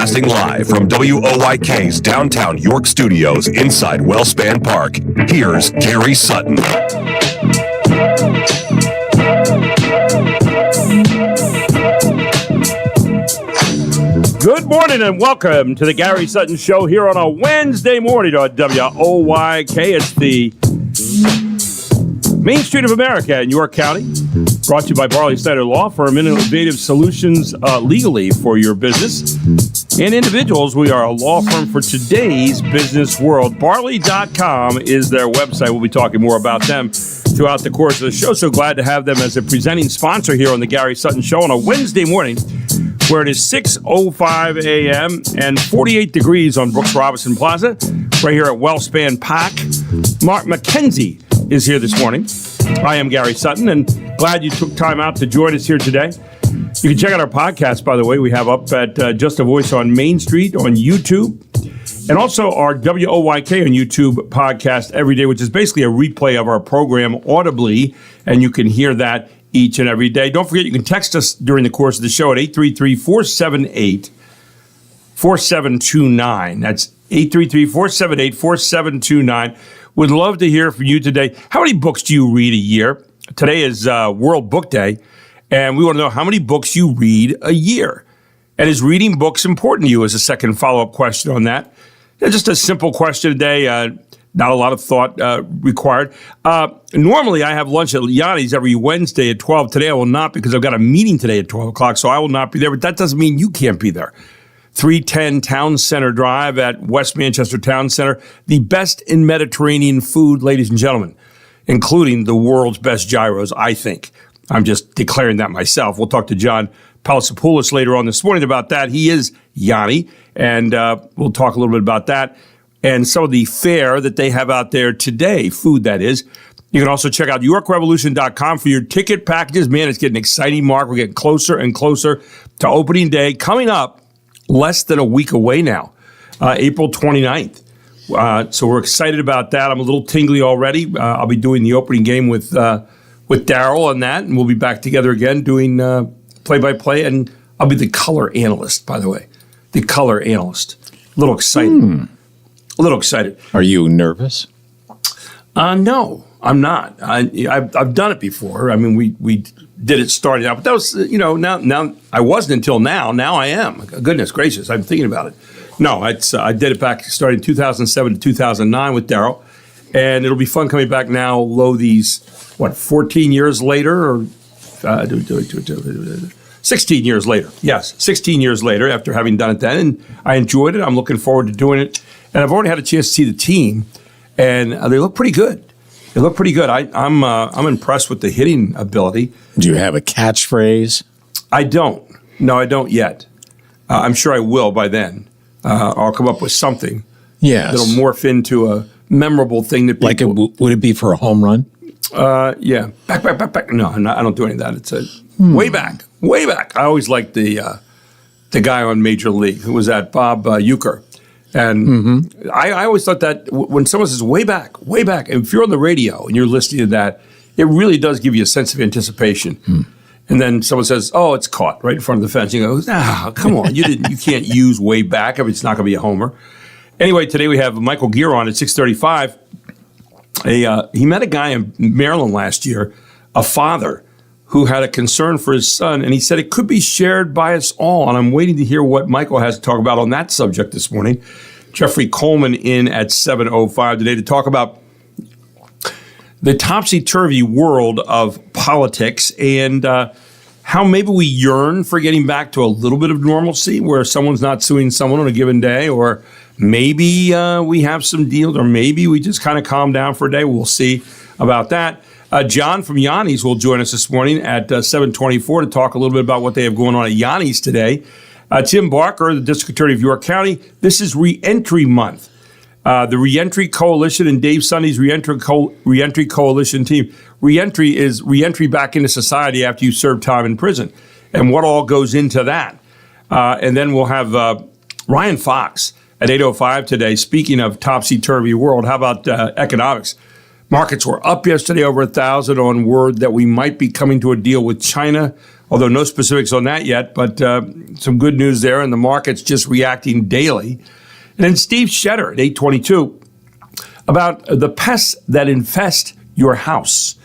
Broadcasting live from WOYK's downtown York studios inside Wellspan Park, here's Gary Sutton. Good morning and welcome to the Gary Sutton Show here on a Wednesday morning on WOYK. It's the Main Street of America in York County. Brought to you by Barley Snyder Law Firm, innovative solutions legally for your business and individuals. We are a law firm for today's business world. Barley.com is their website. We'll be talking more about them throughout the course of the show. So glad to have them as a presenting sponsor here on the Gary Sutton Show on a Wednesday morning, where it is 6:05 a.m. and 48 degrees on Brooks Robinson Plaza, right here at Wellspan Park. Mark McKenzie is here this morning. I am Gary Sutton, and glad you took time out to join us here today. You can check out our podcast, by the way. We have up at Just a Voice on Main Street on YouTube, and also our WOYK on YouTube podcast every day, which is basically a replay of our program audibly, and you can hear that each and every day. Don't forget, you can text us during the course of the show at 833-478-4729. That's 833-478-4729. Would love to hear from you today. How many books do you read a year? Today is World Book Day, and we want to know how many books you read a year. And is reading books important to you? As a second follow-up question on that. Just a simple question today. Not a lot of thought required. Normally, I have lunch at Yanni's every Wednesday at 12. Today, I will not, because I've got a meeting today at 12 o'clock, so I will not be there. But that doesn't mean you can't be there. 310 Town Center Drive at West Manchester Town Center. The best in Mediterranean food, ladies and gentlemen, including the world's best gyros, I think. I'm just declaring that myself. We'll talk to John Palasopoulos later on this morning about that. He is Yanni, and we'll talk a little bit about that and some of the fare that they have out there today, food that is. You can also check out YorkRevolution.com for your ticket packages. Man, it's getting exciting, Mark. We're getting closer and closer to opening day, coming up less than a week away now, April 29th. So we're excited about that. I'm a little tingly already. I'll be doing the opening game with Daryl on that, and we'll be back together again doing play-by-play, and I'll be the color analyst, by the way. The color analyst. A little excited. A little excited. Are you nervous? No, I'm not. I've done it before. I mean, we did it starting out, but that was, now I wasn't until now. Now I am. Goodness gracious, I'm thinking about it. No, I did it back starting in 2007 to 2009 with Daryl, and it'll be fun coming back now, 14 years later, or 16 years later. Yes, 16 years later after having done it then, and I enjoyed it. I'm looking forward to doing it, and I've already had a chance to see the team, and they look pretty good. They look pretty good. I'm impressed with the hitting ability. Do you have a catchphrase? I don't. No, I don't yet. I'm sure I will by then. I'll come up with something. Yes. That'll morph into a memorable thing that people... would it be for a home run? Yeah. Back. No, I don't do any of that. It's a way back. I always liked the guy on Major League. Who was that? Bob Uecker. And I always thought that when someone says way back, and if you're on the radio and you're listening to that, it really does give you a sense of anticipation. And then someone says, "Oh, it's caught right in front of the fence." You go, come on, you can't use way back if it's not going to be a homer. Anyway, today we have Michael Gear on at 6:35. He met a guy in Maryland last year, a father who had a concern for his son, and he said it could be shared by us all. And I'm waiting to hear what Michael has to talk about on that subject this morning. Jeffrey Coleman in at 7:05 today to talk about the topsy-turvy world of politics and how maybe we yearn for getting back to a little bit of normalcy where someone's not suing someone on a given day, or maybe we have some deals, or maybe we just kind of calm down for a day. We'll see about that. John from Yanni's will join us this morning at 7:24 to talk a little bit about what they have going on at Yanni's today. Tim Barker, the District Attorney of York County, this is Reentry Month. The Reentry Coalition and Dave Sunny's Reentry Coalition team. Reentry is reentry back into society after you serve time in prison, and what all goes into that. And then we'll have Ryan Fox at 8:05 today. Speaking of topsy-turvy world, how about economics? Markets were up yesterday over 1,000 on word that we might be coming to a deal with China although no specifics on that yet, but some good news there, and the market's just reacting daily. And then Steve Shetter at 822 about the pests that infest your house.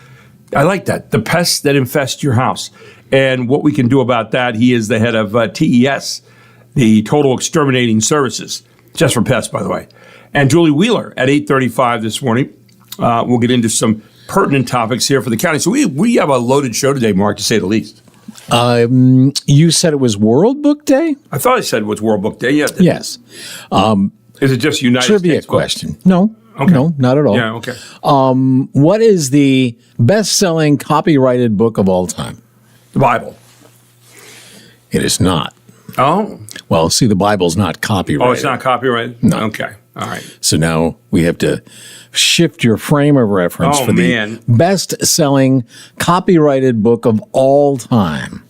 I like that, the pests that infest your house, and what we can do about that. He is the head of TES, the Total Exterminating Services, just for pests, by the way. And Julie Wheeler at 8:35 this morning. We'll get into some pertinent topics here for the county. So we have a loaded show today, Mark, to say the least. You said it was World Book Day? I thought I said it was World Book Day. Yeah. Yes. Is it just United Trivia States question. No. Okay. No, not at all. Yeah, okay. What is the best-selling copyrighted book of all time? The Bible. It is not. Oh. Well, see, the Bible's not copyrighted. Oh, it's not copyrighted? No. Okay. All right. So now we have to shift your frame of reference for man. the best-selling copyrighted book of all time.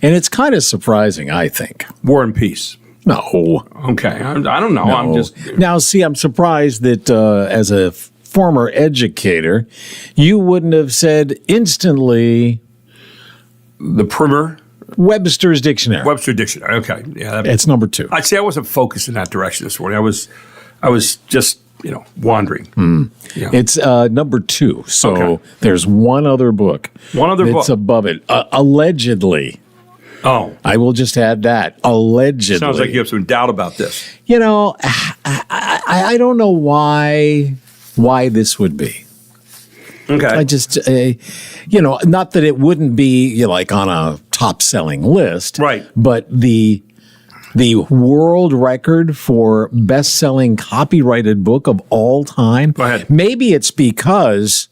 And it's kind of surprising, I think. War and Peace. No. Okay. I don't know. No. I'm just... Now, see, I'm surprised that as a former educator, you wouldn't have said instantly The Primer. Webster's Dictionary. Webster Dictionary. Okay. Yeah. It's number 2. I'd say I wasn't focused in that direction this morning. I was just, wandering. Yeah. It's number 2. So Okay. there's one other book. One other that's book. above it. Allegedly. Oh. I will just add that. Allegedly. Sounds like you have some doubt about this. I don't know why this would be. Okay. I just, not that it wouldn't be like on a top-selling list. Right. But the world record for best-selling copyrighted book of all time. Go ahead. Maybe it's because,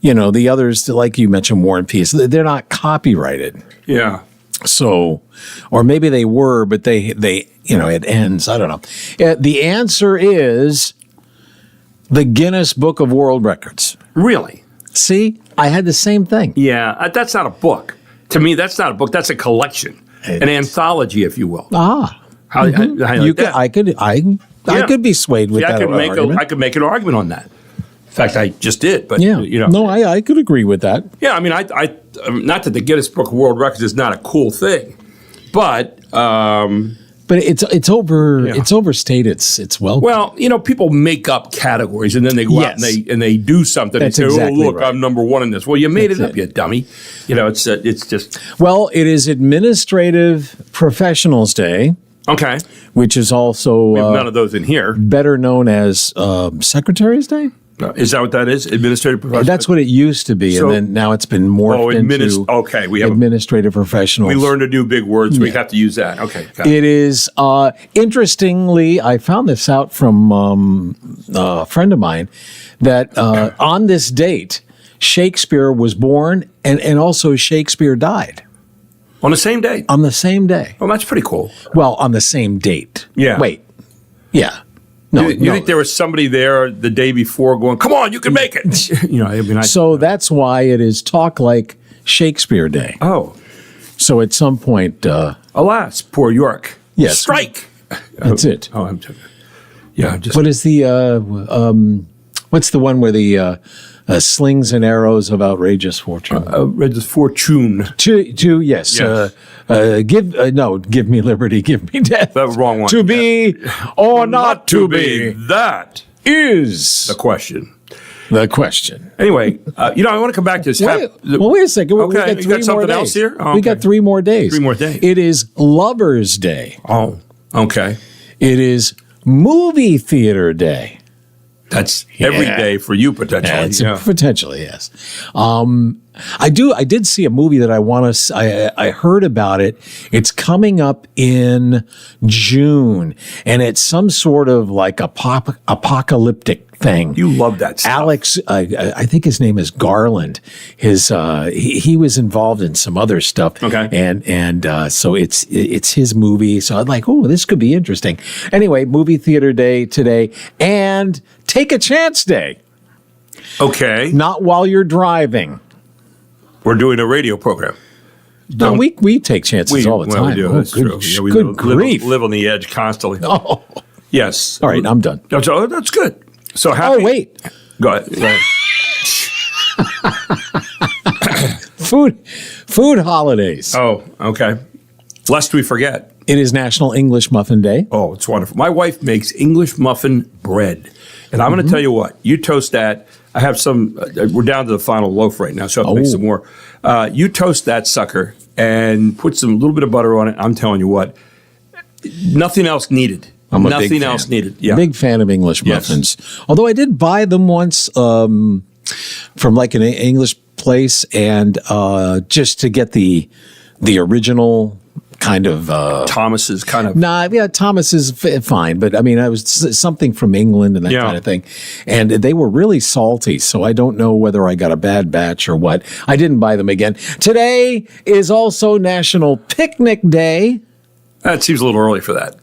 the others, like you mentioned, War and Peace, they're not copyrighted. Yeah. So, or maybe they were, but they it ends. I don't know. The answer is the Guinness Book of World Records. Really? See, I had the same thing. Yeah. That's not a book. To me, that's not a book. That's a collection, an anthology, if you will. Ah, How you like that? I could be swayed with Yeah, that argument. I could make an argument on that. In fact, I just did. But Yeah. No, I could agree with that. Yeah, I mean, I not that the Guinness Book of World Records is not a cool thing, but it's overstated. It's well. well, people make up categories and then they go out Yes. and they do something That's and say, exactly "Oh, look, right. I'm number one in this." Well, you made That's it up, it. you dummy. It's just Well, it is Administrative Professionals Day, okay. which is also We have none of those in here. better known as Secretary's Day. Is that what that is? Administrative professional. That's what it used to be, So- and then now it's been morphed into okay, we have administrative professionals. we learned a new big word, so we have to use that. Okay, got it. It is, interestingly, I found this out from a friend of mine, that on this date, Shakespeare was born and also Shakespeare died On the same day. on the same day. Well, that's pretty cool. Well, on the same date. Yeah. Wait. Yeah. No, You no. think there was somebody there the day before going, "Come on, you can make it"? So that's why it is Talk Like Shakespeare Day. Oh, So at some point, alas, poor York. Yes. Strike. that's it. Oh, I'm joking. Yeah, just What is the what's the one where the slings and arrows of outrageous fortune? read this fortune. Yes. Yes. Give me liberty, give me death. That was the wrong one. To be or not to be That is the question. the question. Anyway, I want to come back to this. Wait a second. Okay, we got you 3 got more something days. else here? Oh, We got okay. 3 more days. 3 more days. It is Lover's Day. Oh, okay. It is Movie Theater Day. That's every Yeah. day for you potentially. Yeah. Potentially, yes. I did see a movie that I want to. I heard about it. It's coming up in June, and it's some sort of like apocalyptic thing. You love that stuff. Alex, I think his name is Garland. He was involved in some other stuff. Okay. And so it's his movie. So I'm like, oh, this could be interesting. Anyway, Movie Theater Day today, and Take a Chance Day. Okay. Not while you're driving. We're doing a radio program. No, we take chances all the time. We do. Oh, That's good, true. Yeah, we good live, grief. live on the edge constantly. Oh, Yes. all right, I'm done. So that's good. So happy. Oh, wait. Go ahead. Food holidays. Oh, okay. Lest we forget. It is National English Muffin Day. Oh, it's wonderful. My wife makes English muffin bread. And I'm going to tell you what, you toast that. I have some, we're down to the final loaf right now, so I'll make some more. You toast that sucker and put some little bit of butter on it. I'm telling you what, nothing else needed. Nothing else needed. Yeah. Big fan of English muffins. Although I did buy them once from like an English place, and just to get the original kind of Thomas's kind of. Thomas is fine, but I mean, I was something from England and that kind of thing, and they were really salty. So I don't know whether I got a bad batch or what. I didn't buy them again. Today is also National Picnic Day. That seems a little early for that.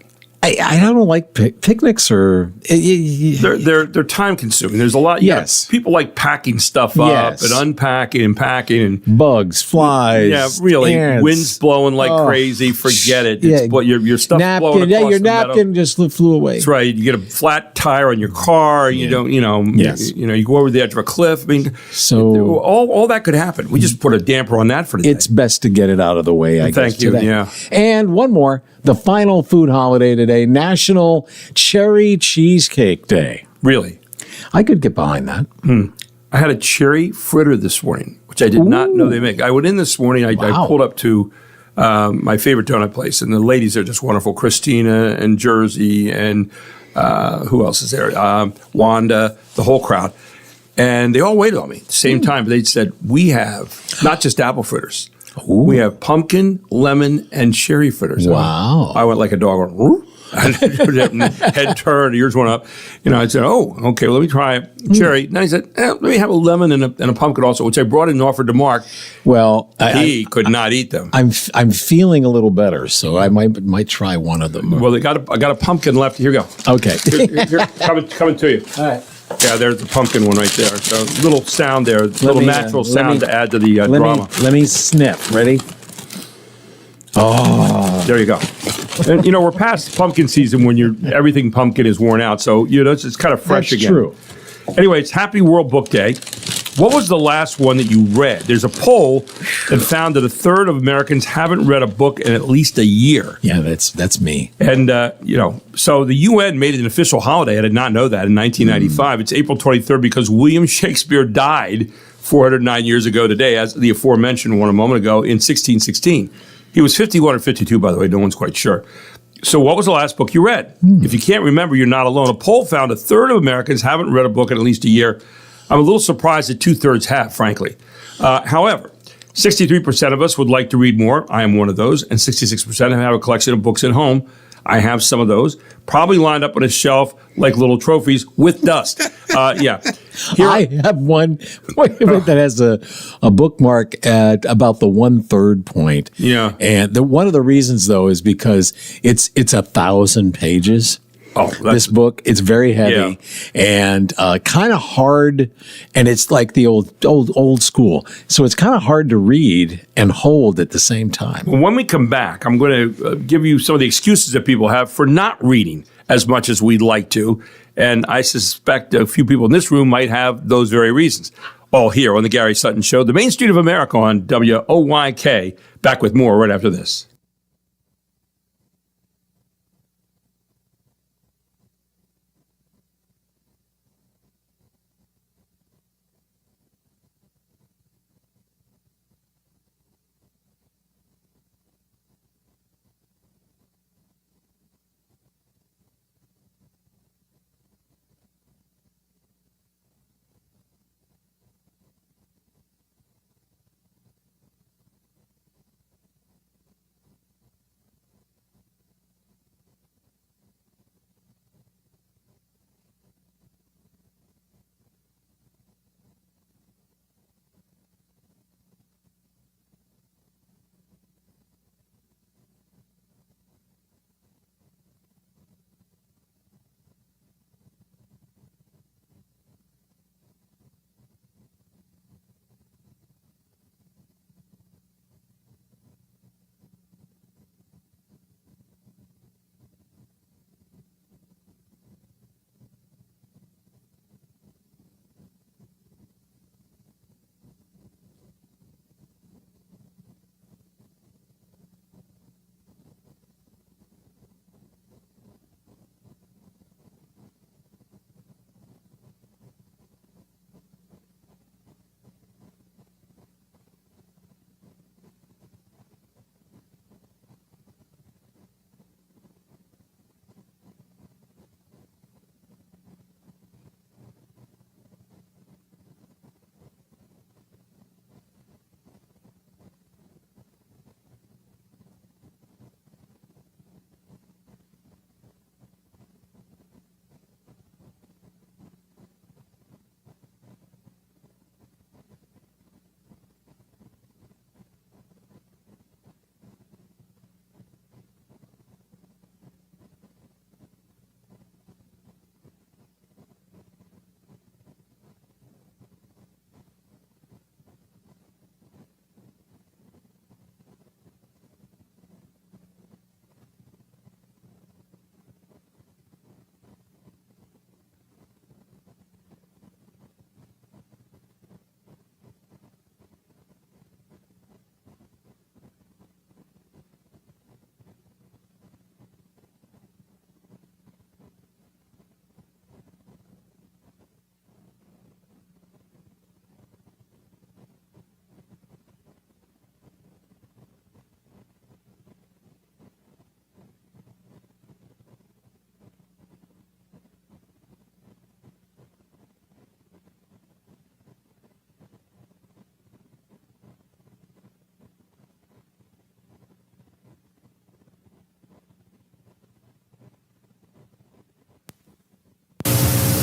I don't like picnics, or they're time consuming. There's a lot. Yes, people like packing stuff up and unpacking and packing and bugs, flies. Yeah, really. Ants. Wind's blowing like crazy. Forget it. Yeah. It's your stuff napkin, blowing across your the napkin meadow. just flew away. That's right. You get a flat tire on your car. You don't. You go over the edge of a cliff. I mean, so all that could happen. We just put a damper on that for the day. It's best to get it out of the way. I guess. Thank you. Today. Yeah. And one more. The final food holiday today, National Cherry Cheesecake Day. Really? I could get behind that. I had a cherry fritter this morning, which I did not know they make. I went in this morning. I pulled up to my favorite donut place, and the ladies are just wonderful. Christina and Jersey, and who else is there? Wanda, the whole crowd. And they all waited on me at the same time. But they said, we have not just apple fritters. We have pumpkin, lemon, and cherry fritters. Wow. I went like a dog. Head turned, ears went up. I said, oh, okay, well, let me try cherry. Then I said, let me have a lemon and a pumpkin also, which I brought in and offered to Mark. Well, he could not eat them. I'm feeling a little better, so I might try one of them. Well, I got a pumpkin left. Here you go. Okay. Here, coming to you. All right. Yeah, there's the pumpkin one right there. So little sound there, natural sound to add to the drama. Let me sniff. Ready? Oh, there you go. And we're past pumpkin season when everything pumpkin is worn out. So it's kind of fresh That's again. True. Anyway, it's Happy World Book Day. What was the last one that you read? There's a poll that found that a third of Americans haven't read a book in at least a year. Yeah, that's me. And, so the UN made it an official holiday. I did not know that in 1995. It's April 23rd because William Shakespeare died 409 years ago today, as the aforementioned one a moment ago, in 1616. He was 51 or 52, by the way. No one's quite sure. So what was the last book you read? If you can't remember, you're not alone. A poll found a third of Americans haven't read a book in at least a year. I'm a little surprised that 2/3 have, frankly. However, 63% of us would like to read more. I am one of those. And 66% have a collection of books at home. I have some of those, probably lined up on a shelf like little trophies with dust. Yeah. I have one that has a bookmark at about the 1/3 point. Yeah. And one of the reasons, though, is because it's 1,000 pages. Oh, this book, it's very heavy and kind of hard, and it's like the old school. So it's kind of hard to read and hold at the same time. When we come back, I'm going to give you some of the excuses that people have for not reading as much as we'd like to. And I suspect a few people in this room might have those very reasons. All here on the Gary Sutton Show, the Main Street of America on WOYK. Back with more right after this.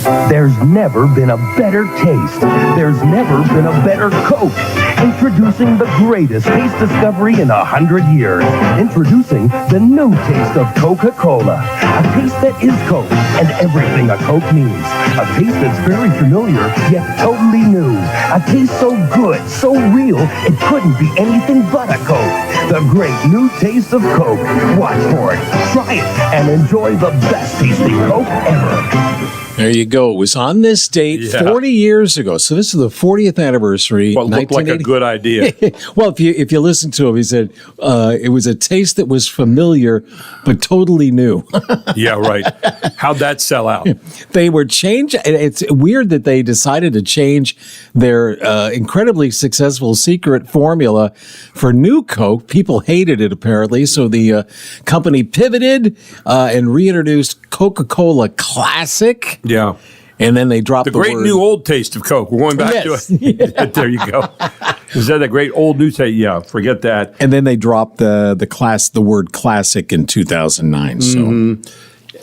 There's never been a better taste. There's never been a better Coke. Introducing the greatest taste discovery in 100 years. Introducing the new taste of Coca-Cola. A taste that is Coke and everything a Coke means. A taste that's very familiar, yet totally new. A taste so good, so real, it couldn't be anything but a Coke. The great new taste of Coke. Watch for it, try it, and enjoy the best tasting Coke ever. There you go. It was on this date 40 years ago. So this is the 40th anniversary. What looked like a good idea. Well, if you listen to him, he said it was a taste that was familiar but totally new. Yeah, right. How'd that sell out? They were changed. It's weird that they decided to change their incredibly successful secret formula for new Coke. People hated it, apparently. So the company pivoted and reintroduced Coca-Cola Classic. Yeah. And then they dropped the great word. New old taste of Coke. We're going back to it. Yeah. There you go. Is that the great old new taste? Yeah, forget that. And then they dropped the word classic in 2009. So.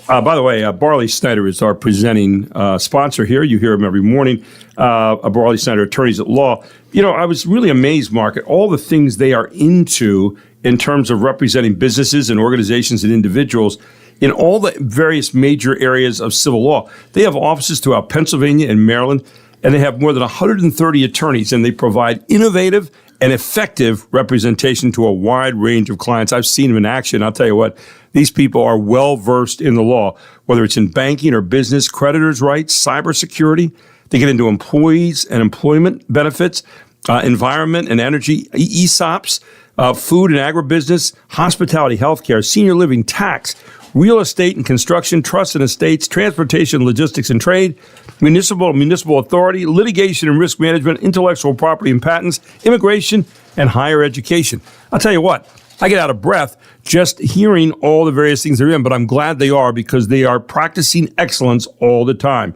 By the way, Barley Snyder is our presenting sponsor here. You hear him every morning. Barley Snyder, attorneys at law. You know, I was really amazed, Mark, at all the things they are into in terms of representing businesses and organizations and individuals in all the various major areas of civil law. They have offices throughout Pennsylvania and Maryland, and they have more than 130 attorneys, and they provide innovative and effective representation to a wide range of clients. I've seen them in action. I'll tell you what, these people are well-versed in the law, whether it's in banking or business, creditors' rights, cybersecurity. They get into employees and employment benefits, environment and energy, ESOPs, food and agribusiness, hospitality, healthcare, senior living, tax, real estate and construction, trust and estates, transportation, logistics and trade, municipal authority, litigation and risk management, intellectual property and patents, immigration, and higher education. I'll tell you what, I get out of breath just hearing all the various things they're in, but I'm glad they are because they are practicing excellence all the time.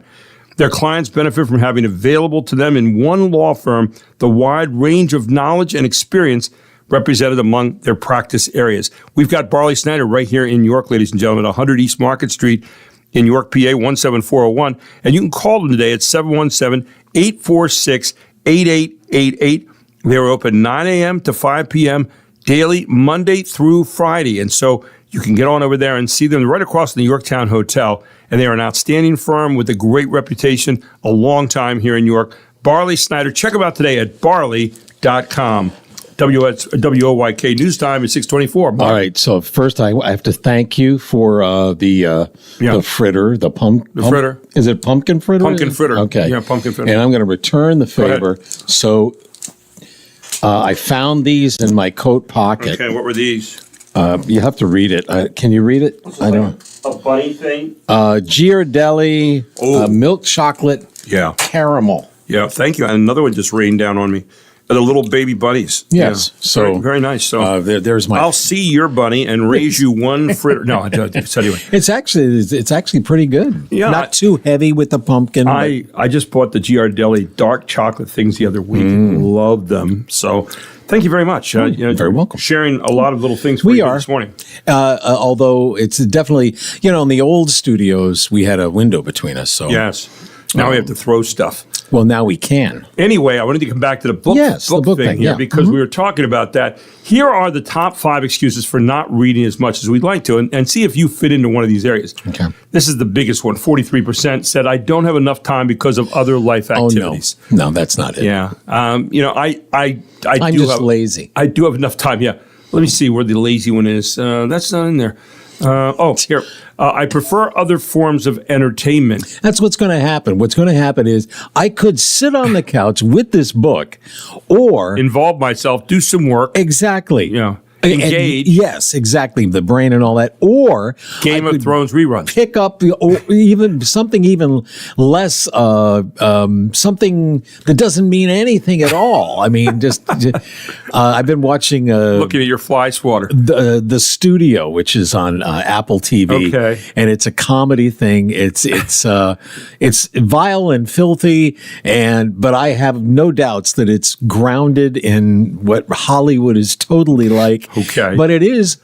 Their clients benefit from having available to them in one law firm the wide range of knowledge and experience represented among their practice areas. We've got Barley Snyder right here in York, ladies and gentlemen, 100 East Market Street in York, PA, 17401. And you can call them today at 717-846-8888. They're open 9 a.m. to 5 p.m. daily, Monday through Friday. And so you can get on over there and see them right across from the Yorktown Hotel. And they are an outstanding firm with a great reputation, a long time here in York. Barley Snyder. Check them out today at barley.com. WOYK News Time is 6:24. All right. So first, I have to thank you for the fritter, the fritter. Is it pumpkin fritter? Pumpkin fritter. Okay. Yeah, pumpkin fritter. And I'm going to return the favor. So I found these in my coat pocket. Okay. What were these? You have to read it. Can you read it? I don't. A bunny thing. Ghirardelli milk chocolate. Caramel. Yeah. Thank you. And another one just rained down on me. The little baby bunnies. Yes. Yeah. So very, very nice. So there's my. I'll see your bunny and raise you one fritter. No, so anyway. It's actually pretty good. Yeah. Not too heavy with the pumpkin. I just bought the Ghirardelli dark chocolate things the other week. Loved them. So thank you very much. You're very welcome. Sharing a lot of little things for you this morning. Although it's definitely, in the old studios, we had a window between us. So yes. Now we have to throw stuff. Well, now we can. Anyway, I wanted to come back to the book, book thing here because we were talking about that. Here are the top 5 excuses for not reading as much as we'd like to, and see if you fit into one of these areas. Okay. This is the biggest one. 43% said, I don't have enough time because of other life activities. Oh, no, that's not it. Yeah. I'm just lazy. I do have enough time, yeah. Let me see where the lazy one is. That's not in there. Here. I prefer other forms of entertainment. That's what's going to happen. What's going to happen is I could sit on the couch with this book or involve myself, do some work. Exactly. Yeah. Engage. Yes, exactly. The brain and all that. Or Game of Thrones reruns. Pick up even something even less, something that doesn't mean anything at all. I mean, just I've been watching. Looking at your fly swatter. The Studio, which is on Apple TV. Okay. And it's a comedy thing. It's vile and filthy, but I have no doubts that it's grounded in what Hollywood is totally like. Okay. But it is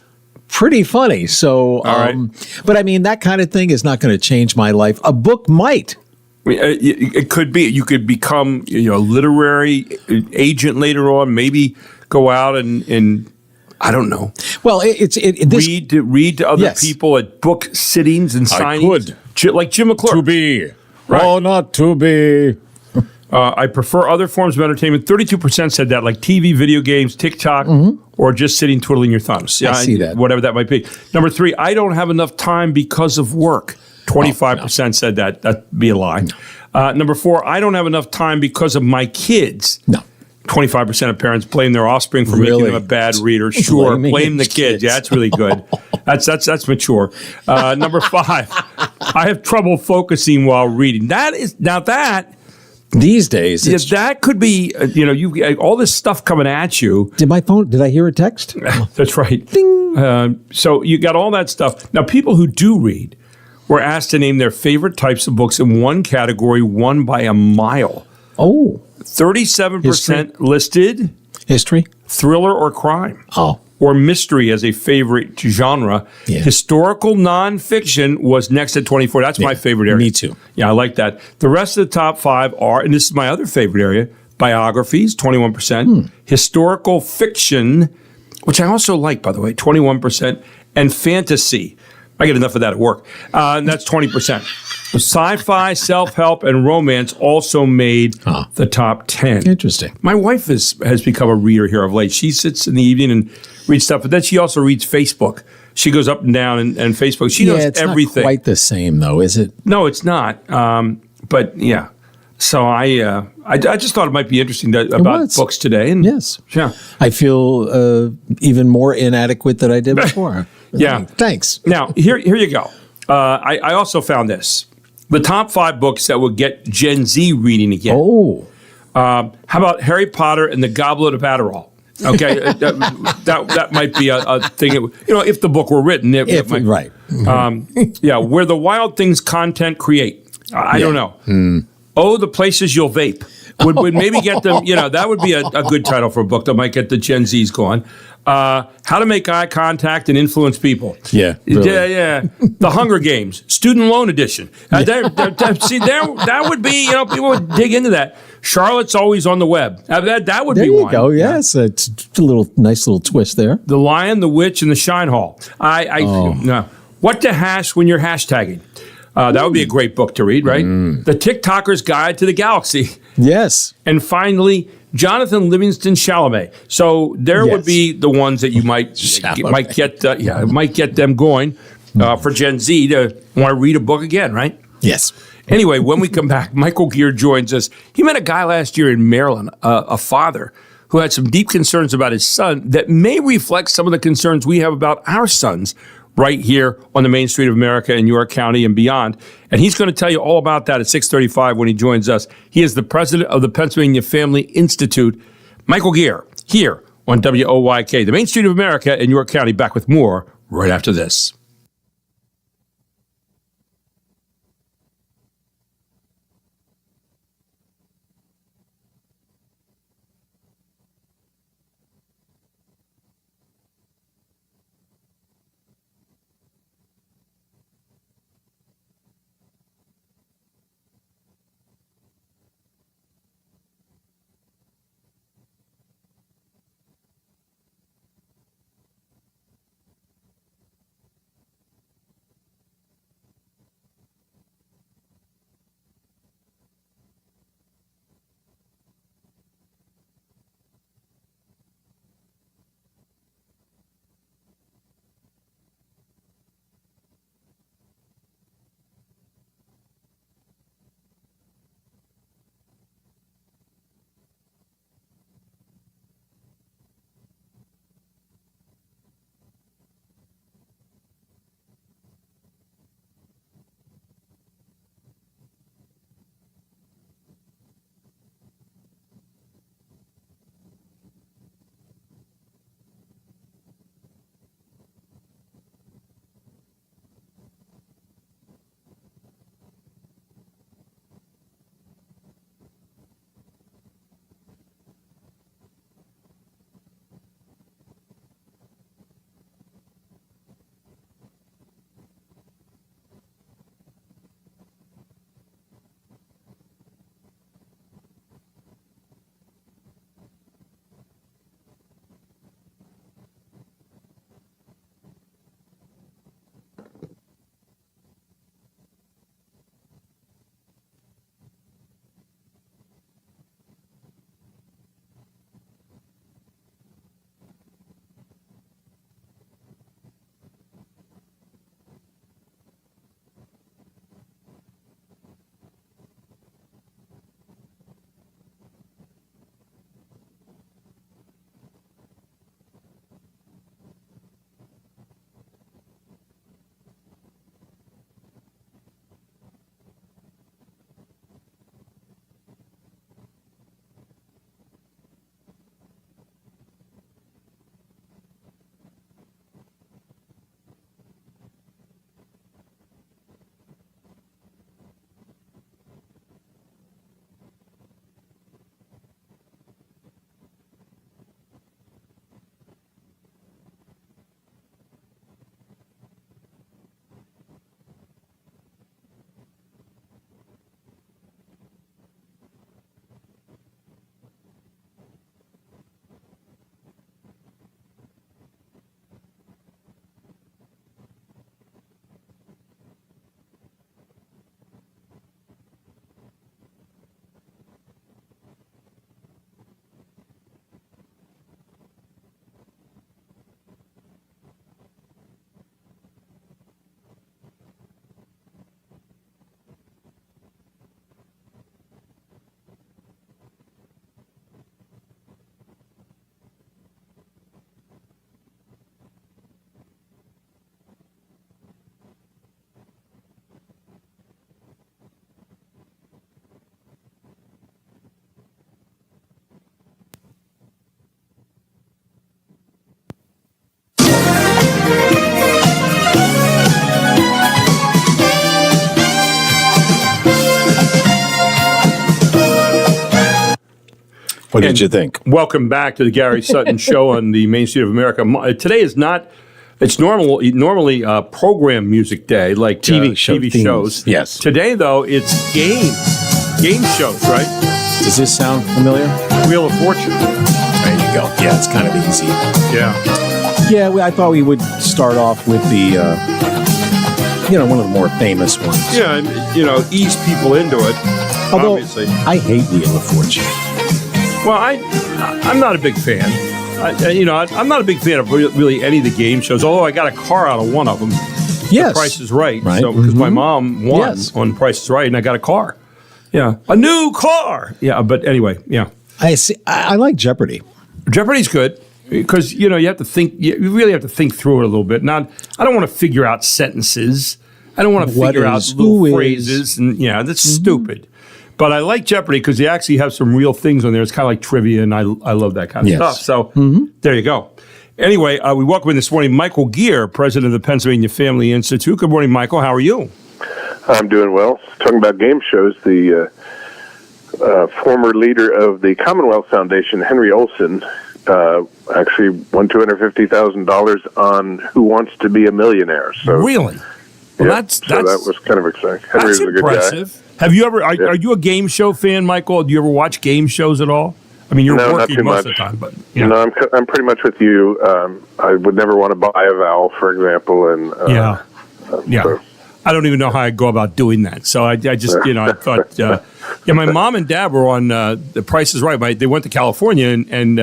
pretty funny. So, all right. But I mean, that kind of thing is not going to change my life. A book might. It could be. You could become a literary agent later on. Maybe go out and I don't know. Well, this, read to other Yes. people at book sittings and signings. Like Jim McClure. to be, Right. or not to be. I prefer other forms of entertainment. 32% said that, like TV, video games, TikTok, or just sitting twiddling your thumbs. I see that. Whatever that might be. Number 3, I don't have enough time because of work. 25% said that. That'd be a lie. Number 4, I don't have enough time because of my kids. No. 25% of parents blame their offspring for Really? making them a bad reader. Sure, Blaming blame the kids. kids. Yeah, that's really good. That's mature. Number 5, I have trouble focusing while reading. That These days, it's, that could be, you all this stuff coming at you. did I hear a text? That's right. Ding. So you got all that stuff. Now, people who do read were asked to name their favorite types of books in one category, won by a mile. Oh, 37% listed history? thriller or crime. Oh. Or mystery as a favorite genre. Yeah. Historical nonfiction was next at 24. That's my favorite area. me too. Yeah, I like that. The rest of the top 5 are, and this is my other favorite area, biographies, 21%, historical fiction, which I also like, by the way, 21%, and fantasy. I get enough of that at work. And that's 20%. Sci-fi, self-help, and romance also made the top 10. Interesting. My wife has become a reader here of late. She sits in the evening and reads stuff, but then she also reads Facebook. She goes up and down and Facebook. She knows it's everything. not quite the same, though, is it? No, it's not. But yeah. So I just thought it might be interesting about was. books today. And Yes. yeah. I feel even more inadequate than I did before. Yeah. Thanks. Now, here you go. I also found this. The top 5 books that would get Gen Z reading again. Oh. How about Harry Potter and the Goblet of Adderall? Okay, that might be a thing. If the book were written, it might, Right. yeah, where the Wild Things content create. I don't know. Oh, the places you'll vape would maybe get them. That would be a good title for a book that might get the Gen Zs going. How to make eye contact and influence people. Yeah, really. Yeah. The Hunger Games, Student Loan Edition. That would be, people would dig into that. Charlotte's Always on the Web. That would There be you one. go. Yes, it's a nice little twist there. The Lion, the Witch, and the Shine Hall. No. What to hash when you're hashtagging. That would be a great book to read, right? The TikToker's Guide to the Galaxy. Yes. And finally, Jonathan Livingston Chalamet. So there would be the ones that you might get them going for Gen Z to want to read a book again, right? Yes. Anyway, when we come back, Michael Gear joins us. He met a guy last year in Maryland, a father who had some deep concerns about his son that may reflect some of the concerns we have about our sons right here on the main street of America in York County and beyond. And he's going to tell you all about that at 6:35 when he joins us. He is the president of the Pennsylvania Family Institute. Michael Gear, here on WOYK, the main street of America in York County. Back with more right after this. What did you think? Welcome back to the Gary Sutton Show on the Main Street of America. Today is not. It's normally program music day, like TV TV shows. Yes. Today, though, it's game shows, right? Does this sound familiar? Wheel of Fortune. There you go. Yeah, it's kind of easy. Yeah. Yeah, I thought we would start off with the, one of the more famous ones. Yeah, and, ease people into it. Although, obviously. I hate Wheel of Fortune. Well, I'm not a big fan. I'm not a big fan of really any of the game shows, although I got a car out of one of them. Yes. Price is Right. Right. So, because my mom won on Price is Right, and I got a car. Yeah. A new car. Yeah, but anyway, yeah. I see. I like Jeopardy. Jeopardy's good because, you have to think, you really have to think through it a little bit. I don't want to figure out sentences. I don't want to figure out little phrases. And, that's stupid. But I like Jeopardy because they actually have some real things on there. It's kind of like trivia, and I love that kind of stuff. So there you go. Anyway, we welcome in this morning Michael Gear, president of the Pennsylvania Family Institute. Good morning, Michael. How are you? I'm doing well. Talking about game shows, the former leader of the Commonwealth Foundation, Henry Olson, actually won $250,000 on Who Wants to Be a Millionaire. So really? Well, that was kind of exciting. Henry was a good impressive. guy. Have you ever? Are you a game show fan, Michael? Do you ever watch game shows at all? I mean, you're working most of the time, but no, I'm pretty much with you. I would never want to buy a vowel, for example, and So. I don't even know how I go about doing that. So I just, I thought, my mom and dad were on The Price is Right. They went to California, and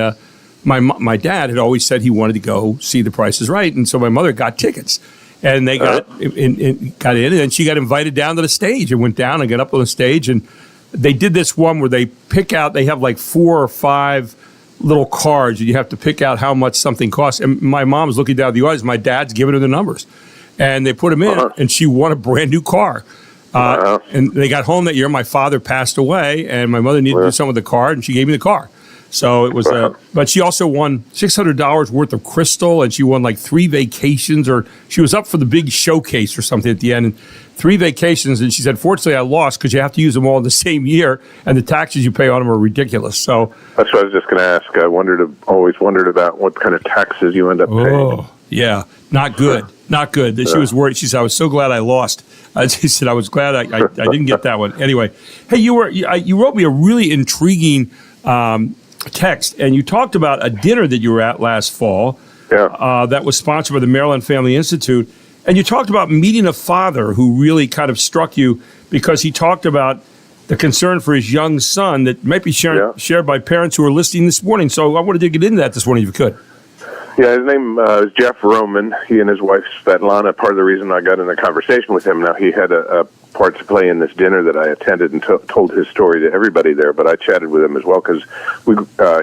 my dad had always said he wanted to go see The Price is Right, and so my mother got tickets. And they got in, and then she got invited down to the stage and went down and got up on the stage. And they did this one where they have like 4 or 5 little cards, and you have to pick out how much something costs. And my mom's looking down at the audience. My dad's giving her the numbers. And they put them in, and she won a brand new car. And they got home that year. My father passed away, and my mother needed to do something with the card, and she gave me the car. So it was, but she also won $600 worth of crystal, and she won like 3 vacations, or she was up for the big showcase or something at the end, and 3 vacations. And she said, fortunately, I lost because you have to use them all in the same year, and the taxes you pay on them are ridiculous. So that's what I was just going to ask. I always wondered about what kind of taxes you end up paying. Oh, yeah, not good, not good. She was worried. She said, I was so glad I lost. She said, I was glad I didn't get that one. Anyway, hey, you wrote me a really intriguing text, and you talked about a dinner that you were at last fall that was sponsored by the Maryland Family Institute, and you talked about meeting a father who really kind of struck you because he talked about the concern for his young son that might be shared by parents who are listening this morning. So I wanted to get into that this morning if you could. Yeah, his name is Jeff Roman. He and his wife Svetlana, part of the reason I got in a conversation with him. Now, he had a part to play in this dinner that I attended and told his story to everybody there, but I chatted with him as well because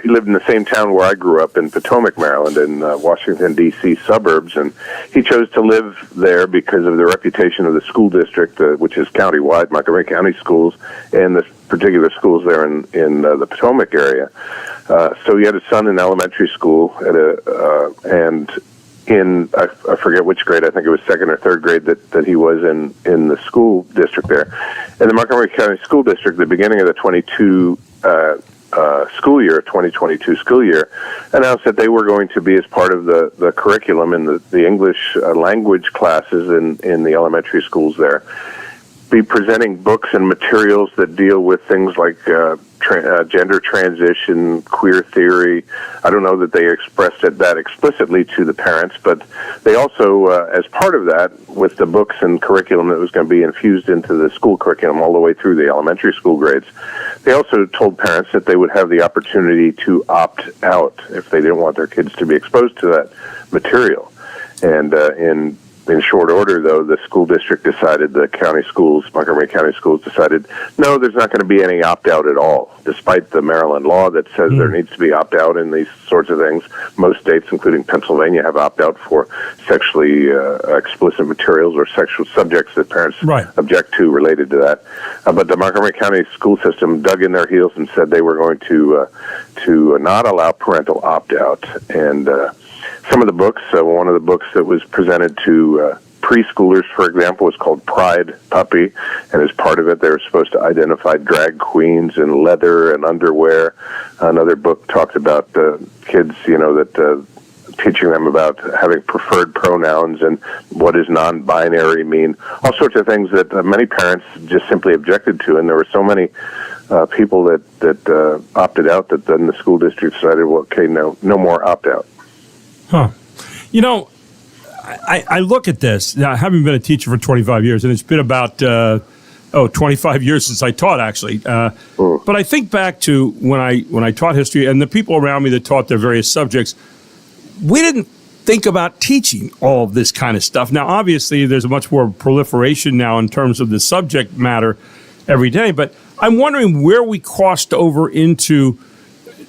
he lived in the same town where I grew up in Potomac, Maryland, in Washington, D.C. suburbs, and he chose to live there because of the reputation of the school district, which is countywide, Montgomery County Schools, and the particular schools there in the Potomac area. So he had a son in elementary school and in I forget which grade. I think it was 2nd or 3rd grade that he was in the school district there. And the Montgomery County School District, the beginning of the 2022 school year, announced that they were going to be, as part of the curriculum in the English language classes in the elementary schools there, be presenting books and materials that deal with things like gender transition, queer theory. I don't know that they expressed it that explicitly to the parents, but they also, as part of that, with the books and curriculum that was going to be infused into the school curriculum all the way through the elementary school grades, they also told parents that they would have the opportunity to opt out if they didn't want their kids to be exposed to that material. And in short order, though, the school district decided, Montgomery County Schools decided, no, there's not going to be any opt-out at all, despite the Maryland law that says there needs to be opt-out in these sorts of things. Most states, including Pennsylvania, have opt-out for sexually explicit materials or sexual subjects that parents object to related to that. But the Montgomery County school system dug in their heels and said they were going to not allow parental opt-out. And some of the books, one of the books that was presented to preschoolers, for example, was called Pride Puppy, and as part of it, they were supposed to identify drag queens in leather and underwear. Another book talked about kids, that teaching them about having preferred pronouns and what does non-binary mean. All sorts of things that many parents just simply objected to, and there were so many people that opted out that then the school district decided, well, okay, no more opt-out. Huh. I look at this. Now, I haven't been a teacher for 25 years, and it's been about 25 years since I taught, actually. But I think back to when I taught history, and the people around me that taught their various subjects, we didn't think about teaching all of this kind of stuff. Now, obviously, there's a much more proliferation now in terms of the subject matter every day, but I'm wondering where we crossed over into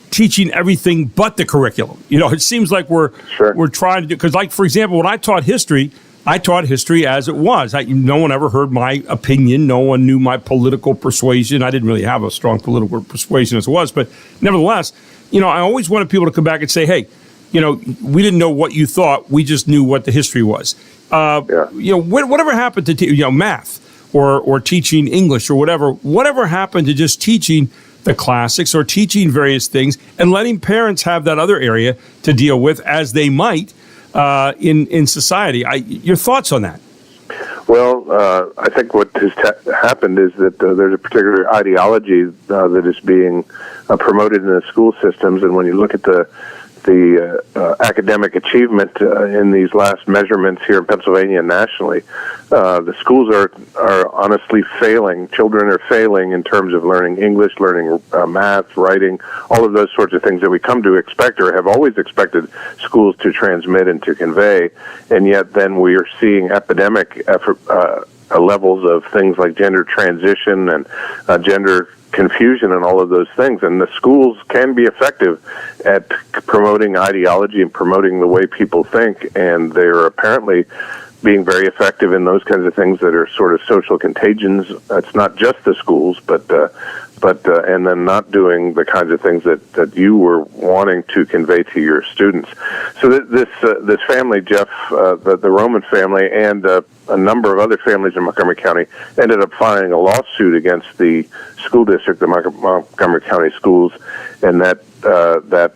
teaching everything but the curriculum. It seems like we're trying to do, because, like, for example, when I taught history as it was. No one ever heard my opinion. No one knew my political persuasion. I didn't really have a strong political persuasion as it was, but nevertheless, I always wanted people to come back and say, hey, we didn't know what you thought. We just knew what the history was. Whatever happened to math or teaching English or whatever happened to just teaching the classics or teaching various things and letting parents have that other area to deal with as they might in society. Your thoughts on that? Well, I think what has happened is that there's a particular ideology that is being promoted in the school systems, and when you look at the academic achievement in these last measurements here in Pennsylvania and nationally, the schools are honestly failing. Children are failing in terms of learning English, learning math, writing, all of those sorts of things that we come to expect or have always expected schools to transmit and to convey, and yet then we are seeing epidemic levels of things like gender transition and gender confusion and all of those things. And the schools can be effective at promoting ideology and promoting the way people think, and they're apparently being very effective in those kinds of things that are sort of social contagions. It's not just the schools, but and then not doing the kinds of things that you were wanting to convey to your students. So this family, Jeff, the Roman family, and a number of other families in Montgomery County ended up filing a lawsuit against the school district, the Montgomery County Schools, and that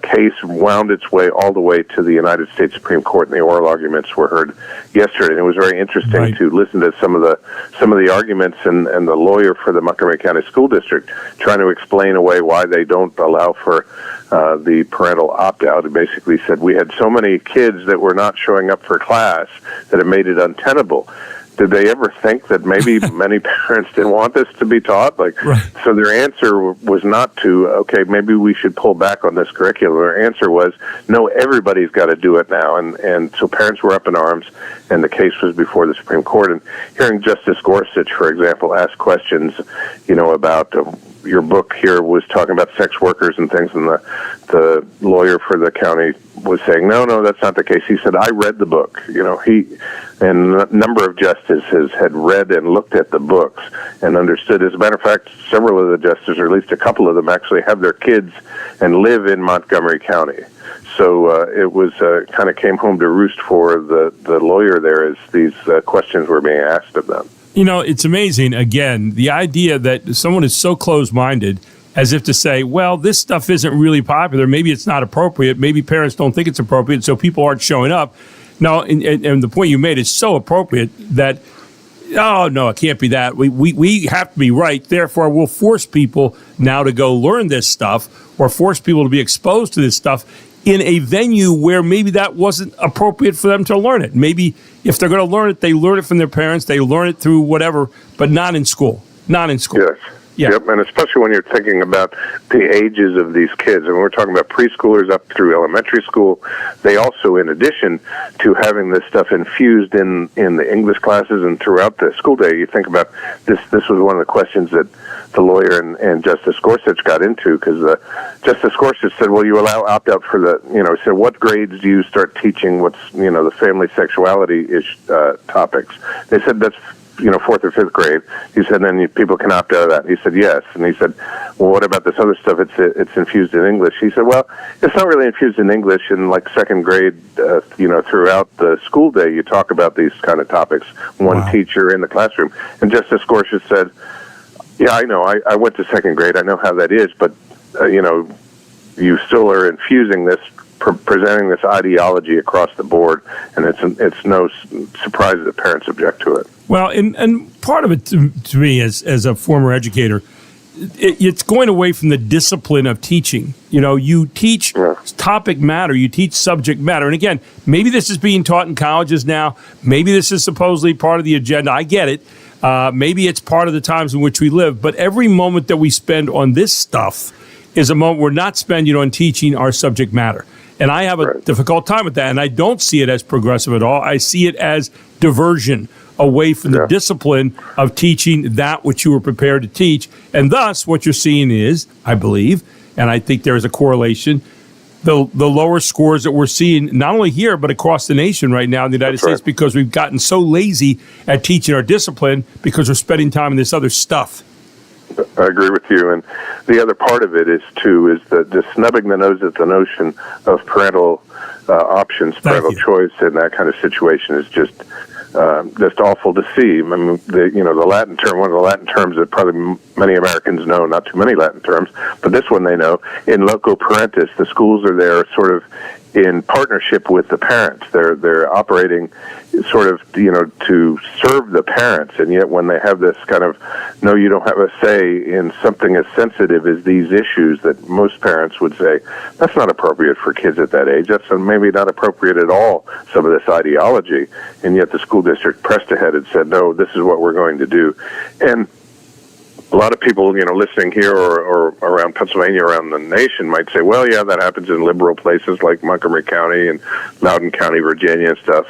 case wound its way all the way to the United States Supreme Court, and the oral arguments were heard yesterday. And it was very interesting to listen to some of the arguments and the lawyer for the Montgomery County School District trying to explain away why they don't allow for the parental opt-out. It basically said we had so many kids that were not showing up for class that it made it untenable. Did they ever think that maybe many parents didn't want this to be taught? So their answer was not to, okay, maybe we should pull back on this curriculum. Their answer was, no, everybody's got to do it now. And so parents were up in arms, and the case was before the Supreme Court. And hearing Justice Gorsuch, for example, ask questions, about your book here was talking about sex workers and things, and the lawyer for the county was saying, no, that's not the case. He said, I read the book. He and a number of justices had read and looked at the books and understood. As a matter of fact, several of the justices, or at least a couple of them, actually have their kids and live in Montgomery County. So it was kind of came home to roost for the lawyer there as these questions were being asked of them. It's amazing, again, the idea that someone is so close-minded as if to say, well, this stuff isn't really popular. Maybe it's not appropriate. Maybe parents don't think it's appropriate, so people aren't showing up. No, and the point you made is so appropriate that, oh, no, it can't be that. We have to be right. Therefore, we'll force people now to go learn this stuff or force people to be exposed to this stuff in a venue where maybe that wasn't appropriate for them to learn it. Maybe if they're going to learn it, they learn it from their parents, they learn it through whatever, but not in school. Not in school. Yes. Yeah. Yep, and especially when you're thinking about the ages of these kids. And we're talking about preschoolers up through elementary school. They also, in addition to having this stuff infused in the English classes and throughout the school day, you think about this. This was one of the questions that the lawyer and Justice Gorsuch got into, because Justice Gorsuch said, well, you allow opt-out for the, said, what grades do you start teaching what's, the family sexuality topics? They said that's fourth or fifth grade. He said, then people can opt out of that. He said, yes. And he said, well, what about this other stuff? It's infused in English. He said, well, it's not really infused in English. In like second grade, throughout the school day, you talk about these kind of topics. One teacher in the classroom. And Justice Gorsuch said, yeah, I know. I went to second grade. I know how that is. But, you still are infusing this, presenting this ideology across the board, and it's no surprise that parents object to it. Well, and part of it to me as a former educator, it's going away from the discipline of teaching. You teach topic matter, you teach subject matter. And again, maybe this is being taught in colleges now. Maybe this is supposedly part of the agenda. I get it. Maybe it's part of the times in which we live. But every moment that we spend on this stuff is a moment we're not spending on teaching our subject matter. And I have a difficult time with that. And I don't see it as progressive at all. I see it as diversion away from the discipline of teaching that which you were prepared to teach. And thus, what you're seeing is, I believe, and I think there is a correlation, the lower scores that we're seeing, not only here, but across the nation right now in the United States, because we've gotten so lazy at teaching our discipline because we're spending time in this other stuff. I agree with you. And the other part of it is the snubbing the nose at the notion of parental options, parental choice, and that kind of situation is just awful to see. I mean, the Latin term, one of the Latin terms that probably many Americans know, not too many Latin terms, but this one they know. In loco parentis, the schools are there sort of in partnership with the parents. They're operating sort of, to serve the parents, and yet when they have this kind of, no, you don't have a say in something as sensitive as these issues that most parents would say, that's not appropriate for kids at that age. That's maybe not appropriate at all, some of this ideology. And yet the school district pressed ahead and said, no, this is what we're going to do. And a lot of people, listening here or around Pennsylvania, around the nation, might say, well, yeah, that happens in liberal places like Montgomery County and Loudoun County, Virginia and stuff.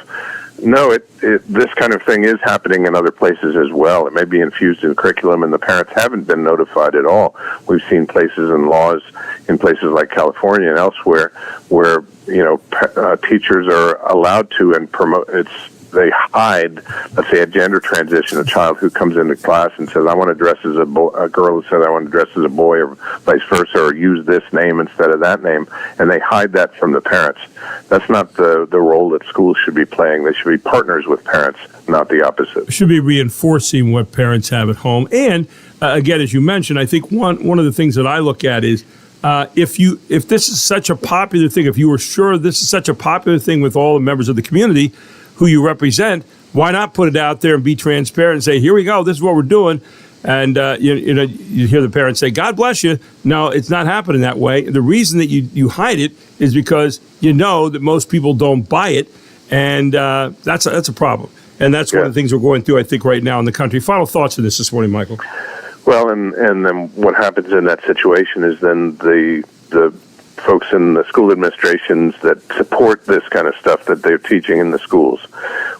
No, this kind of thing is happening in other places as well. It may be infused in curriculum, and the parents haven't been notified at all. We've seen places and laws in places like California and elsewhere where, teachers are allowed to and promote, they hide, let's say, a gender transition, a child who comes into class and says, I want to dress as a girl who says, I want to dress as a boy, or vice versa, or use this name instead of that name, and they hide that from the parents. That's not the role that schools should be playing. They should be partners with parents, not the opposite. Should be reinforcing what parents have at home. And, again, as you mentioned, I think one of the things that I look at is, if this is such a popular thing, if you were sure this is such a popular thing with all the members of the community who you represent, why not put it out there and be transparent and say, here we go, this is what we're doing. And you hear the parents say, God bless you. No, it's not happening that way. The reason that you hide it is because you know that most people don't buy it, and that's a problem. And that's one of the things we're going through, I think, right now in the country. Final thoughts on this morning, Michael? Well, and then what happens in that situation is then the folks in the school administrations that support this kind of stuff that they're teaching in the schools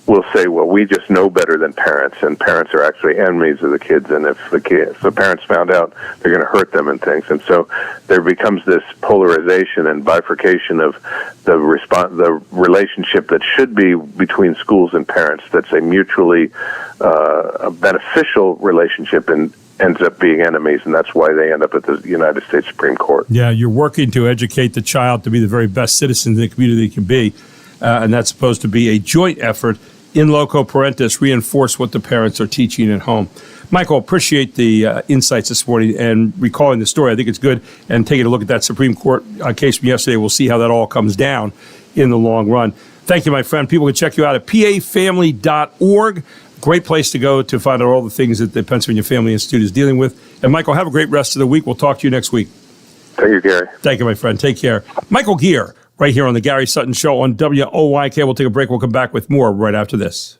will say, well, we just know better than parents, and parents are actually enemies of the kids, and if the parents found out, they're going to hurt them and things. And so there becomes this polarization and bifurcation of the relationship that should be between schools and parents that's a mutually beneficial relationship, and ends up being enemies, and that's why they end up at the United States Supreme Court. Yeah, you're working to educate the child to be the very best citizen the community can be, and that's supposed to be a joint effort in loco parentis, reinforce what the parents are teaching at home. Michael, appreciate the insights this morning and recalling the story. I think it's good, and taking a look at that Supreme Court case from yesterday. We'll see how that all comes down in the long run. Thank you, my friend. People can check you out at pafamily.org. Great place to go to find out all the things that the Pennsylvania Family Institute is dealing with. And Michael, have a great rest of the week. We'll talk to you next week. Thank you, Gary. Thank you, my friend. Take care. Michael Gear, right here on the Gary Sutton Show on WOYK. We'll take a break. We'll come back with more right after this.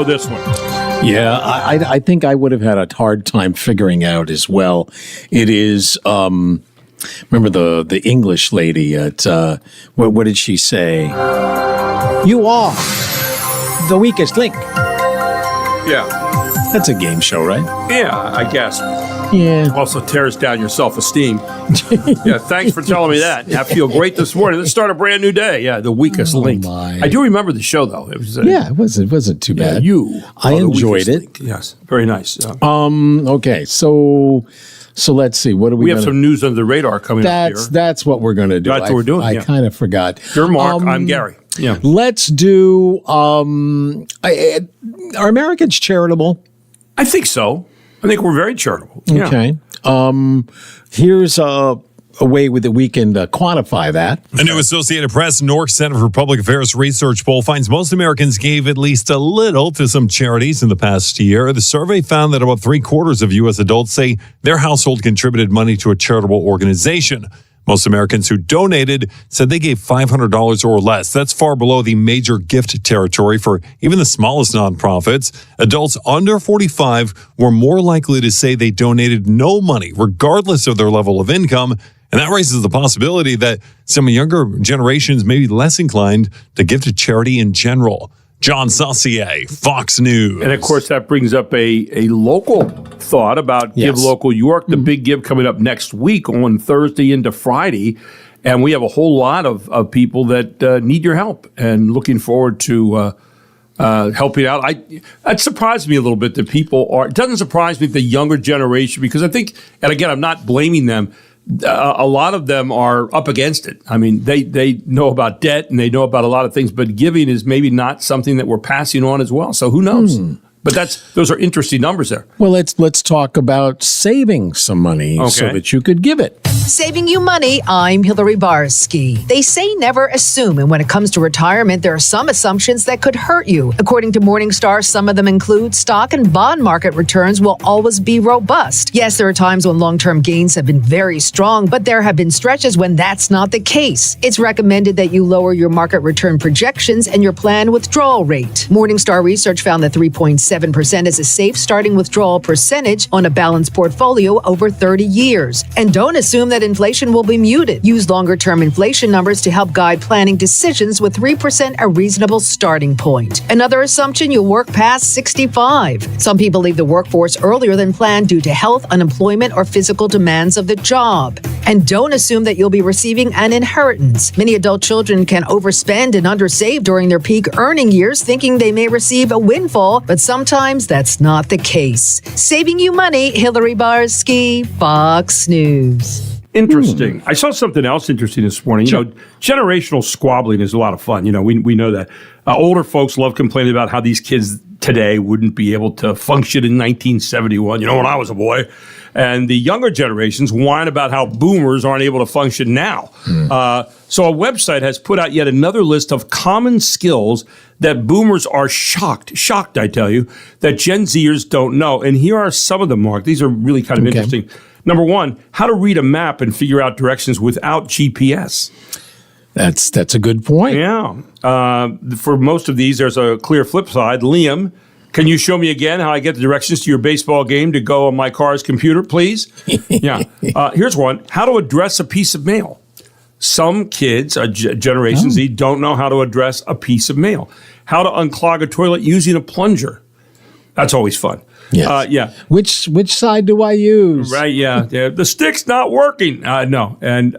know this one. Yeah, I think I would have had a hard time figuring out as well. It is, remember the English lady at, what did she say? You are the weakest link. Yeah. That's a game show, right? Yeah, I guess. Yeah. Also tears down your self-esteem. Yeah, thanks for telling me that. I feel great this morning. Let's start a brand new day. Yeah, the weakest link. My. I do remember the show, though. It was It wasn't too bad. I enjoyed it. Link. Yes, very nice. Okay, so let's see. What do we? We have some news under the radar coming up here. That's what we're going to do. That's what we're doing. I kind of forgot. You're Mark. I'm Gary. Yeah. Let's do. Are Americans charitable? I think so. I think we're very charitable. Yeah. Okay. Here's a way that we can quantify that. A new Associated Press Newark Center for Public Affairs research poll finds most Americans gave at least a little to some charities in the past year. The survey found that about 3/4 of U.S. adults say their household contributed money to a charitable organization. Most Americans who donated said they gave $500 or less. That's far below the major gift territory for even the smallest nonprofits. Adults under 45 were more likely to say they donated no money, regardless of their level of income. And that raises the possibility that some younger generations may be less inclined to give to charity in general. John Saucier, Fox News. And, of course, that brings up a local thought about Give Local York, the big give coming up next week on Thursday into Friday. And we have a whole lot of people that need your help and looking forward to helping out. That surprised me a little bit that people are – it doesn't surprise me the younger generation because I think – and, again, I'm not blaming them – a lot of them are up against it. I mean, they know about debt and they know about a lot of things, but giving is maybe not something that we're passing on as well. So who knows? But those are interesting numbers there. Well, let's talk about saving some money so that you could give it. Saving you money, I'm Hillary Barsky. They say never assume, and when it comes to retirement, there are some assumptions that could hurt you. According to Morningstar, some of them include stock and bond market returns will always be robust. Yes, there are times when long-term gains have been very strong, but there have been stretches when that's not the case. It's recommended that you lower your market return projections and your planned withdrawal rate. Morningstar research found that 3.7% is a safe starting withdrawal percentage on a balanced portfolio over 30 years. And don't assume that inflation will be muted. Use longer-term inflation numbers to help guide planning decisions with 3% a reasonable starting point. Another assumption, you'll work past 65. Some people leave the workforce earlier than planned due to health, unemployment, or physical demands of the job. And don't assume that you'll be receiving an inheritance. Many adult children can overspend and undersave during their peak earning years, thinking they may receive a windfall, but sometimes that's not the case. Saving you money, Hillary Barsky, Fox News. Interesting. I saw something else interesting this morning. You know, generational squabbling is a lot of fun. You know, we know that. Older folks love complaining about how these kids today wouldn't be able to function in 1971, when I was a boy. And the younger generations whine about how boomers aren't able to function now. So a website has put out yet another list of common skills that boomers are shocked, I tell you, that Gen Zers don't know. And here are some of them, Mark. These are really kind of interesting. Number one, how to read a map and figure out directions without GPS. That's a good point. Yeah. For most of these, there's a clear flip side. Liam, can you show me again how I get the directions to your baseball game to go on my car's computer, please? Yeah. Here's one. How to address a piece of mail. Some kids, Generation Z, don't know how to address a piece of mail. How to unclog a toilet using a plunger. That's always fun. Yes. Yeah. Which side do I use? Right, yeah. The stick's not working. No. And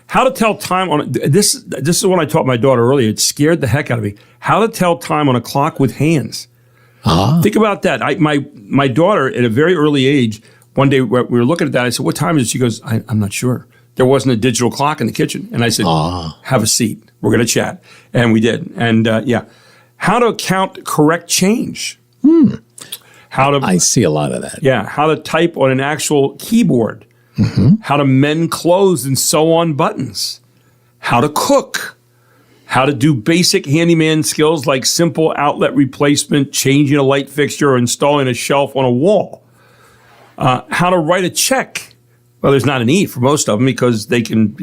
how to tell time on this is what I taught my daughter earlier. It scared the heck out of me. How to tell time on a clock with hands. Think about that. My daughter, at a very early age, one day we were looking at that. I said, "What time is it?" She goes, "I'm not sure." There wasn't a digital clock in the kitchen. And I said, "Have a seat. We're going to chat." And we did. And how to count correct change. I see a lot of that. Yeah. How to type on an actual keyboard. How to mend clothes and sew on buttons. How to cook. How to do basic handyman skills like simple outlet replacement, changing a light fixture, or installing a shelf on a wall. How to write a check. Well, there's not an E for most of them because they can,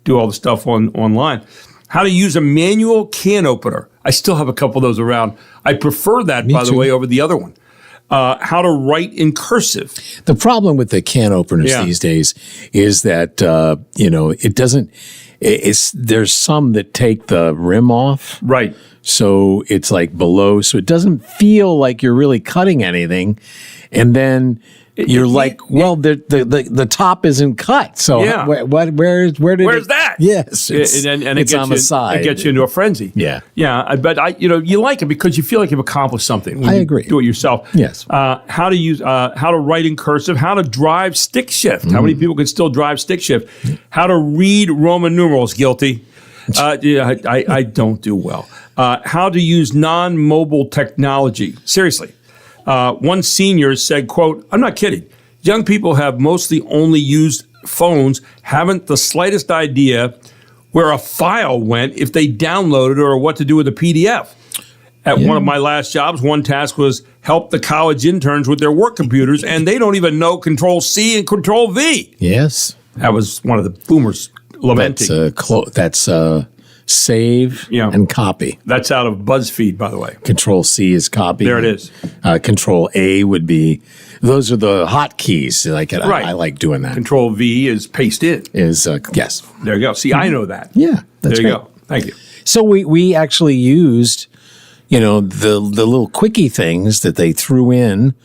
do all the stuff online. How to use a manual can opener. I still have a couple of those around. I prefer that, by the way, over the other one. How to write in cursive. The problem with the can openers these days is that it doesn't. There's some that take the rim off, right? So it's like below, so it doesn't feel like you're really cutting anything, and then you're the top isn't cut. So where's that? Yes, it's on the side. It gets you into a frenzy. Yeah. But you like it because you feel like you've accomplished something. When I you agree. Do it yourself. Yes. How to write in cursive. How to drive stick shift. How many people can still drive stick shift? How to read Roman numerals. Guilty. I don't do well. How to use non-mobile technology. Seriously. One senior said, quote, "I'm not kidding. Young people have mostly only used phones, haven't the slightest idea where a file went if they downloaded it or what to do with a PDF. At one of my last jobs, one task was help the college interns with their work computers, and they don't even know Control-C and Control-V. Yes. That was one of the boomers lamenting. That's save and copy. That's out of BuzzFeed, by the way. Control-C is copy. There it is. Control-A would be, those are the hotkeys. I like doing that. Control-V is paste in. Yes. There you go. See, I know that. Yeah, that's there you great. go. Thank you. So we actually used, the little quickie things that they threw in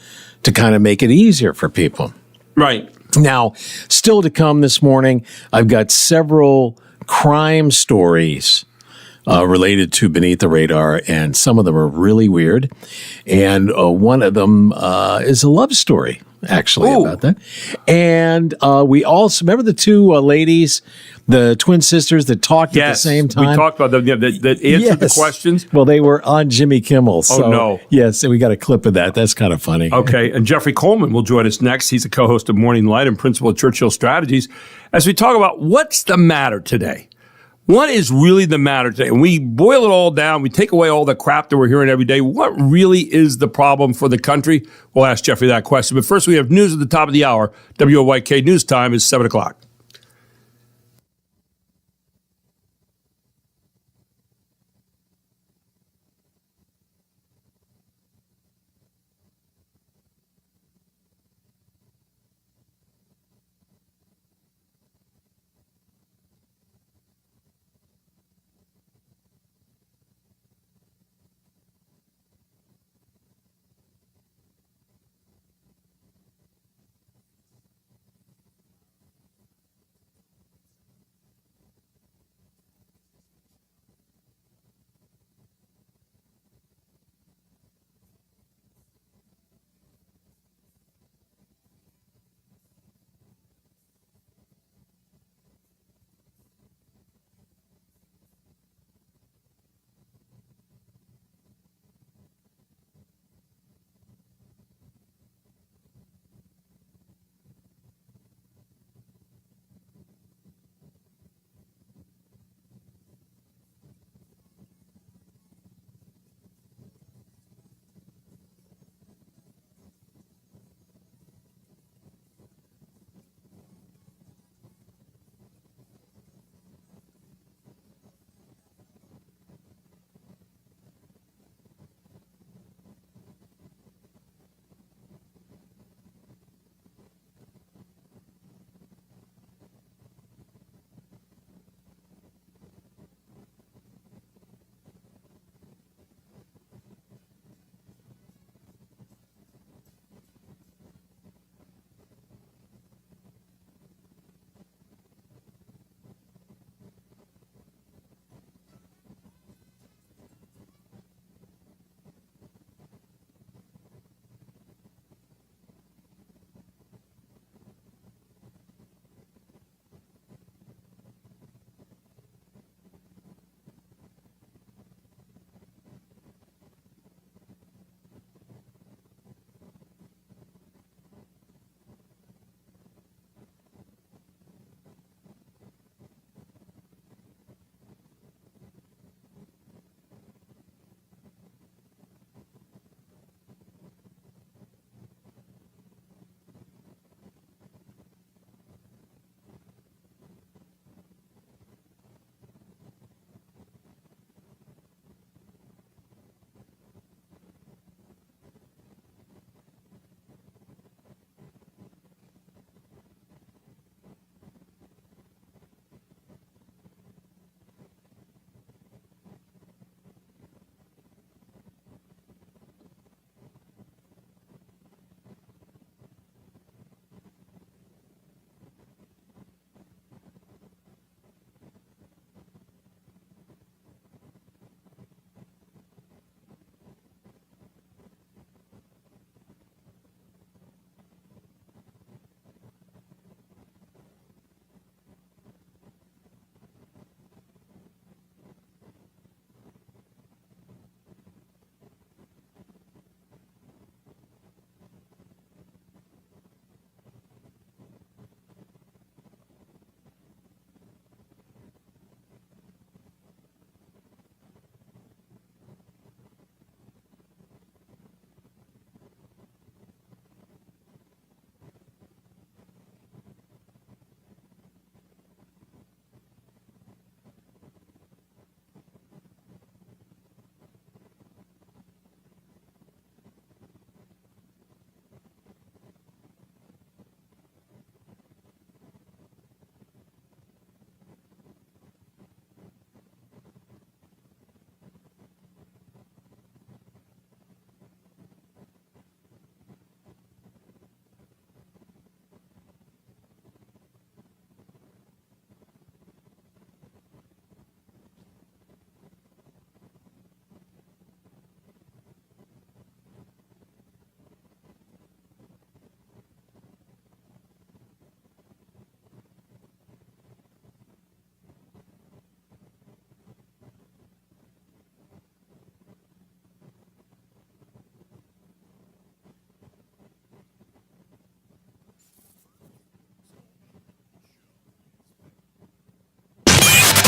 to kind of make it easier for people. Right. Now, still to come this morning, I've got several crime stories related to Beneath the Radar, and some of them are really weird. And one of them is a love story, actually, about that. And we also, remember the two ladies, the twin sisters that talked at the same time? We talked about them, that answered the questions. Well, they were on Jimmy Kimmel. So, no. Yes, we got a clip of that. That's kind of funny. Okay, and Jeffrey Coleman will join us next. He's a co-host of Morning Light and principal at Churchill Strategies, as we talk about what's the matter today. What is really the matter today? And we boil it all down. We take away all the crap that we're hearing every day. What really is the problem for the country? We'll ask Jeffrey that question. But first, we have news at the top of the hour. WOYK News Time is 7 o'clock.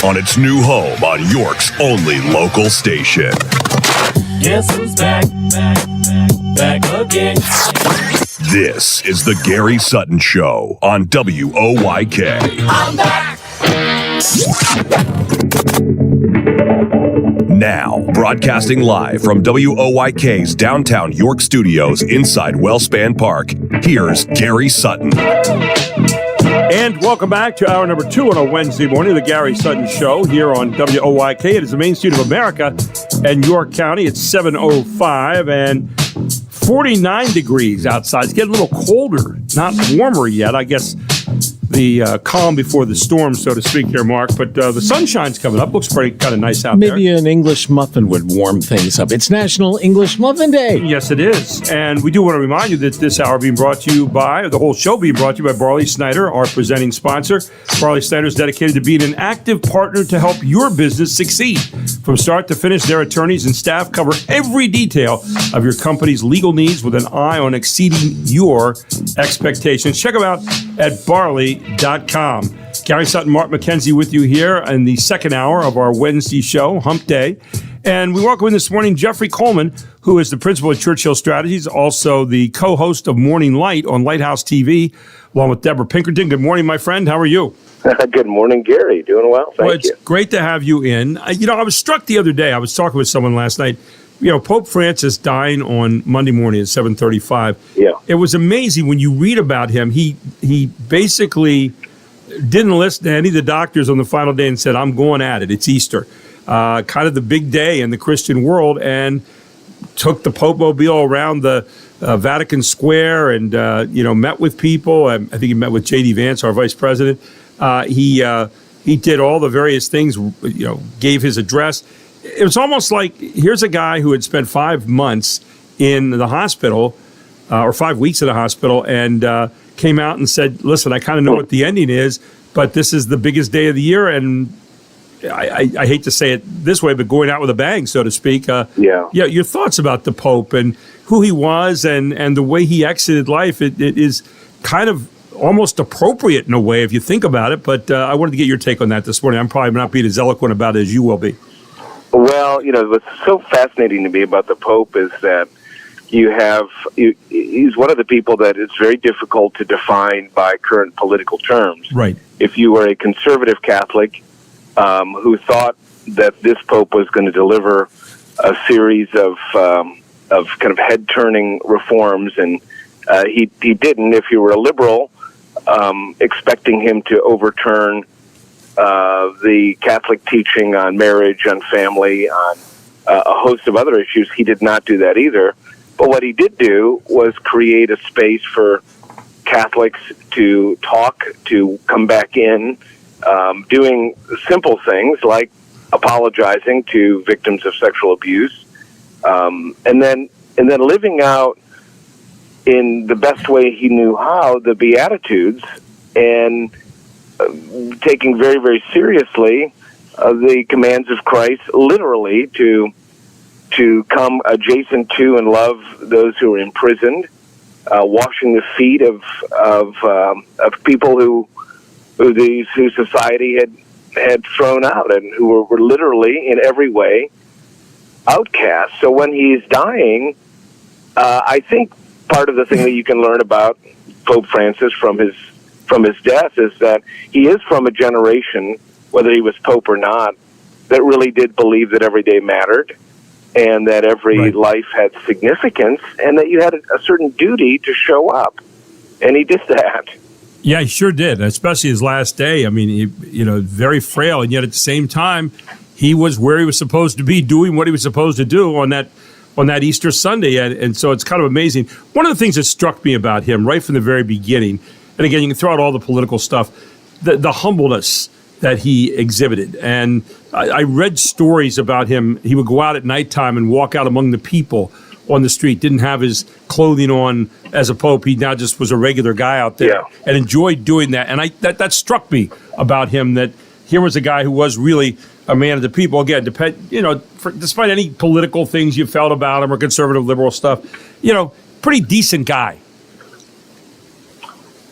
on its new home on York's only local station. Guess who's back again. This is the Gary Sutton Show on WOYK. I'm back. Now, broadcasting live from WOYK's downtown York studios inside Wellspan Park, here's Gary Sutton. And welcome back to hour number 2 on a Wednesday morning, the Gary Sutton Show here on WOYK. It is the main street of America and York County. It's 7:05 and 49 degrees outside. It's getting a little colder, not warmer yet. I guess the calm before the storm, so to speak here, Mark. But the sunshine's coming up. Looks pretty kind of nice out there. Maybe an English muffin would warm things up. It's National English Muffin Day. Yes, it is. And we do want to remind you that this hour being brought to you by, the whole show being brought to you by Barley Snyder, our presenting sponsor. Barley Snyder is dedicated to being an active partner to help your business succeed. From start to finish, their attorneys and staff cover every detail of your company's legal needs with an eye on exceeding your expectations. Check them out at barley.com. Gary Sutton, Mark McKenzie with you here in the second hour of our Wednesday show, Hump Day. And we welcome in this morning Jeffrey Coleman, who is the principal at Churchill Strategies, also the co-host of Morning Light on Lighthouse TV, along with Deborah Pinkerton. Good morning, my friend. How are you? Good morning, Gary. Doing well, thank you. It's great to have you in. I was struck the other day. I was talking with someone last night. Pope Francis dying on Monday morning at 7:35. Yeah. It was amazing when you read about him. He basically didn't listen to any of the doctors on the final day and said, I'm going at it. It's Easter. Kind of the big day in the Christian world, and took the Pope Mobile around the Vatican Square and, met with people. I think he met with J.D. Vance, our vice president. He did all the various things, gave his address. It was almost like, here's a guy who had spent 5 months in the hospital, or 5 weeks in the hospital, and came out and said, listen, I kind of know what the ending is, but this is the biggest day of the year, and I hate to say it this way, but going out with a bang, so to speak. Yeah, your thoughts about the Pope and who he was and the way he exited life, it is kind of almost appropriate in a way if you think about it, but I wanted to get your take on that this morning. I'm probably not being as eloquent about it as you will be. Well, what's so fascinating to me about the Pope is that he's one of the people that is very difficult to define by current political terms. Right. If you were a conservative Catholic who thought that this Pope was going to deliver a series of kind of head-turning reforms, and he didn't. If you were a liberal, expecting him to overturn the Catholic teaching on marriage, on family, on a host of other issues, he did not do that either. But what he did do was create a space for Catholics to talk, to come back in, doing simple things like apologizing to victims of sexual abuse, and then living out in the best way he knew how the Beatitudes, and taking very, very seriously the commands of Christ, literally to come adjacent to and love those who are imprisoned, washing the feet of people who society had thrown out and who were literally in every way outcasts. So when he's dying, I think part of the thing that you can learn about Pope Francis from his death is that he is from a generation, whether he was Pope or not, that really did believe that every day mattered, and that every life had significance, and that you had a certain duty to show up. And he did that. Yeah, he sure did, especially his last day. I mean, he, very frail, and yet at the same time, he was where he was supposed to be, doing what he was supposed to do on that Easter Sunday. And so it's kind of amazing. One of the things that struck me about him right from the very beginning, and again, you can throw out all the political stuff, the humbleness that he exhibited. And I read stories about him. He would go out at nighttime and walk out among the people on the street, didn't have his clothing on as a pope. He now just was a regular guy out there and enjoyed doing that. And that struck me about him, that here was a guy who was really a man of the people. Again, despite any political things you felt about him or conservative liberal stuff, pretty decent guy.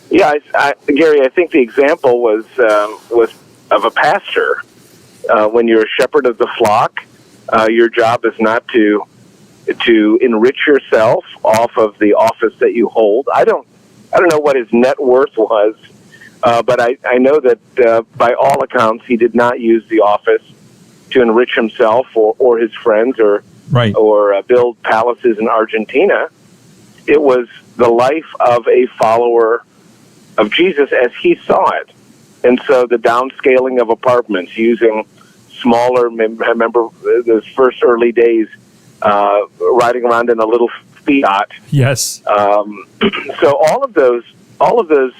Yeah, Gary, I think the example was of a pastor When you're a shepherd of the flock, your job is not to enrich yourself off of the office that you hold. I don't know what his net worth was, but I know that by all accounts he did not use the office to enrich himself or his friends or build palaces in Argentina. It was the life of a follower of Jesus as he saw it. And so the downscaling of apartments using smaller, I remember those first early days, riding around in a little Fiat. Yes. So all of those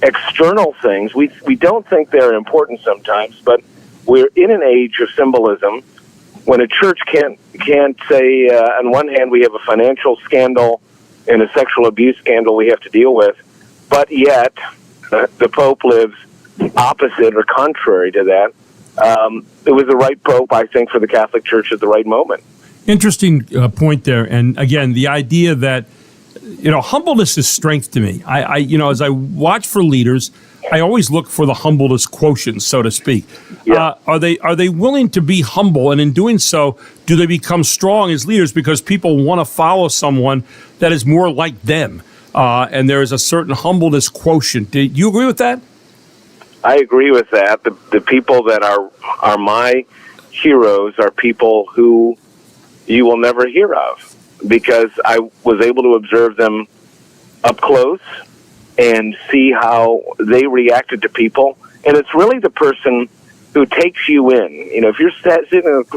external things, we don't think they're important sometimes, but we're in an age of symbolism when a church can't say, on one hand, we have a financial scandal and a sexual abuse scandal we have to deal with, but yet the Pope lives opposite or contrary to that. It was the right Pope, I think, for the Catholic Church at the right moment. Interesting point there. And again, the idea that, humbleness is strength to me. I as I watch for leaders, I always look for the humbleness quotient, so to speak. Yeah. Are they willing to be humble? And in doing so, do they become strong as leaders because people want to follow someone that is more like them? And there is a certain humbleness quotient. Do you agree with that? I agree with that. The people that are my heroes are people who you will never hear of, because I was able to observe them up close and see how they reacted to people. And it's really the person who takes you in. If you're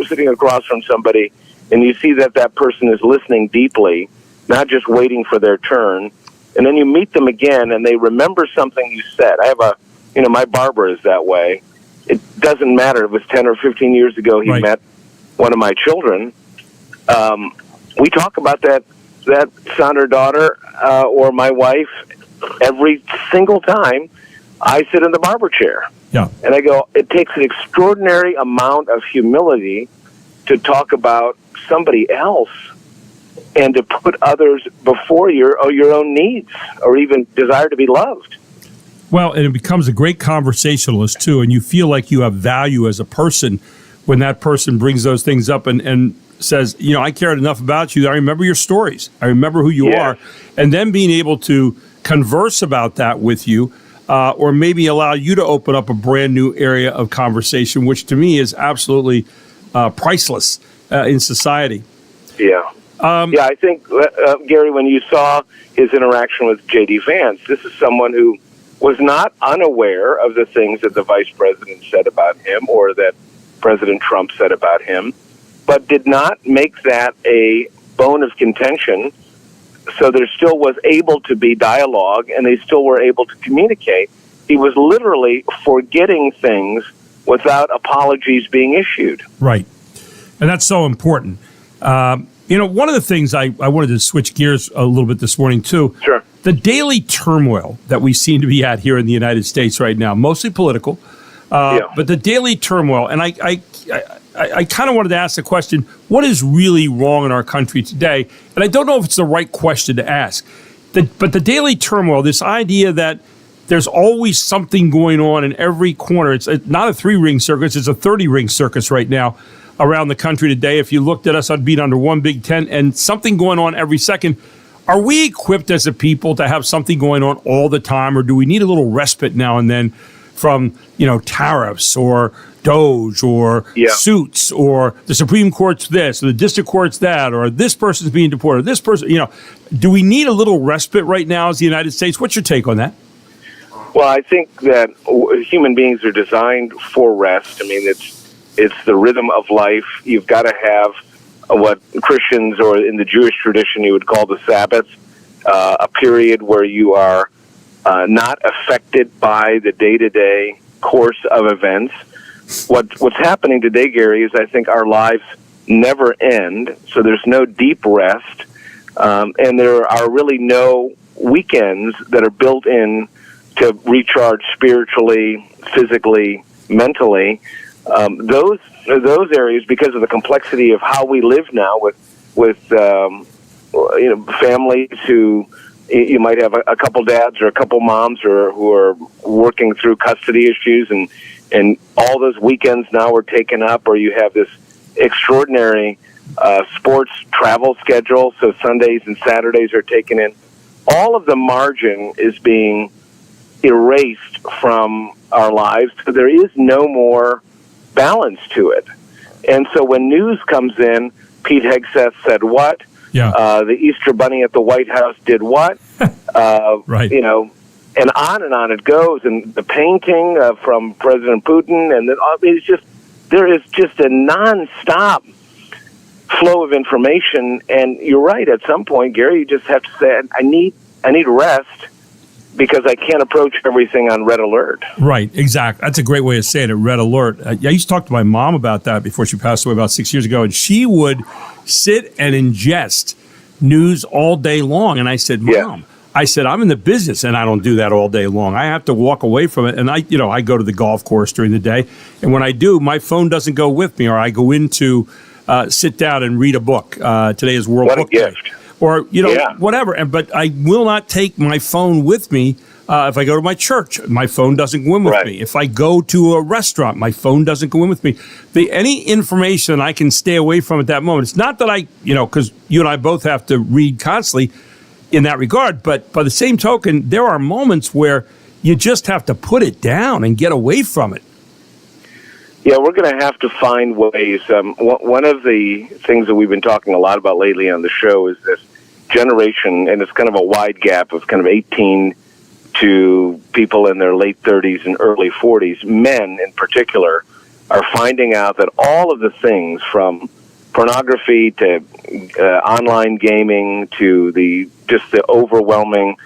sitting across from somebody and you see that person is listening deeply, not just waiting for their turn, and then you meet them again and they remember something you said. I have my barber is that way. It doesn't matter if it was 10 or 15 years ago he met one of my children. We talk about that son or daughter or my wife every single time I sit in the barber chair. Yeah. And I go, it takes an extraordinary amount of humility to talk about somebody else and to put others before your own needs or even desire to be loved. Well, and it becomes a great conversationalist, too, and you feel like you have value as a person when that person brings those things up and says, I cared enough about you. I remember your stories. I remember who you are. And then being able to converse about that with you or maybe allow you to open up a brand new area of conversation, which to me is absolutely priceless in society. Yeah. I think, Gary, when you saw his interaction with J.D. Vance, this is someone who was not unaware of the things that the vice president said about him or that President Trump said about him, but did not make that a bone of contention. So there still was able to be dialogue, and they still were able to communicate. He was literally forgetting things without apologies being issued. Right. And that's so important. One of the things I wanted to switch gears a little bit this morning, too. Sure. The daily turmoil that we seem to be at here in the United States right now, mostly political, but the daily turmoil. And I kind of wanted to ask the question, what is really wrong in our country today? And I don't know if it's the right question to ask. But the daily turmoil, this idea that there's always something going on in every corner. It's not a 3-ring circus, it's a 30-ring circus right now around the country today. If you looked at us, I'd be under one big tent and something going on every second. Are we equipped as a people to have something going on all the time, or do we need a little respite now and then from, tariffs or DOGE or suits or the Supreme Court's this or the district court's that or this person's being deported, this person, do we need a little respite right now as the United States? What's your take on that? Well, I think that human beings are designed for rest. I mean, it's the rhythm of life. You've got to have what Christians or in the Jewish tradition you would call the Sabbath, a period where you are not affected by the day-to-day course of events. What's happening today, Gary, is I think our lives never end, so there's no deep rest, and there are really no weekends that are built in to recharge spiritually, physically, mentally. Those areas, because of the complexity of how we live now with families who you might have a couple dads or a couple moms who are working through custody issues, and and all those weekends now are taken up, or you have this extraordinary sports travel schedule, so Sundays and Saturdays are taken in. All of the margin is being erased from our lives, so there is no more balance to it. And so when news comes in, Pete Hegseth said what? Yeah. The Easter Bunny at the White House did what? Right. You know, and on it goes. And the painting from President Putin, and then, I mean, it's just, there is just a nonstop flow of information. And you're right. At some point, Gary, you just have to say, I need rest, because I can't approach everything on red alert. Right, exactly. That's a great way of saying it, red alert. I used to talk to my mom about that before she passed away about 6 years ago, and she would sit and ingest news all day long. And I said, Mom, I said, I'm in the business, and I don't do that all day long. I have to walk away from it. And I go to the golf course during the day. And when I do, my phone doesn't go with me, or I go into sit down and read a book. Today is World Book Day. Or, whatever. But I will not take my phone with me if I go to my church. My phone doesn't go in with me. If I go to a restaurant, my phone doesn't go in with me. Any information I can stay away from at that moment. It's not that because you and I both have to read constantly in that regard. But by the same token, there are moments where you just have to put it down and get away from it. Yeah, we're going to have to find ways. One of the things that we've been talking a lot about lately on the show is this generation, and it's kind of a wide gap of kind of 18 to people in their late 30s and early 40s. Men, in particular, are finding out that all of the things from pornography to online gaming to the overwhelming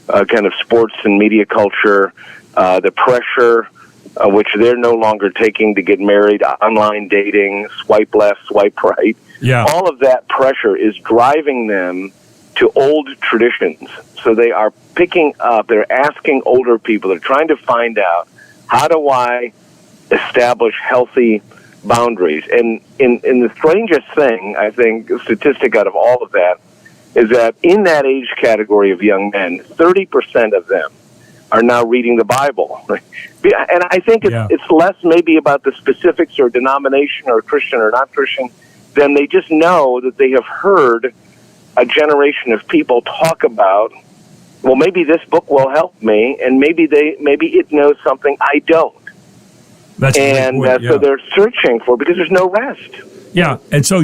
kind of sports and media culture, the pressure which they're no longer taking to get married, online dating, swipe left, swipe right. Yeah. All of that pressure is driving them to old traditions. So they are picking up, they're asking older people, they're trying to find out, how do I establish healthy boundaries? And in the strangest thing, I think, statistic out of all of that, is that in that age category of young men, 30% of them are now reading the Bible. And I think it's less maybe about the specifics or denomination or Christian or not Christian, than they just know that they have heard a generation of people talk about, well, maybe this book will help me, and maybe it knows something I don't. That's so they're searching for, because there's no rest. Yeah, and so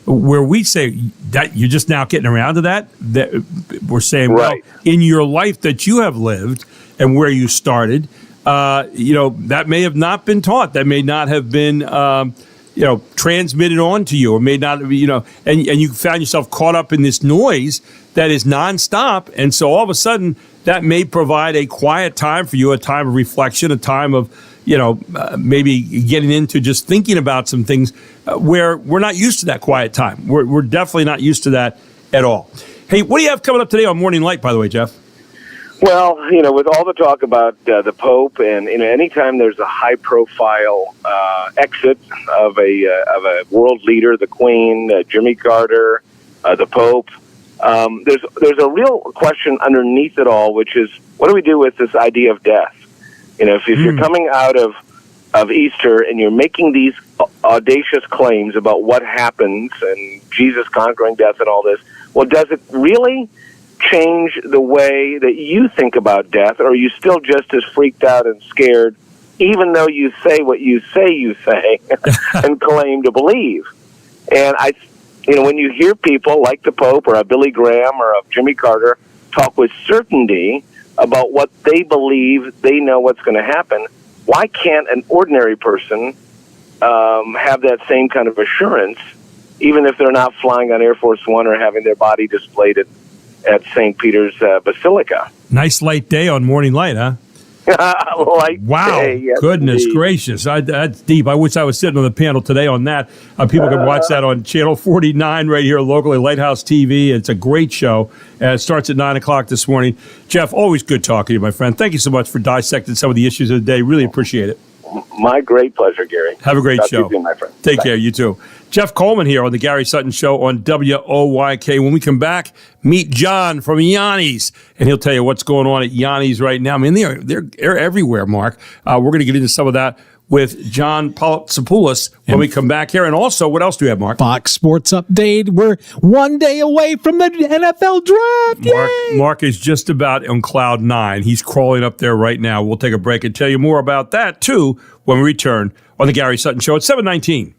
where we say that you're just now getting around to that we're saying, well, in your life that you have lived and where you started, that may have not been taught. That may not have been, transmitted on to you, or may not, and you found yourself caught up in this noise that is nonstop. And so all of a sudden that may provide a quiet time for you, a time of reflection, a time of, maybe getting into just thinking about some things where we're not used to that quiet time. We're definitely not used to that at all. Hey, what do you have coming up today on Morning Light, by the way, Jeff? Well, with all the talk about the Pope, and anytime there's a high-profile exit of a world leader, the Queen, Jimmy Carter, the Pope, there's a real question underneath it all, which is, what do we do with this idea of death? If you're coming out of Easter and you're making these audacious claims about what happens and Jesus conquering death and all this, well, does it really change the way that you think about death, or are you still just as freaked out and scared, even though you say what you say and claim to believe? And when you hear people like the Pope or a Billy Graham or a Jimmy Carter talk with certainty about what they believe, they know what's going to happen, why can't an ordinary person have that same kind of assurance, even if they're not flying on Air Force One or having their body displayed at St. Peter's Basilica? Nice light day on Morning Light, huh? Wow. Day, yes, goodness indeed. Gracious. That's deep. I wish I was sitting on the panel today on that. People can watch that on Channel 49 right here locally, Lighthouse TV. It's a great show. It starts at 9 o'clock this morning. Jeff, always good talking to you, my friend. Thank you so much for dissecting some of the issues of the day. Really appreciate it. My great pleasure, Gary. Have a great Talk show. To you soon, my friend. Take Bye. care. You too. Jeff Coleman here on the Gary Sutton Show on WOYK. When we come back, meet John from Yanni's, and he'll tell you what's going on at Yanni's right now. I mean, they're everywhere, Mark. We're going to get into some of that with John Paulsopoulos when we come back here. And also, what else do we have, Mark? Fox Sports Update. We're 1 day away from the NFL draft. Yay! Mark is just about on cloud 9. He's crawling up there right now. We'll take a break and tell you more about that, too, when we return on the Gary Sutton Show at 7:19.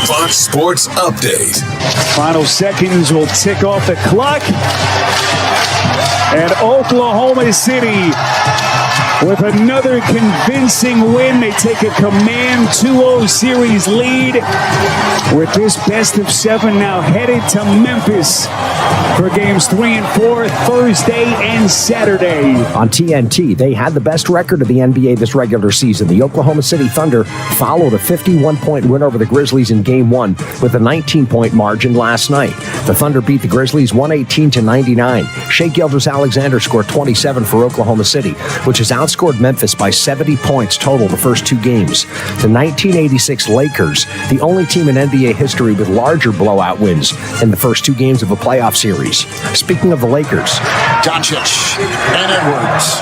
Fox Sports Update. Final seconds will tick off the clock. And Oklahoma City, with another convincing win, they take a command 2-0 series lead. With this best of 7 now headed to Memphis for games 3 and 4, Thursday and Saturday. On TNT, they had the best record of the NBA this regular season. The Oklahoma City Thunder followed a 51-point win over the Grizzlies in Game 1 with a 19-point margin last night. The Thunder beat the Grizzlies 118-99. Shai Gilgeous-Alexander scored 27 for Oklahoma City, which has outscored Memphis by 70 points total the first 2 games. The 1986 Lakers, the only team in NBA history with larger blowout wins in the first 2 games of a playoff series. Speaking of the Lakers, Doncic and Edwards.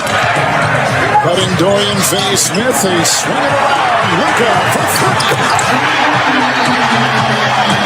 Cutting Dorian Finney-Smith. They swing it around. Luka for 3.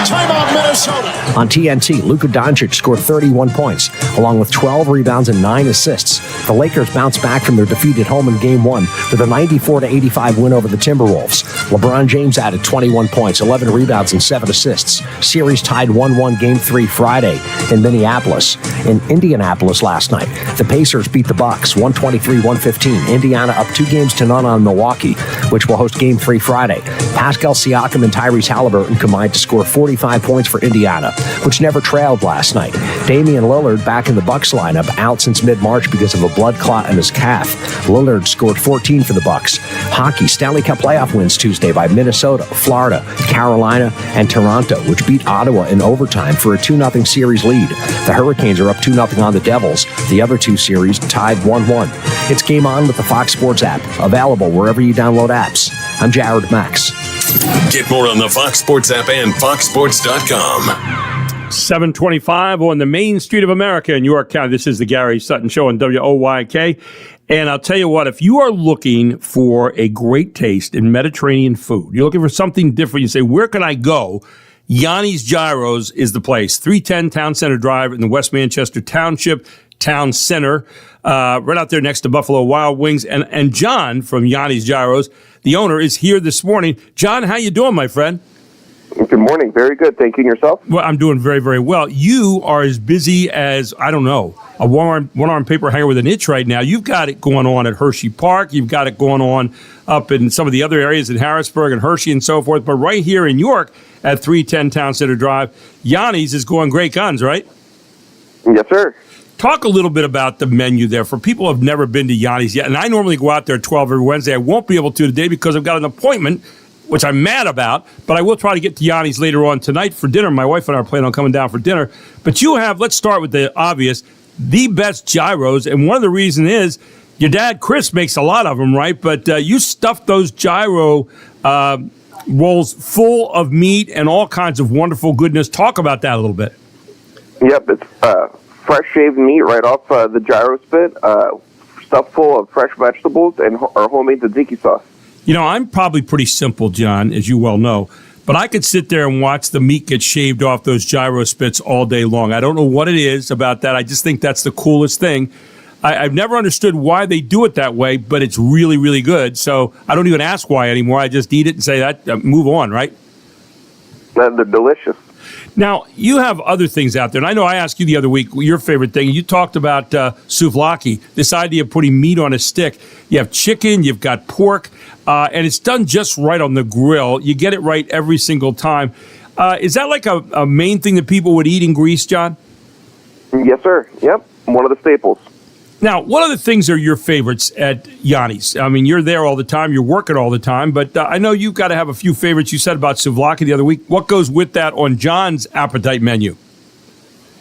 Timeout, Minnesota. On TNT, Luka Doncic scored 31 points, along with 12 rebounds and 9 assists. The Lakers bounced back from their defeat at home in Game 1 with a 94-85 win over the Timberwolves. LeBron James added 21 points, 11 rebounds, and 7 assists. Series tied 1-1 Game 3 Friday. in Minneapolis. In Indianapolis last night, the Pacers beat the Bucks 123-115. Indiana up 2-0 on Milwaukee, which will host Game 3 Friday. Pascal Siakam and Tyrese Halliburton combined to score 45 points for Indiana, which never trailed last night. Damian Lillard back in the Bucks lineup, out since mid-March because of a blood clot in his calf. Lillard scored 14 for the Bucks. Hockey Stanley Cup playoff wins Tuesday by Minnesota, Florida, Carolina, and Toronto, which beat Ottawa in overtime for a 2-0 series lead. The Hurricanes are up 2-0 on the Devils. The other two series tied 1-1. It's Game On with the Fox Sports app, available wherever you download apps. I'm Jared Max. Get more on the Fox Sports app and foxsports.com. 725 on the main street of America in York County. This is the Gary Sutton Show on WOYK. And I'll tell you what, if you are looking for a great taste in Mediterranean food, you're looking for something different, you say, where can I go? Yanni's Gyros is the place. 310 Town Center Drive in the West Manchester Township Town Center, right out there next to Buffalo Wild Wings. And John from Yanni's Gyros, the owner, is here this morning. John, how you doing, my friend? Good morning. Very good. Thank you. And yourself? Well, I'm doing very, very well. You are as busy as, I don't know, a one-arm paper hanger with an itch right now. You've got it going on at Hershey Park. You've got it going on up in some of the other areas in Harrisburg and Hershey and so forth. But right here in York at 310 Town Center Drive, Yanni's is going great guns, right? Yes, sir. Talk a little bit about the menu there for people who have never been to Yanni's yet. And I normally go out there at 12 every Wednesday. I won't be able to today because I've got an appointment, which I'm mad about, but I will try to get to Yanni's later on tonight for dinner. My wife and I are planning on coming down for dinner. But you have, let's start with the obvious, the best gyros. And one of the reasons is your dad, Chris, makes a lot of them, right? But you stuffed those gyro rolls full of meat and all kinds of wonderful goodness. Talk about that a little bit. Yep, it's fresh shaved meat right off the gyro spit, stuffed full of fresh vegetables and our homemade tzatziki sauce. You know, I'm probably pretty simple, John, as you well know, but I could sit there and watch the meat get shaved off those gyro spits all day long. I don't know what it is about that. I just think that's the coolest thing. I've never understood why they do it that way, but it's really, really good. So I don't even ask why anymore. I just eat it and say that, move on, right? They're delicious. Now, you have other things out there, and I know I asked you the other week your favorite thing. You talked about souvlaki, this idea of putting meat on a stick. You have chicken, you've got pork, and it's done just right on the grill. You get it right every single time. Is that like a main thing that people would eat in Greece, John? Yes, sir. Yep, one of the staples. Now, what other things are your favorites at Yanni's? I mean, you're there all the time. You're working all the time. But I know you've got to have a few favorites. You said about souvlaki the other week. What goes with that on John's appetite menu?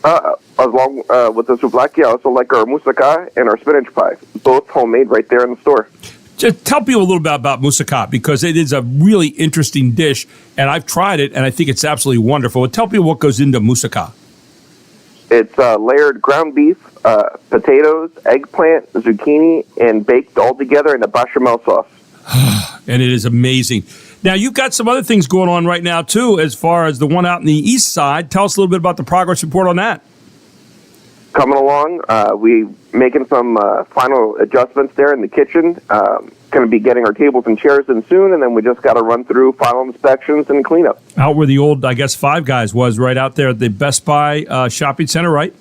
Along with the souvlaki, I also like our moussaka and our spinach pie. Both homemade right there in the store. Just tell people a little bit about moussaka because it is a really interesting dish. And I've tried it, and I think it's absolutely wonderful. Tell people what goes into moussaka. It's layered ground beef, potatoes, eggplant, zucchini, and baked all together in a bechamel sauce. And it is amazing. Now, you've got some other things going on right now, too, as far as the one out in the east side. Tell us a little bit about the progress report on that. Coming along, we making some final adjustments there in the kitchen. Going to be getting our tables and chairs in soon, and then we just got to run through final inspections and cleanup. Out where the old, I guess, Five Guys was, right out there at the Best Buy shopping center, right?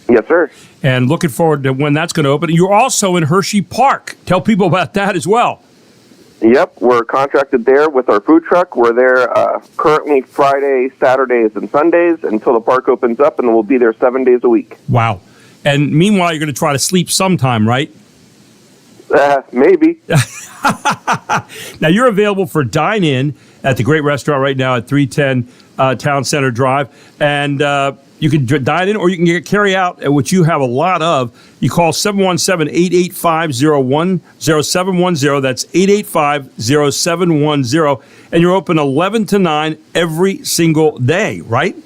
Yes, sir. And looking forward to when that's going to open. You're also in Hershey Park. Tell people about that as well. Yep, we're contracted there with our food truck. We're there currently Friday, Saturdays, and Sundays until the park opens up, and we'll be there 7 days a week. Wow. And meanwhile, you're going to try to sleep sometime, right? Maybe. Now, you're available for dine-in at the great restaurant right now at 310 Town Center Drive. And you can dine in or you can get carry out, which you have a lot of. You call 717-885-0710. That's 885-0710. And you're open 11 to 9 every single day, right?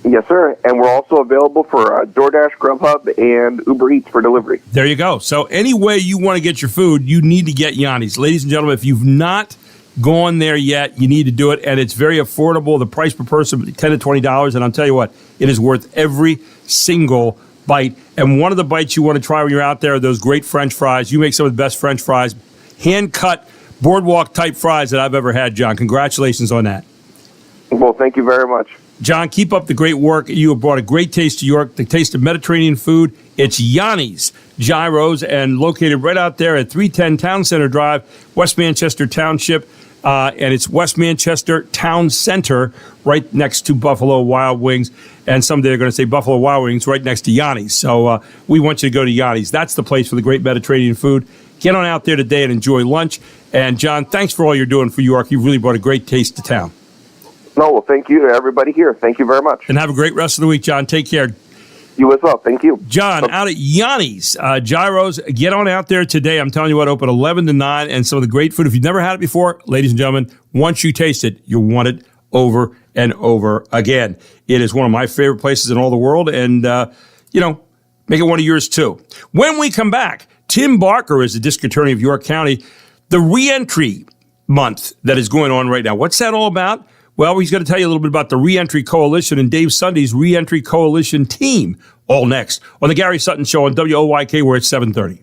Yes, sir. And we're also available for DoorDash, Grubhub, and Uber Eats for delivery. There you go. So any way you want to get your food, you need to get Yanni's. Ladies and gentlemen, if you've not gone there yet, you need to do it. And it's very affordable. The price per person, $10 to $20. And I'll tell you what, it is worth every single bite. And one of the bites you want to try when you're out there are those great French fries. You make some of the best French fries, hand-cut, boardwalk-type fries that I've ever had, John. Congratulations on that. Well, thank you very much. John, keep up the great work. You have brought a great taste to York, the taste of Mediterranean food. It's Yanni's Gyros, and located right out there at 310 Town Center Drive, West Manchester Township. And it's West Manchester Town Center, right next to Buffalo Wild Wings. And someday they're going to say Buffalo Wild Wings right next to Yanni's. So we want you to go to Yanni's. That's the place for the great Mediterranean food. Get on out there today and enjoy lunch. And, John, thanks for all you're doing for York. You've really brought a great taste to town. No, well, thank you to everybody here. Thank you very much. And have a great rest of the week, John. Take care. You as well. Thank you. John, out at Yanni's Gyros. Get on out there today. I'm telling you what, open 11 to 9, and some of the great food. If you've never had it before, ladies and gentlemen, once you taste it, you'll want it over and over again. It is one of my favorite places in all the world, and, make it one of yours too. When we come back, Tim Barker is the District Attorney of York County. The reentry month that is going on right now. What's that all about? Well, he's going to tell you a little bit about the Reentry Coalition and Dave Sunday's Reentry Coalition team. All next on the Gary Sutton Show on WOYK, where it's 7:30.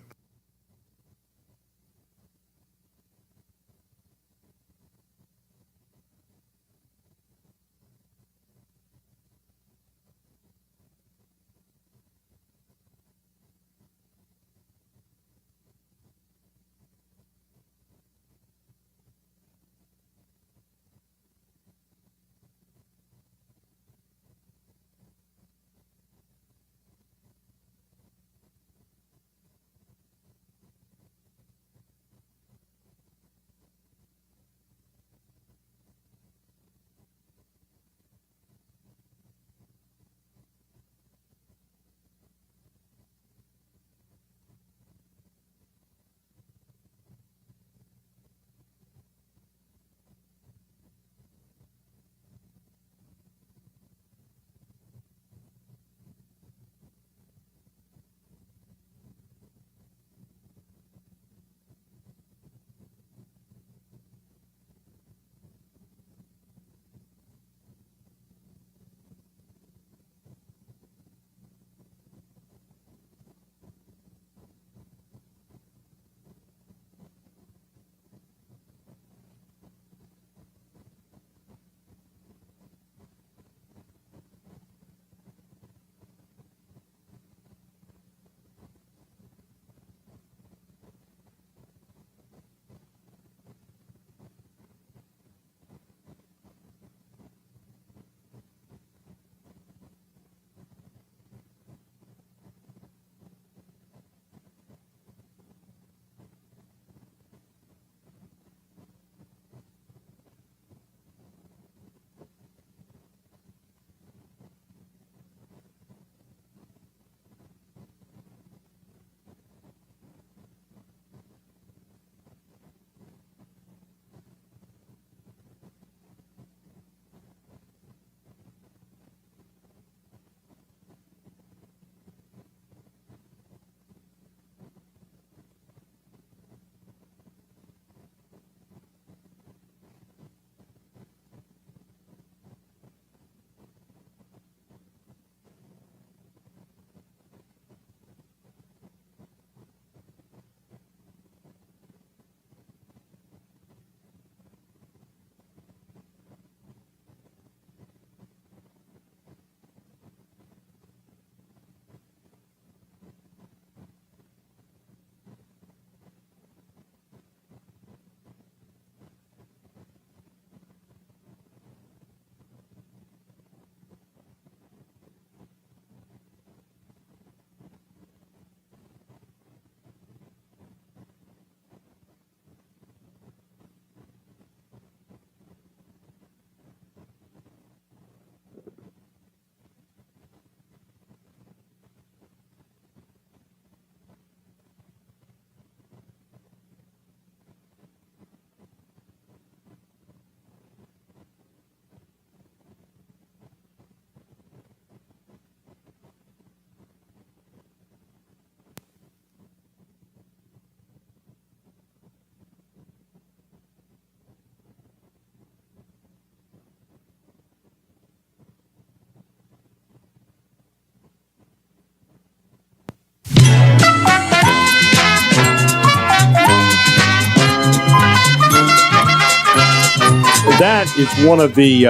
That is one of the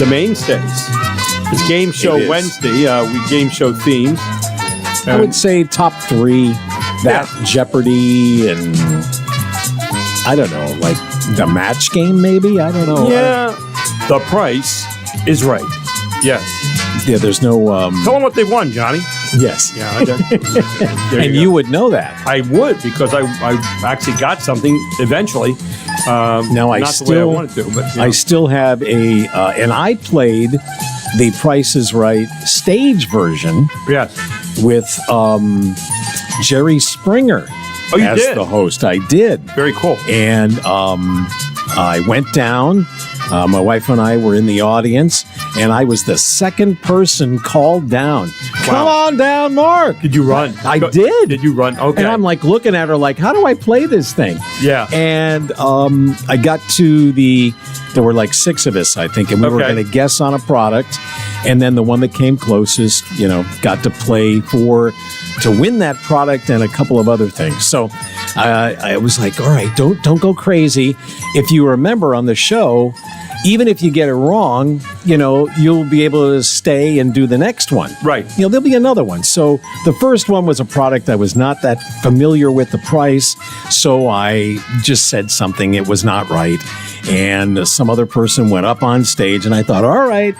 the mainstays. It's Game Show It is. Wednesday. We game show themed. I would say top 3. That Jeopardy and I don't know, like the match game, maybe. I don't know. Yeah, the price is right. Yes. Yeah, there's no. Tell them what they won, Johnny. Yes. Yeah, there and go. you would know that. I would, because I actually got something eventually. Now I not still, the way I wanted to, but I still have a, and I played the Price is Right stage version. Yes. With Jerry Springer as did? the host. I did. Very cool. And I went down. My wife and I were in the audience, and I was the second person called down. Come on down, Mark. Did you run? I did. Did you run? Okay. And I'm like looking at her like, how do I play this thing? Yeah. And I got to there were like 6 of us, I think, and we were going to guess on a product. And then the one that came closest, got to play to win that product and a couple of other things. So I was like, all right, don't go crazy. If you remember on the show, even if you get it wrong, you'll be able to stay and do the next one. Right. There'll be another one. So the first one was a product I was not that familiar with the price. So I just said something. It was not right. And some other person went up on stage, and I thought, all right.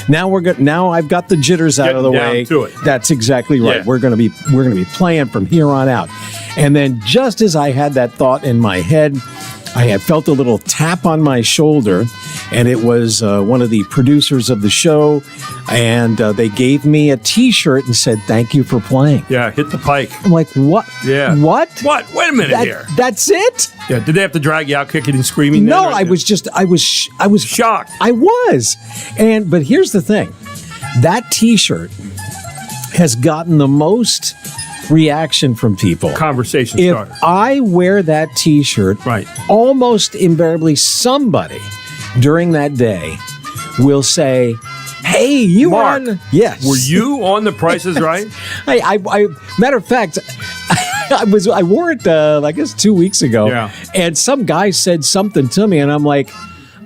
Now we're good. Now I've got the jitters out of the way. To it. That's exactly right. Yeah. We're going to be playing from here on out. And then just as I had that thought in my head, I had felt a little tap on my shoulder, and it was one of the producers of the show, and they gave me a T-shirt and said, "Thank you for playing." Yeah, hit the pike. I'm like, what? Yeah. What? What? Wait a minute here. That's it? Yeah. Did they have to drag you out kicking and screaming? No, then, or- I was shocked. I was. But here's the thing. That T-shirt has gotten the most reaction from people. Conversation If starter. I wear that T-shirt, Right. almost invariably somebody during that day will say, "Hey, you Mark, on?" Yes. Were you on The Price is Right? I matter of fact, I wore it I guess 2 weeks ago. Yeah. And some guy said something to me, and I'm like,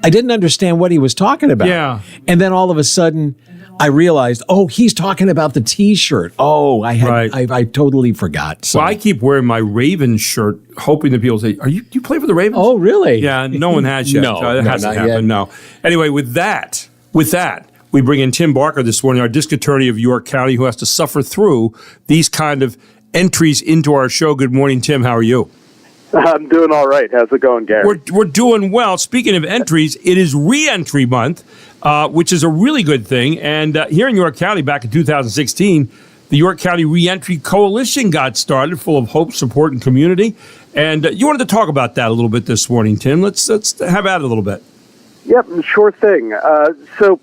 I didn't understand what he was talking about. Yeah. And then all of a sudden, I realized, he's talking about the T-shirt. Oh, I totally forgot. So. Well, I keep wearing my Ravens shirt, hoping that people say, do you play for the Ravens? Oh, really? Yeah, no one has yet. No, That hasn't not yet. happened, no. Anyway, with that, we bring in Tim Barker this morning, our district attorney of York County, who has to suffer through these kind of entries into our show. Good morning, Tim. How are you? I'm doing all right. How's it going, Gary? We're doing well. Speaking of entries, it is re-entry month, which is a really good thing. And here in York County, back in 2016, the York County Re-Entry Coalition got started, full of hope, support, and community. And you wanted to talk about that a little bit this morning, Tim. Let's have at it a little bit. Yep, sure thing. So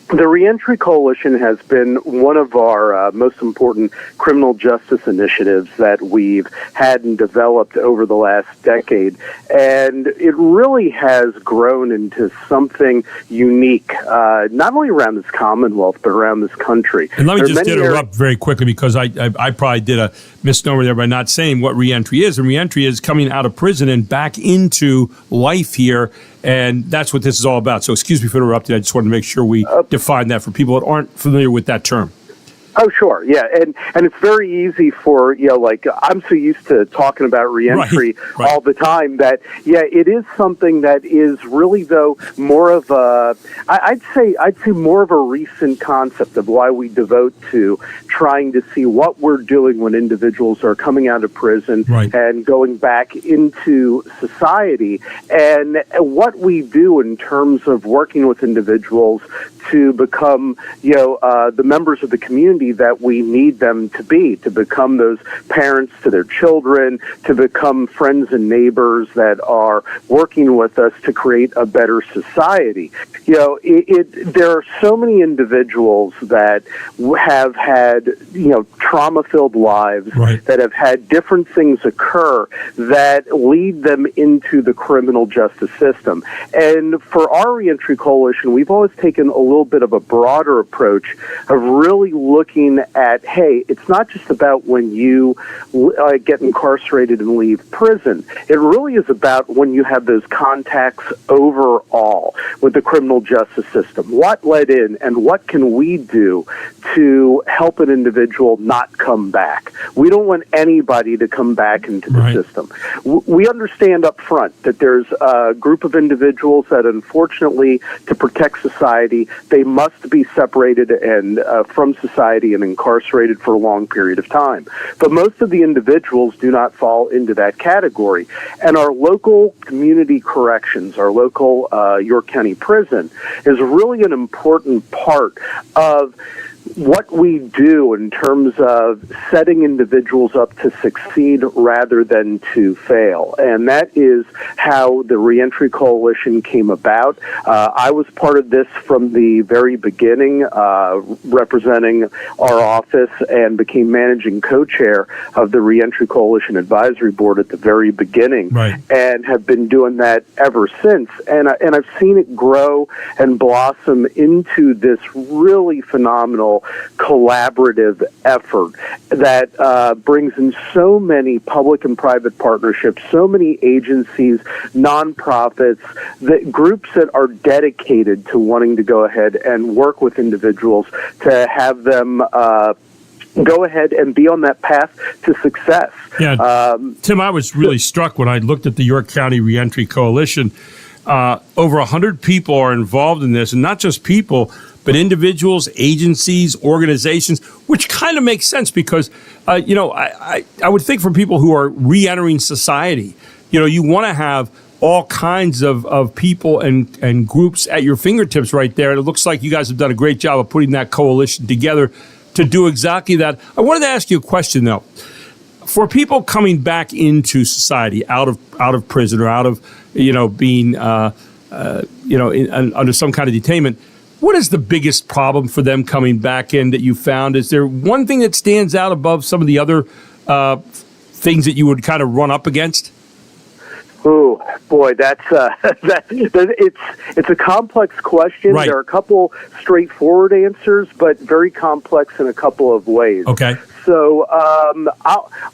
the Reentry Coalition has been one of our most important criminal justice initiatives that we've had and developed over the last decade. And it really has grown into something unique, not only around this Commonwealth, but around this country. And let me just interrupt very quickly, because I probably did a misnomer there by not saying what reentry is. And reentry is coming out of prison and back into life here. And that's what this is all about. So excuse me for interrupting. I just wanted to make sure we define that for people that aren't familiar with that term. Oh, sure. Yeah. And it's very easy for, I'm so used to talking about reentry all the time that, it is something that is really, though, more of I'd say more of a recent concept of why we devote to trying to see what we're doing when individuals are coming out of prison and going back into society, and what we do in terms of working with individuals to become, the members of the community that we need them to become those parents to their children, to become friends and neighbors that are working with us to create a better society. There are so many individuals that have had, trauma-filled lives, that have had different things occur that lead them into the criminal justice system. And for our Reentry Coalition, we've always taken a little bit of a broader approach of really looking at, hey, it's not just about when you get incarcerated and leave prison. It really is about when you have those contacts overall with the criminal criminal justice system? What led in, and what can we do to help an individual not come back? We don't want anybody to come back into the system. We understand up front that there's a group of individuals that, unfortunately, to protect society, they must be separated and from society and incarcerated for a long period of time. But most of the individuals do not fall into that category. And our local community corrections, our local York County prison, is really an important part of what we do in terms of setting individuals up to succeed rather than to fail. And that is how the Reentry Coalition came about. I was part of this from the very beginning, representing our office, and became managing co-chair of the Reentry Coalition Advisory Board at the very beginning, and have been doing that ever since. And I've seen it grow and blossom into this really phenomenal collaborative effort that brings in so many public and private partnerships, so many agencies, nonprofits, groups that are dedicated to wanting to go ahead and work with individuals to have them go ahead and be on that path to success. Yeah, Tim, I was really struck when I looked at the York County Reentry Coalition. Over 100 people are involved in this, and not just people, but individuals, agencies, organizations, which kind of makes sense because, I would think for people who are re-entering society, you want to have all kinds of people and groups at your fingertips right there. And it looks like you guys have done a great job of putting that coalition together to do exactly that. I wanted to ask you a question, though. For people coming back into society, out of prison or out of, being, under some kind of detainment, what is the biggest problem for them coming back in that you found? Is there one thing that stands out above some of the other things that you would kind of run up against? Oh boy, that's it's a complex question. There are a couple straightforward answers, but very complex in a couple of ways. Okay. So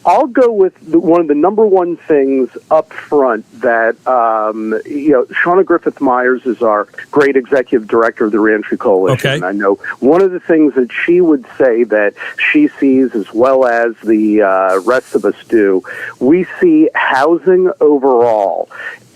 I'll go with one of the number one things up front that Shauna Griffith Myers is our great executive director of the Reentry Coalition. Okay. I know one of the things that she would say that she sees, as well as the rest of us do, we see housing overall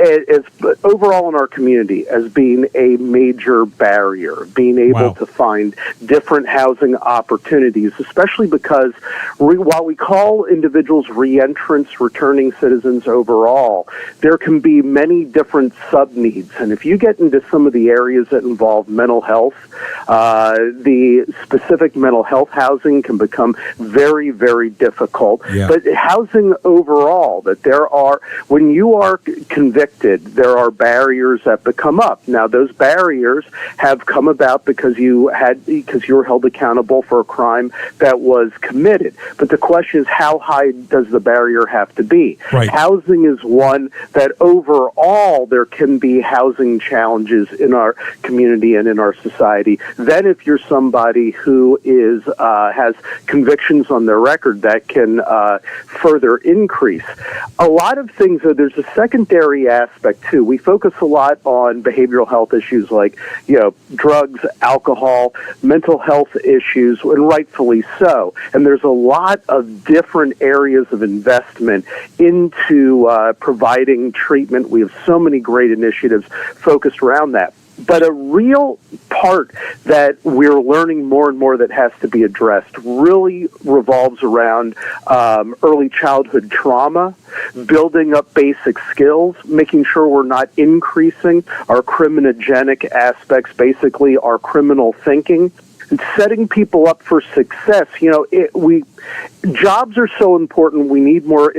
in our community as being a major barrier, being able to find different housing opportunities, especially because while we call individuals reentrants, returning citizens overall, there can be many different sub-needs. And if you get into some of the areas that involve mental health, the specific mental health housing can become very, very difficult. Yeah. But housing overall, that there are, when you are convicted, there are barriers that become up. Now, those barriers have come about because you were held accountable for a crime that was committed. But the question is, how high does the barrier have to be? Right. Housing is one that overall there can be housing challenges in our community and in our society. Then if you're somebody who is has convictions on their record, that can further increase. A lot of things, there's a secondary aspect too. We focus a lot on behavioral health issues like, drugs, alcohol, mental health issues, and rightfully so. And there's a lot of different areas of investment into providing treatment. We have so many great initiatives focused around that. But a real part that we're learning more and more that has to be addressed really revolves around early childhood trauma, building up basic skills, making sure we're not increasing our criminogenic aspects, basically our criminal thinking, and setting people up for success. Jobs are so important. We need more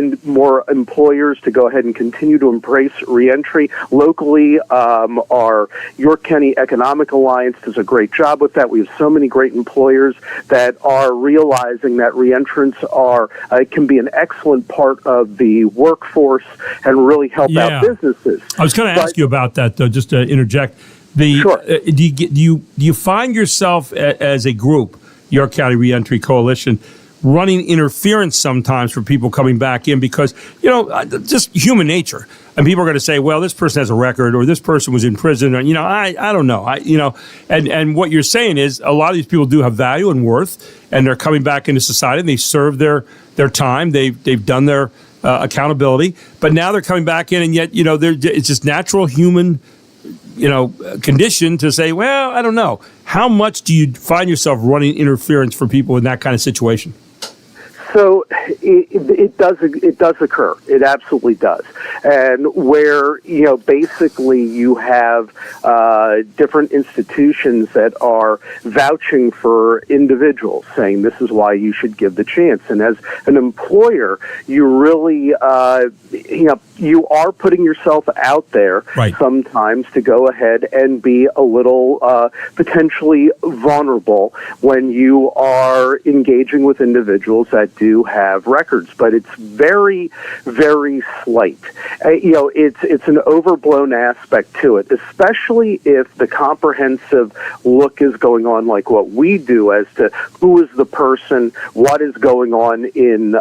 employers to go ahead and continue to embrace reentry. Locally, our York County Economic Alliance does a great job with that. We have so many great employers that are realizing that reentrants can be an excellent part of the workforce and really help out businesses. I was going to ask you about that, though, just to interject. Sure. Do you find yourself as a group, York County Reentry Coalition, running interference sometimes for people coming back in because, just human nature. And people are going to say, well, this person has a record or this person was in prison. Or, I don't know. And what you're saying is a lot of these people do have value and worth, and they're coming back into society and they serve their time. They've done their accountability, but now they're coming back in, and yet, it's just natural human condition to say, well, I don't know. How much do you find yourself running interference for people in that kind of situation? So it does occur. It absolutely does. And where, basically you have different institutions that are vouching for individuals, saying this is why you should give the chance. And as an employer, you really, you are putting yourself out there sometimes to go ahead and be a little potentially vulnerable when you are engaging with individuals that do have records, but it's very, very slight. It's an overblown aspect to it, especially if the comprehensive look is going on like what we do as to who is the person, what is going on in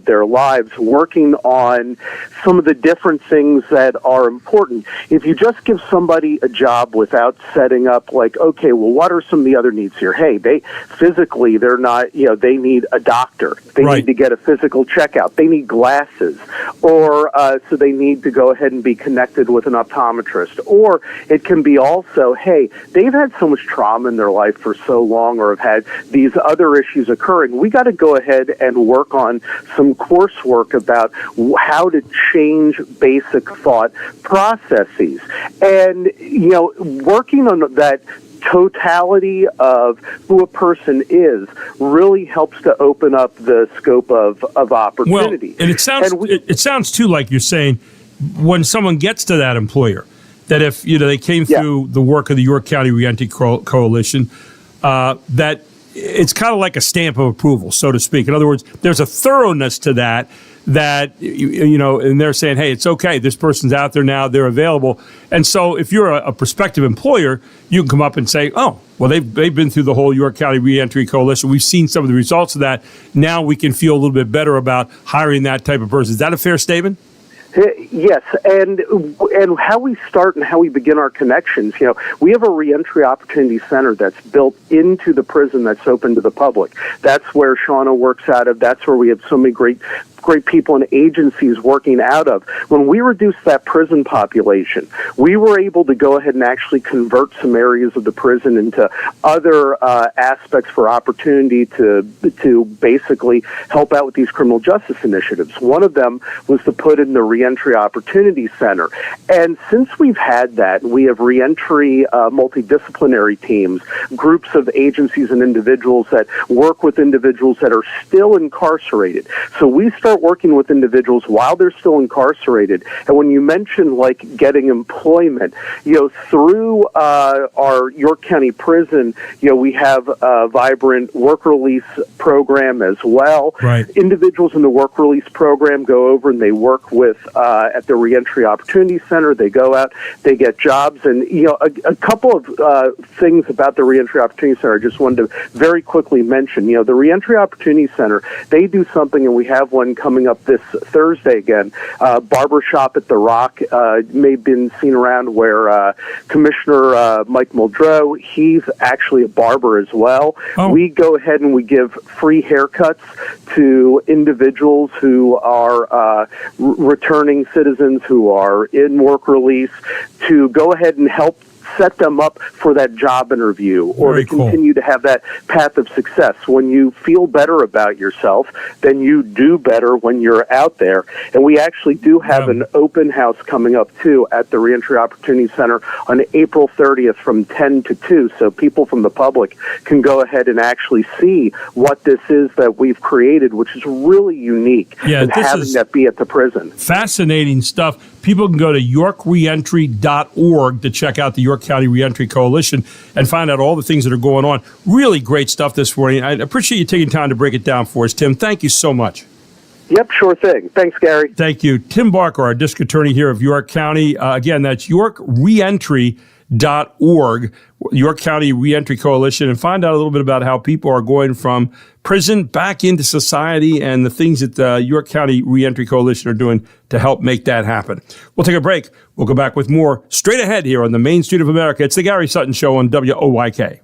their lives, working on some of the different things that are important. If you just give somebody a job without setting up like, okay, well, what are some of the other needs here? Hey, they're not, they need a doctor. They need to get a physical checkout. They need glasses. Or so they need to go ahead and be connected with an optometrist. Or it can be also, hey, they've had so much trauma in their life for so long or have had these other issues occurring. We got to go ahead and work on some coursework about how to change basic thought processes. And, working on that totality of who a person is really helps to open up the scope of opportunity. Well, and it sounds too like you're saying when someone gets to that employer, that if they came through the work of the York County Reentry Coalition, that it's kind of like a stamp of approval, so to speak. In other words, there's a thoroughness to that and they're saying, hey, it's okay. This person's out there now. They're available. And so if you're a prospective employer, you can come up and say, oh, well, they've been through the whole York County Reentry Coalition. We've seen some of the results of that. Now we can feel a little bit better about hiring that type of person. Is that a fair statement? Yes, and how we start and how we begin our connections. We have a reentry opportunity center that's built into the prison that's open to the public. That's where Shauna works out of. That's where we have so many great people and agencies working out of. When we reduced that prison population, we were able to go ahead and actually convert some areas of the prison into other aspects for opportunity to basically help out with these criminal justice initiatives. One of them was to put in the Reentry Opportunity Center. And since we've had that, we have reentry multidisciplinary teams, groups of agencies and individuals that work with individuals that are still incarcerated. So we start working with individuals while they're still incarcerated. And when you mention like getting employment, through our York County prison, we have a vibrant work release program as well. Right. Individuals in the work release program go over and they work with at the Reentry Opportunity Center. They go out, they get jobs, and a couple of things about the Reentry Opportunity Center I just wanted to very quickly mention. The Reentry Opportunity Center, they do something, and we have one coming up this Thursday again. Barbershop at the Rock may have been seen around where Commissioner Mike Muldrow, he's actually a barber as well. Oh. We go ahead and we give free haircuts to individuals who are returning citizens who are in work release to go ahead and help set them up for that job interview or Very to continue to have that path of success. When you feel better about yourself, then you do better when you're out there. And we actually do have an open house coming up, too, at the Reentry Opportunity Center on April 30th from 10 to 2. So people from the public can go ahead and actually see what this is that we've created, which is really unique. And having that be at the prison. Fascinating stuff. People can go to yorkreentry.org to check out the York County Reentry Coalition and find out all the things that are going on. Really great stuff this morning. I appreciate you taking time to break it down for us, Tim. Thank you so much. Yep, sure thing. Thanks, Gary. Thank you. Tim Barker, our district attorney here of York County. Again, that's yorkreentry.org, York County Reentry Coalition, and find out a little bit about how people are going from prison back into society and the things that the York County Reentry Coalition are doing to help make that happen. We'll take a break. We'll go back with more straight ahead here on the Main Street of America. It's the Gary Sutton Show on WOYK.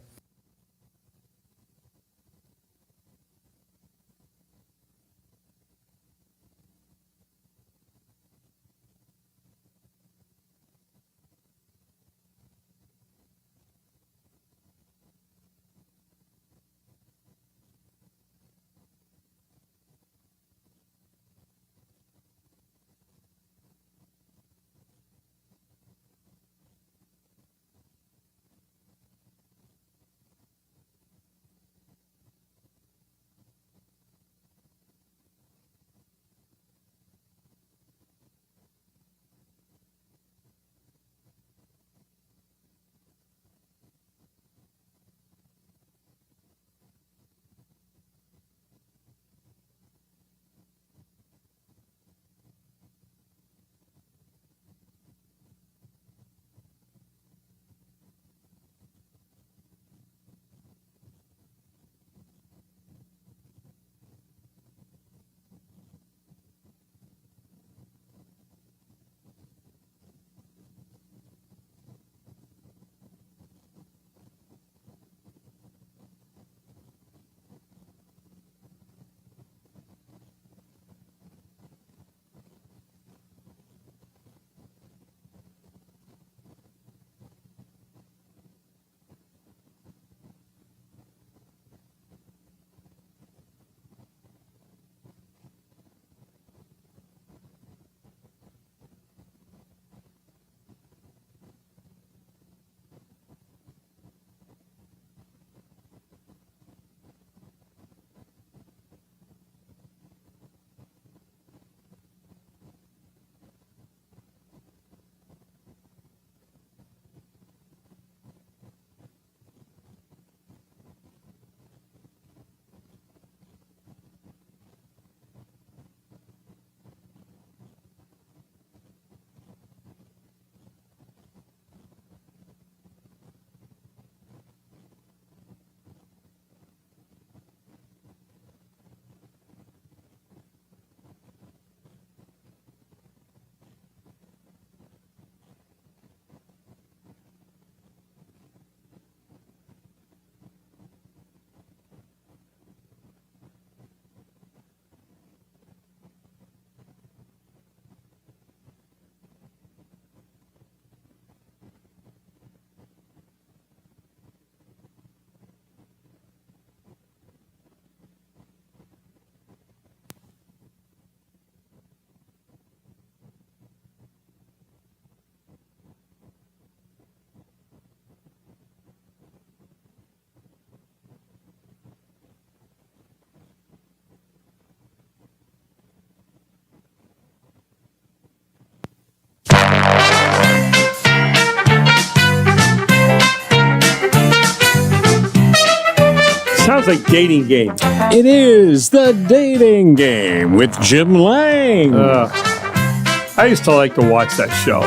Sounds like Dating Game. It is the Dating Game with Jim Lang. I used to like to watch that show.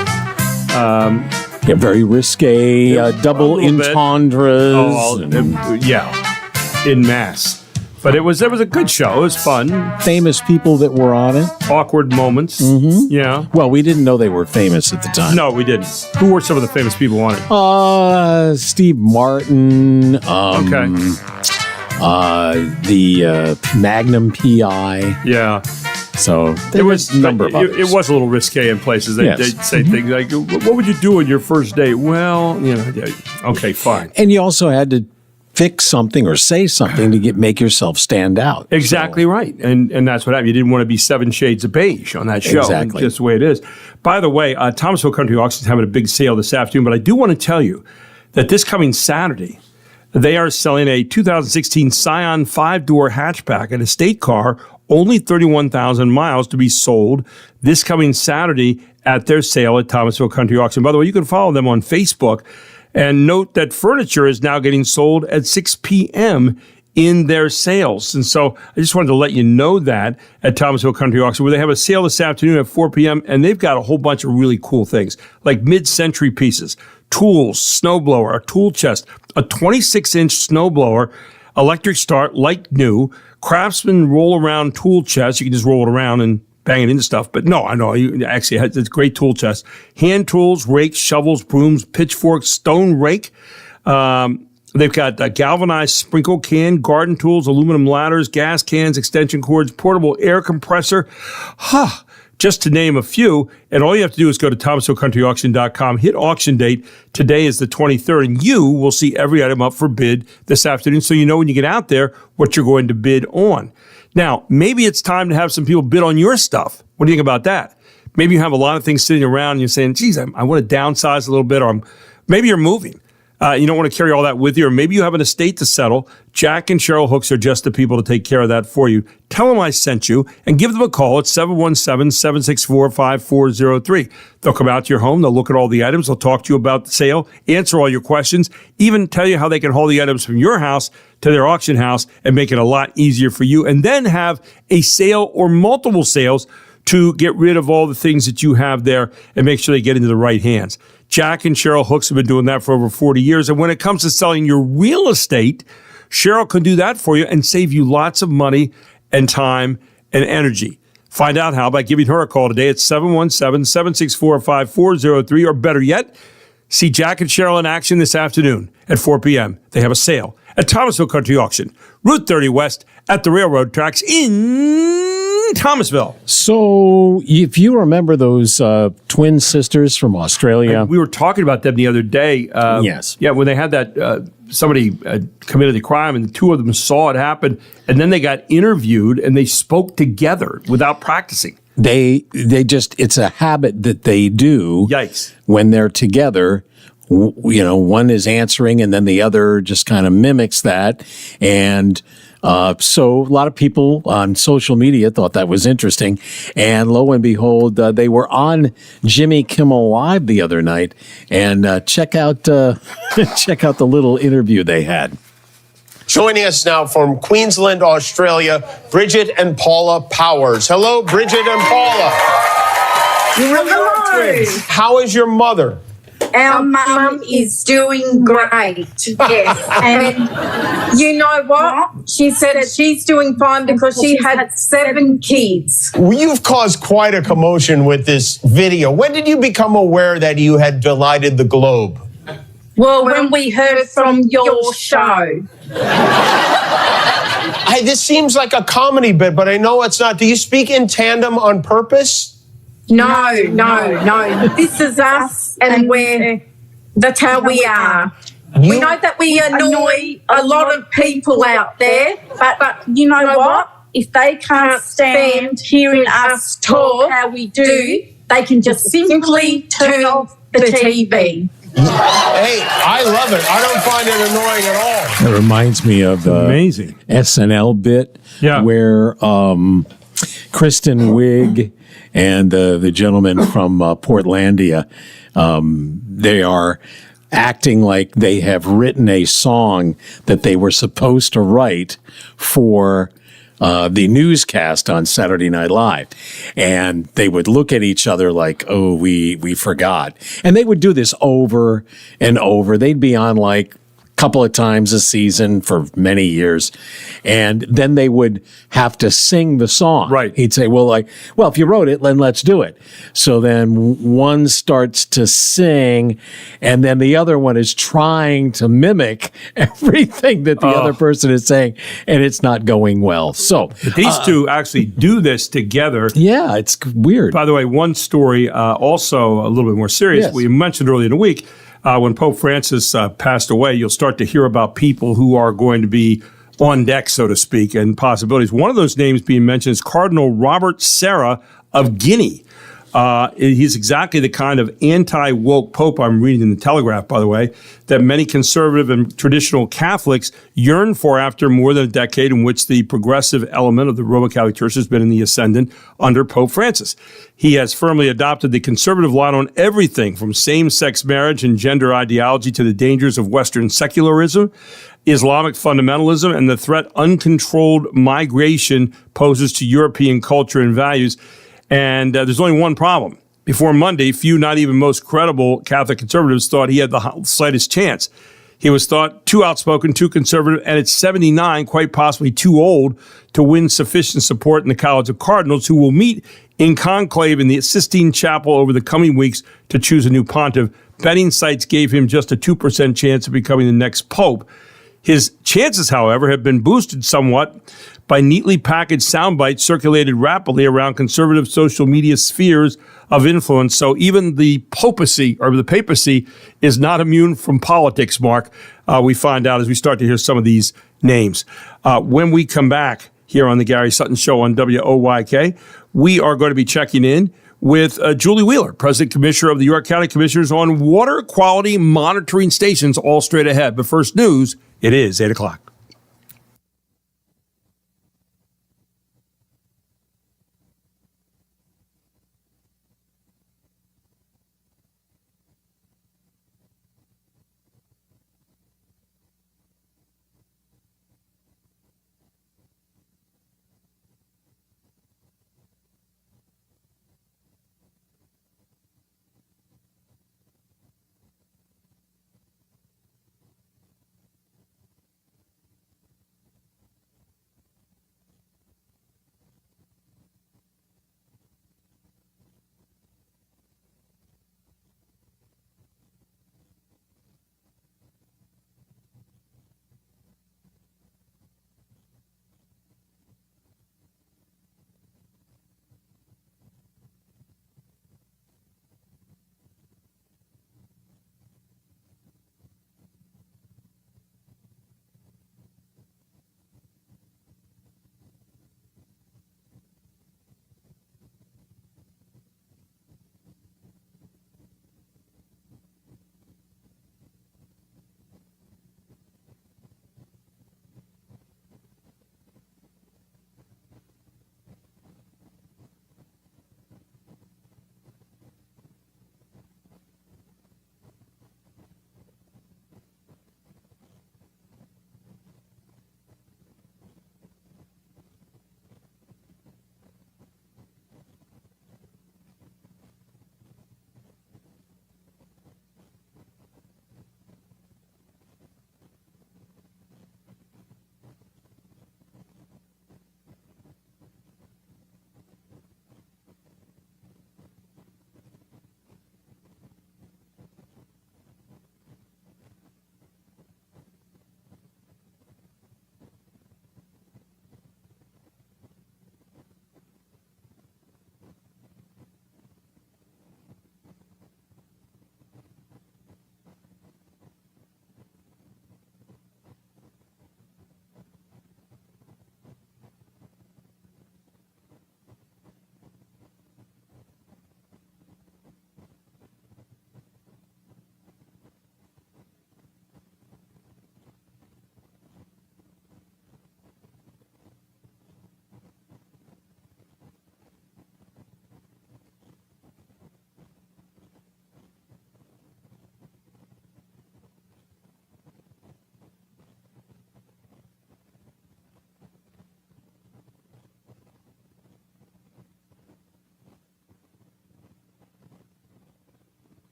Yeah, very risque, double entendres. In mass. But it was a good show. It was fun. Famous people that were on it. Awkward moments. Mm-hmm. Yeah. Well, we didn't know they were famous at the time. No, we didn't. Who were some of the famous people on it? Steve Martin. Okay. The Magnum PI. Yeah. So there was a number of others. It was a little risque in places. They'd say things like, what would you do on your first date? Well, okay, fine. And you also had to fix something or say something to make yourself stand out. Exactly right. And that's what happened. You didn't want to be 7 shades of beige on that show. Exactly. Just the way it is. By the way, Thomasville Country Auction is having a big sale this afternoon, but I do want to tell you that this coming Saturday, they are selling a 2016 Scion 5-door hatchback, an estate car, only 31,000 miles to be sold this coming Saturday at their sale at Thomasville Country Auction. By the way, you can follow them on Facebook and note that furniture is now getting sold at 6 p.m. in their sales. And so I just wanted to let you know that at Thomasville Country Auction, where they have a sale this afternoon at 4 p.m., and they've got a whole bunch of really cool things, like mid-century pieces, tools, snowblower, a tool chest, a 26-inch snowblower, electric start, like new, Craftsman roll-around tool chest. You can just roll it around and bang it into stuff. But no, I know, it's a great tool chest. Hand tools, rakes, shovels, brooms, pitchforks, stone rake. They've got galvanized sprinkle can, garden tools, aluminum ladders, gas cans, extension cords, portable air compressor. Just to name a few. And all you have to do is go to thomasvillecountryauction.com, hit auction date. Today is the 23rd, and you will see every item up for bid this afternoon, so you know when you get out there what you're going to bid on. Now, maybe it's time to have some people bid on your stuff. What do you think about that? Maybe you have a lot of things sitting around and you're saying, geez, I want to downsize a little bit, or maybe you're moving. You don't want to carry all that with you, or maybe you have an estate to settle. Jack and Cheryl Hooks are just the people to take care of that for you. Tell them I sent you and give them a call at 717-764-5403. They'll come out to your home. They'll look at all the items. They'll talk to you about the sale, answer all your questions, even tell you how they can haul the items from your house to their auction house and make it a lot easier for you, and then have a sale or multiple sales to get rid of all the things that you have there and make sure they get into the right hands. Jack and Cheryl Hooks have been doing that for over 40 years. And when it comes to selling your real estate, Cheryl can do that for you and save you lots of money and time and energy. Find out how by giving her a call today at 717-764-5403, or better yet, see Jack and Cheryl in action this afternoon at 4 p.m. They have a sale at Thomasville Country Auction, Route 30 West at the railroad tracks in Thomasville. So if you remember those twin sisters from Australia. We were talking about them the other day. Yes. Yeah, when they had that, somebody committed the crime and the two of them saw it happen, and then they got interviewed and they spoke together without practicing. They just, it's a habit that they do. Yikes. When they're together. One is answering and then the other just kind of mimics that. And so a lot of people on social media thought that was interesting. And lo and behold, they were on Jimmy Kimmel Live the other night. And check out the little interview they had. Joining us now from Queensland, Australia, Bridget and Paula Powers. Hello, Bridget and Paula. You really are twins. How is your mother? Our mum is doing great, yes. And you know what? She said that she's doing fine because she had 7 kids. You've caused quite a commotion with this video. When did you become aware that you had delighted the globe? Well, when we heard from your show. This seems like a comedy bit, but I know it's not. Do you speak in tandem on purpose? No. This is us, and that's how we are. We know that we annoy a lot of people out there, but you know what? If they can't stand hearing us talk how we do, they can just simply turn off the TV. Hey, I love it. I don't find it annoying at all. It reminds me of amazing SNL bit where Kristen Wiig and the gentleman from Portlandia, they are acting like they have written a song that they were supposed to write for the newscast on Saturday Night Live. And they would look at each other like, oh, we forgot. And they would do this over and over. They'd be on like couple of times a season for many years. And then they would have to sing the song. Right. He'd say, well, if you wrote it, then let's do it. So then one starts to sing, and then the other one is trying to mimic everything that the other person is saying, and it's not going well. So these two actually do this together. Yeah, it's weird. By the way, one story, also a little bit more serious. Yes. We mentioned earlier in the week, when Pope Francis passed away, you'll start to hear about people who are going to be on deck, so to speak, and possibilities. One of those names being mentioned is Cardinal Robert Serra of Guinea. He's exactly the kind of anti-woke pope, I'm reading in the Telegraph, by the way, that many conservative and traditional Catholics yearn for after more than a decade in which the progressive element of the Roman Catholic Church has been in the ascendant under Pope Francis. He has firmly adopted the conservative line on everything from same-sex marriage and gender ideology to the dangers of Western secularism, Islamic fundamentalism, and the threat uncontrolled migration poses to European culture and values. And there's only one problem. Before Monday, few, not even most credible Catholic conservatives thought he had the slightest chance. He was thought too outspoken, too conservative, and at 79, quite possibly too old to win sufficient support in the College of Cardinals, who will meet in conclave in the Sistine Chapel over the coming weeks to choose a new pontiff. Betting sites gave him just a 2% chance of becoming the next pope. His chances, however, have been boosted somewhat by neatly packaged sound bites circulated rapidly around conservative social media spheres of influence. So even the papacy is not immune from politics, Mark. We find out as we start to hear some of these names. When we come back here on the Gary Sutton Show on WOYK, we are going to be checking in with Julie Wheeler, President Commissioner of the York County Commissioners on water quality monitoring stations, all straight ahead. But first news, it is 8 o'clock.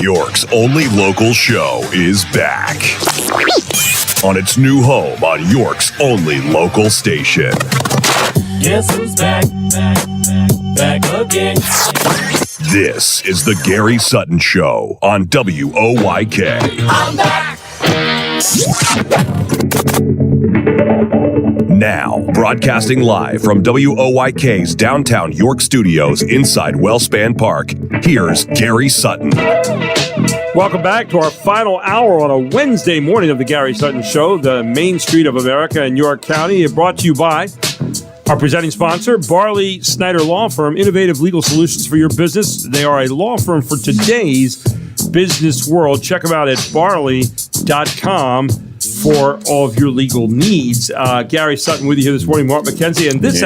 York's only local show is back on its new home on York's only local station. Guess who's back? Back again. This is the Gary Sutton Show on WOYK. I'm back. Now, broadcasting live from WOYK's downtown York studios inside Wellspan Park, here's Gary Sutton. Welcome back to our final hour on a Wednesday morning of the Gary Sutton Show, the Main Street of America in York County. Brought to you by our presenting sponsor, Barley Snyder Law Firm, innovative legal solutions for your business. They are a law firm for today's business world. Check them out at barley.com for all of your legal needs. Gary Sutton with you here this morning, Mark McKenzie. And this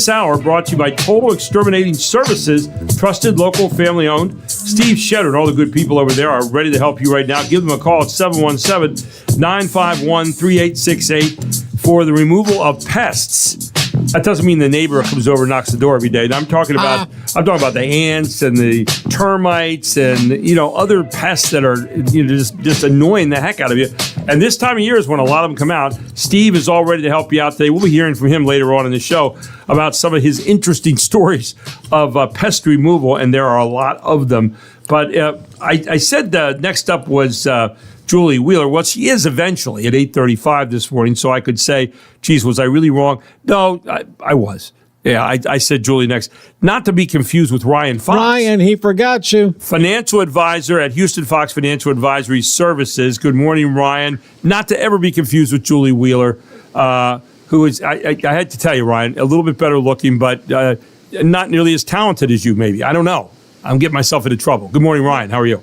hour brought to you by Total Exterminating Services, trusted, local, family-owned. Steve Shedder and all the good people over there are ready to help you right now. Give them a call at 717-951-3868 for the removal of pests. That doesn't mean the neighbor comes over and knocks the door every day. I'm talking about the ants and the termites and other pests that are just annoying the heck out of you. And this time of year is when a lot of them come out. Steve is all ready to help you out today. We'll be hearing from him later on in the show about some of his interesting stories of pest removal, and there are a lot of them. But I said next up was Julie Wheeler. Well, she is eventually at 8:35 this morning, so I could say, geez, was I really wrong? No, I was. Yeah, I said Julie next. Not to be confused with Ryan Fox. Ryan, he forgot you. Financial advisor at Houston Fox Financial Advisory Services. Good morning, Ryan. Not to ever be confused with Julie Wheeler, who is, I had to tell you, Ryan, a little bit better looking, but not nearly as talented as you, maybe. I don't know. I'm getting myself into trouble. Good morning, Ryan. How are you?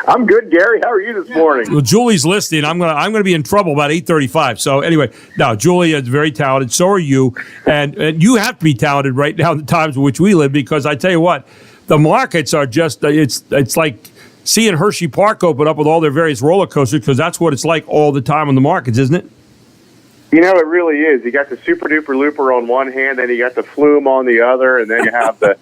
I'm good, Gary. How are you this morning? Well, Julie's listening. I'm gonna be in trouble about 8:35. So anyway, now Julie is very talented. So are you, and you have to be talented right now in the times in which we live, because I tell you what, the markets are just it's like seeing Hershey Park open up with all their various roller coasters, because that's what it's like all the time on the markets, isn't it? You know, it really is. You got the Super Duper Looper on one hand, then you got the Flume on the other, and then you have the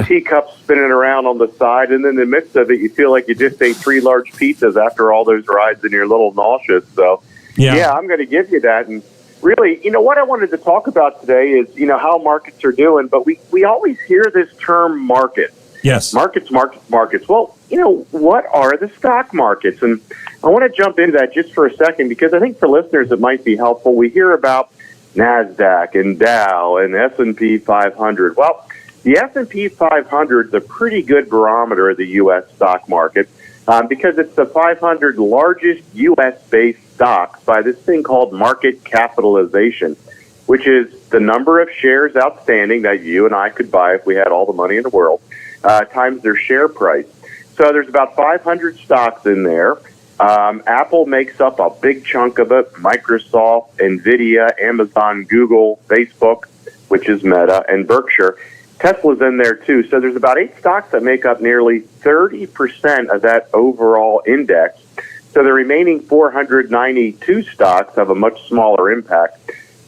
teacups spinning around on the side, and in the midst of it, you feel like you just ate 3 large pizzas after all those rides and you're a little nauseous. So, yeah I'm going to give you that. And really, what I wanted to talk about today is, how markets are doing, but we always hear this term market. Yes. Markets. Well, what are the stock markets? And I want to jump into that just for a second, because I think for listeners it might be helpful. We hear about NASDAQ and Dow and S&P 500. Well, the S&P 500 is a pretty good barometer of the U.S. stock market because it's the 500 largest U.S.-based stocks by this thing called market capitalization, which is the number of shares outstanding that you and I could buy if we had all the money in the world, times their share price. So there's about 500 stocks in there. Apple makes up a big chunk of it, Microsoft, NVIDIA, Amazon, Google, Facebook, which is Meta, and Berkshire. Tesla's in there too. So there's about 8 stocks that make up nearly 30% of that overall index. So the remaining 492 stocks have a much smaller impact.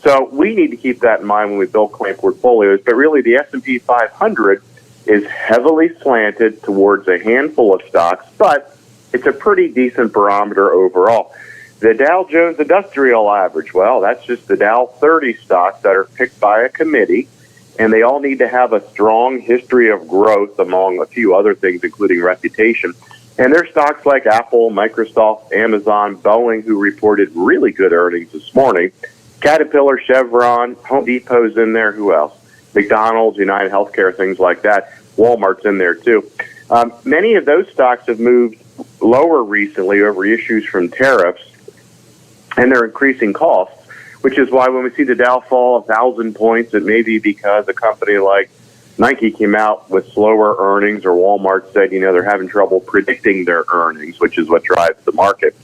So we need to keep that in mind when we build client portfolios. But really, the S&P 500 is heavily slanted towards a handful of stocks, but it's a pretty decent barometer overall. The Dow Jones Industrial Average, well, that's just the Dow 30 stocks that are picked by a committee, and they all need to have a strong history of growth among a few other things, including reputation. And there's stocks like Apple, Microsoft, Amazon, Boeing, who reported really good earnings this morning. Caterpillar, Chevron, Home Depot's in there. Who else? McDonald's, United Healthcare, things like that. Walmart's in there too. Many of those stocks have moved lower recently over issues from tariffs and their increasing costs, which is why when we see the Dow fall 1,000 points, it may be because a company like Nike came out with slower earnings, or Walmart said, they're having trouble predicting their earnings, which is what drives the market.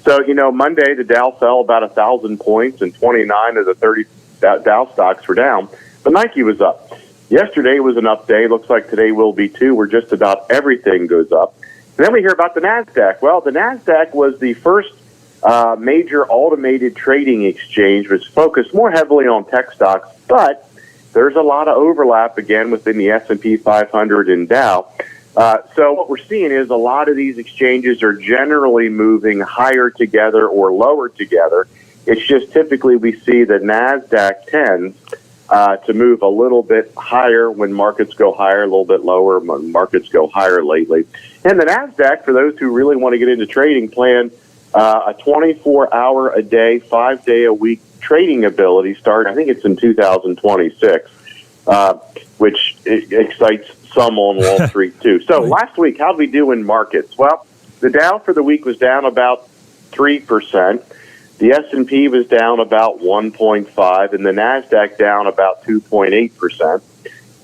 So, Monday the Dow fell about 1,000 points, and 29 of the 30 Dow stocks were down, but Nike was up. Yesterday was an up day. Looks like today will be too, where just about everything goes up. And then we hear about the NASDAQ. Well, the NASDAQ was the first major automated trading exchange, which focused more heavily on tech stocks, but there's a lot of overlap again within the S&P 500 and Dow. So what we're seeing is a lot of these exchanges are generally moving higher together or lower together. It's just typically we see the NASDAQ tends to move a little bit higher when markets go higher, a little bit lower when markets go higher lately. And the NASDAQ, for those who really want to get into trading, plan a 24-hour-a-day, 5-day-a-week trading ability start. I think it's in 2026, which excites some on Wall Street, too. So last week, how did we do in markets? Well, the Dow for the week was down about 3%. The S&P was down about 1.5%, and the NASDAQ down about 2.8%.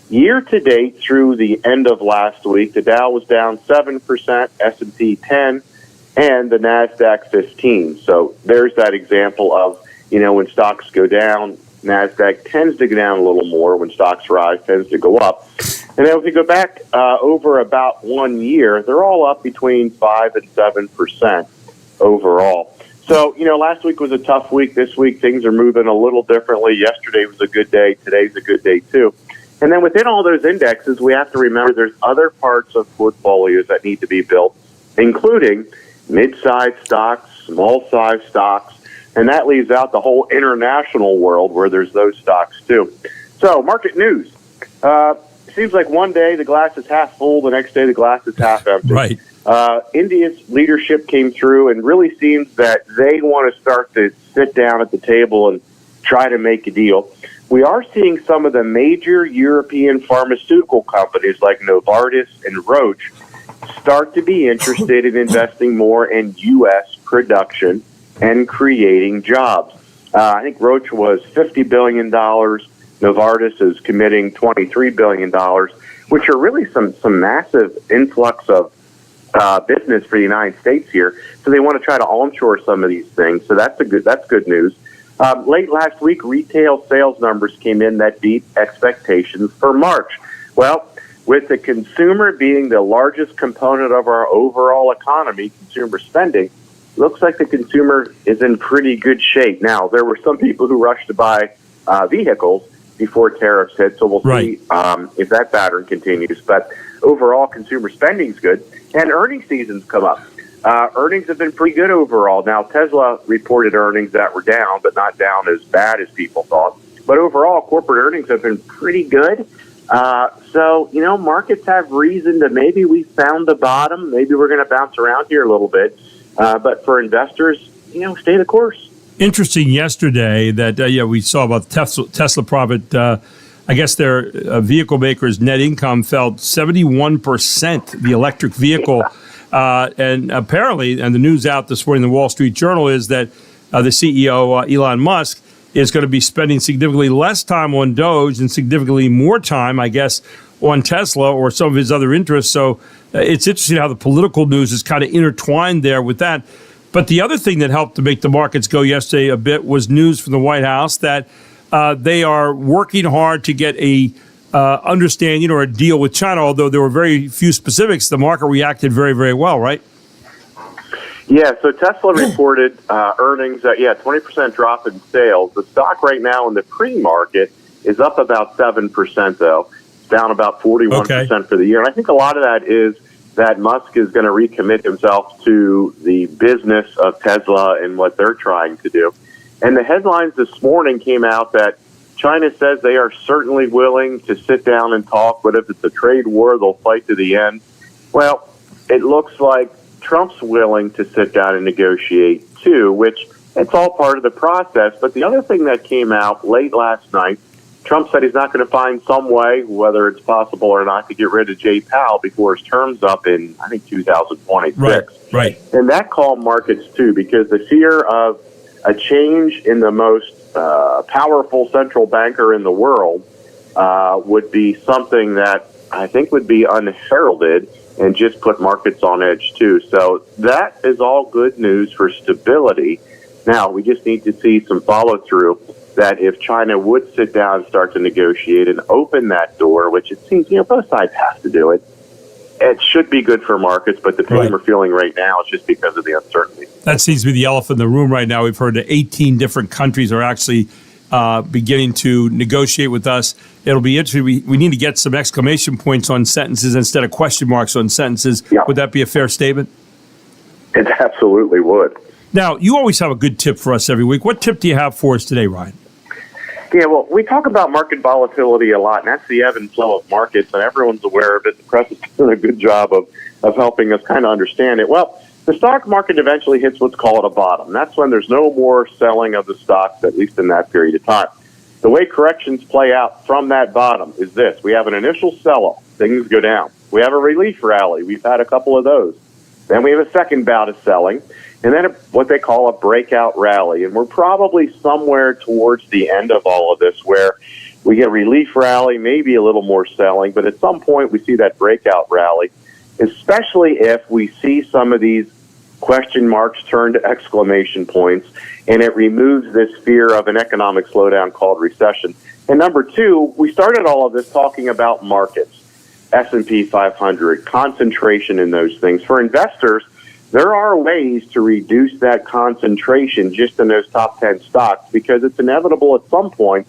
Year-to-date through the end of last week, the Dow was down 7%, S&P 10%, and the NASDAQ 15%. So there's that example of, when stocks go down, NASDAQ tends to go down a little more. When stocks rise, tends to go up. And then if we go back over about 1 year, they're all up between 5 and 7% overall. So, last week was a tough week. This week, things are moving a little differently. Yesterday was a good day. Today's a good day, too. And then within all those indexes, we have to remember there's other parts of portfolios that need to be built, including mid-sized stocks, small-sized stocks, and that leaves out the whole international world where there's those stocks, too. So, market news. Seems like one day the glass is half full, the next day the glass is half empty. Right. India's leadership came through and really seems that they want to start to sit down at the table and try to make a deal. We are seeing some of the major European pharmaceutical companies like Novartis and Roche start to be interested in investing more in U.S. production and creating jobs. I think Roche was $50 billion. Novartis is committing $23 billion, which are really some massive influx of business for the United States here. So they want to try to onshore some of these things. So that's good news. Late last week, retail sales numbers came in that beat expectations for March. Well, with the consumer being the largest component of our overall economy, consumer spending, looks like the consumer is in pretty good shape. Now, there were some people who rushed to buy vehicles before tariffs hit, so we'll see if that pattern continues. But overall, consumer spending's good, and earnings season's come up. Earnings have been pretty good overall. Now, Tesla reported earnings that were down, but not down as bad as people thought. But overall, corporate earnings have been pretty good. So, markets have reason to maybe we found the bottom. Maybe we're going to bounce around here a little bit. But for investors, stay the course. Interesting yesterday that, we saw about Tesla profit. I guess their vehicle maker's net income fell 71%, the electric vehicle. And apparently, and the news out this morning in the Wall Street Journal is that the CEO, Elon Musk, is going to be spending significantly less time on Doge and significantly more time, I guess, on Tesla or some of his other interests. So it's interesting how the political news is kind of intertwined there with that. But the other thing that helped to make the markets go yesterday a bit was news from the White House that they are working hard to get a understanding or a deal with China, although there were very few specifics. The market reacted very, very well, right? Yeah, so Tesla reported earnings that, 20% drop in sales. The stock right now in the pre-market is up about 7%, though. It's down about 41% for the year. And I think a lot of that is that Musk is going to recommit himself to the business of Tesla and what they're trying to do. And the headlines this morning came out that China says they are certainly willing to sit down and talk, but if it's a trade war, they'll fight to the end. Well, it looks like Trump's willing to sit down and negotiate, too, which it's all part of the process. But the other thing that came out late last night, Trump said he's not going to find some way, whether it's possible or not, to get rid of Jay Powell before his term's up in, I think, 2026. Right. And that calmed markets, too, because the fear of a change in the most powerful central banker in the world would be something that I think would be unheralded and just put markets on edge, too. So that is all good news for stability. Now, we just need to see some follow-through that if China would sit down and start to negotiate and open that door, which it seems, both sides have to do it, it should be good for markets, but the pain we're feeling right now is just because of the uncertainty. That seems to be the elephant in the room right now. We've heard that 18 different countries are actually beginning to negotiate with us. It'll be interesting. We need to get some exclamation points on sentences instead of question marks on sentences. Yeah. Would that be a fair statement? It absolutely would. Now, you always have a good tip for us every week. What tip do you have for us today, Ryan? Yeah, well, we talk about market volatility a lot, and that's the ebb and flow of markets, and everyone's aware of it. The press has done a good job of helping us kind of understand it. Well, the stock market eventually hits what's called a bottom. That's when there's no more selling of the stocks, at least in that period of time. The way corrections play out from that bottom is this. We have an initial sell-off. Things go down. We have a relief rally. We've had a couple of those. Then we have a second bout of selling, and then what they call a breakout rally. And we're probably somewhere towards the end of all of this where we get a relief rally, maybe a little more selling, but at some point we see that breakout rally, especially if we see some of these question marks turn to exclamation points, and it removes this fear of an economic slowdown called recession. And number two, we started all of this talking about markets, S&P 500, concentration in those things. For investors, there are ways to reduce that concentration just in those top 10 stocks because it's inevitable at some point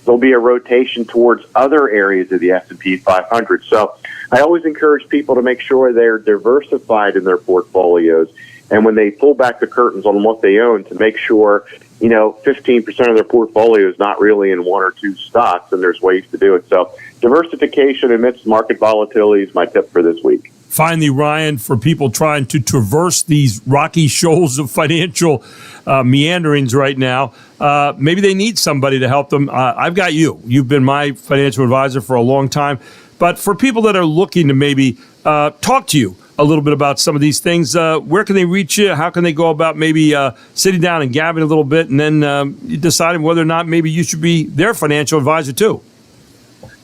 there'll be a rotation towards other areas of the S&P 500. So I always encourage people to make sure they're diversified in their portfolios. And when they pull back the curtains on what they own, to make sure, 15% of their portfolio is not really in one or two stocks, and there's ways to do it. So diversification amidst market volatility is my tip for this week. Finally, Ryan, for people trying to traverse these rocky shoals of financial meanderings right now, maybe they need somebody to help them. I've got you. You've been my financial advisor for a long time. But for people that are looking to maybe talk to you a little bit about some of these things, where can they reach you? How can they go about maybe sitting down and gabbing a little bit and then deciding whether or not maybe you should be their financial advisor too?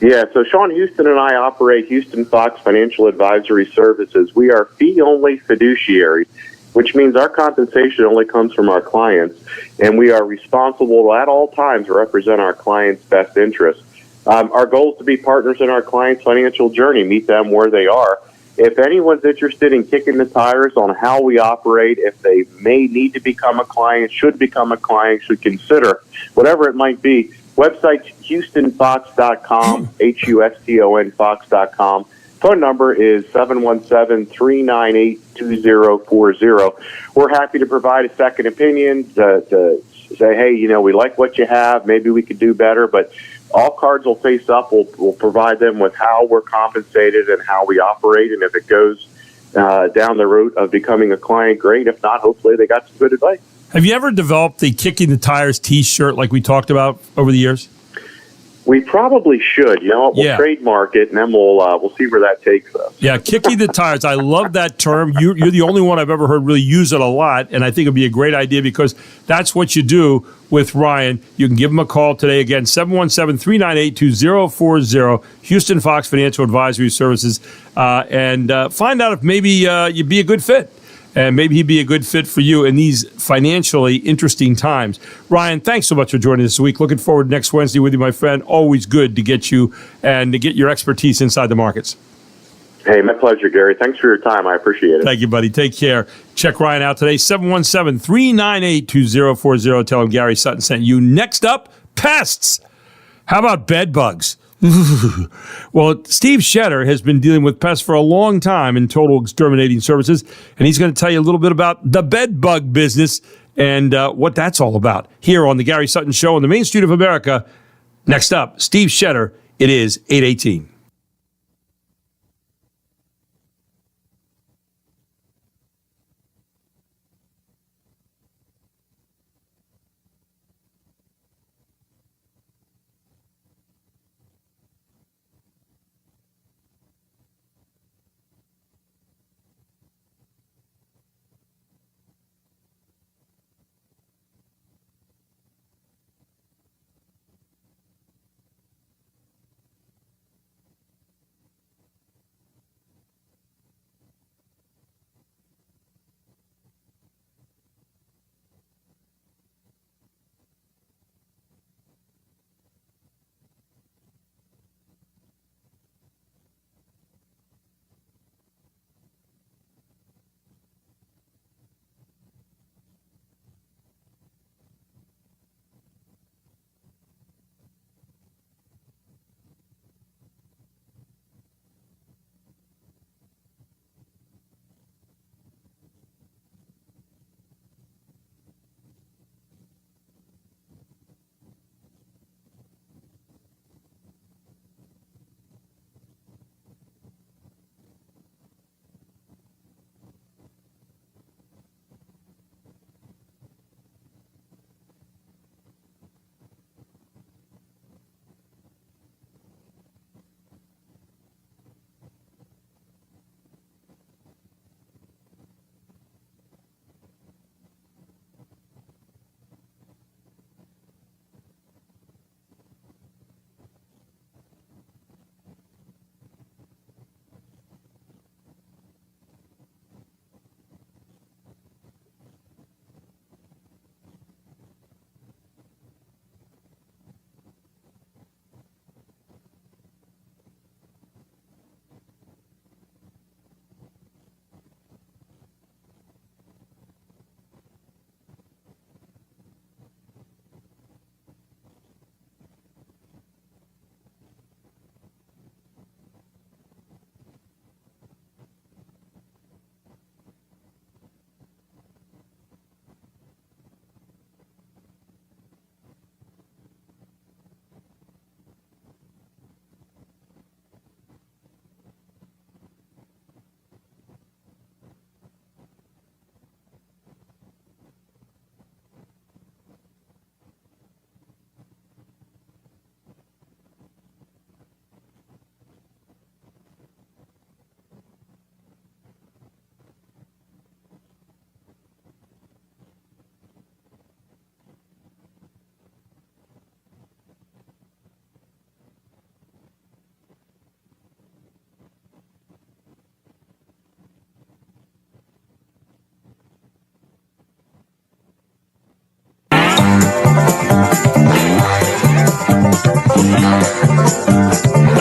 Yeah, so Sean Houston and I operate Houston Fox Financial Advisory Services. We are fee-only fiduciaries, which means our compensation only comes from our clients, and we are responsible at all times to represent our clients' best interests. Our goal is to be partners in our clients' financial journey, meet them where they are. If anyone's interested in kicking the tires on how we operate, if they may need to become a client, should become a client, should consider, whatever it might be, website HoustonFox.com, HUSTON Fox.com. Phone number is 717-398-2040. We're happy to provide a second opinion to say, hey, we like what you have. Maybe we could do better, but all cards will face up. We'll provide them with how we're compensated and how we operate. And if it goes down the route of becoming a client, great. If not, hopefully they got some good advice. Have you ever developed the Kicking the Tires T-shirt like we talked about over the years? We probably should. We'll trademark it, and then we'll see where that takes us. Yeah, Kicking the Tires. I love that term. You're the only one I've ever heard really use it a lot, and I think it'd be a great idea because that's what you do with Ryan. You can give him a call today. Again, 717-398-2040, Houston Fox Financial Advisory Services, and find out if maybe you'd be a good fit. And maybe he'd be a good fit for you in these financially interesting times. Ryan, thanks so much for joining us this week. Looking forward to next Wednesday with you, my friend. Always good to get you and to get your expertise inside the markets. Hey, my pleasure, Gary. Thanks for your time. I appreciate it. Thank you, buddy. Take care. Check Ryan out today, 717-398-2040. Tell him Gary Sutton sent you. Next up, pests. How about bed bugs? Well, Steve Shetter has been dealing with pests for a long time in Total Exterminating Services, and he's going to tell you a little bit about the bed bug business and what that's all about here on the Gary Sutton Show on the Main Street of America. Next up, Steve Shetter. It is 8:18.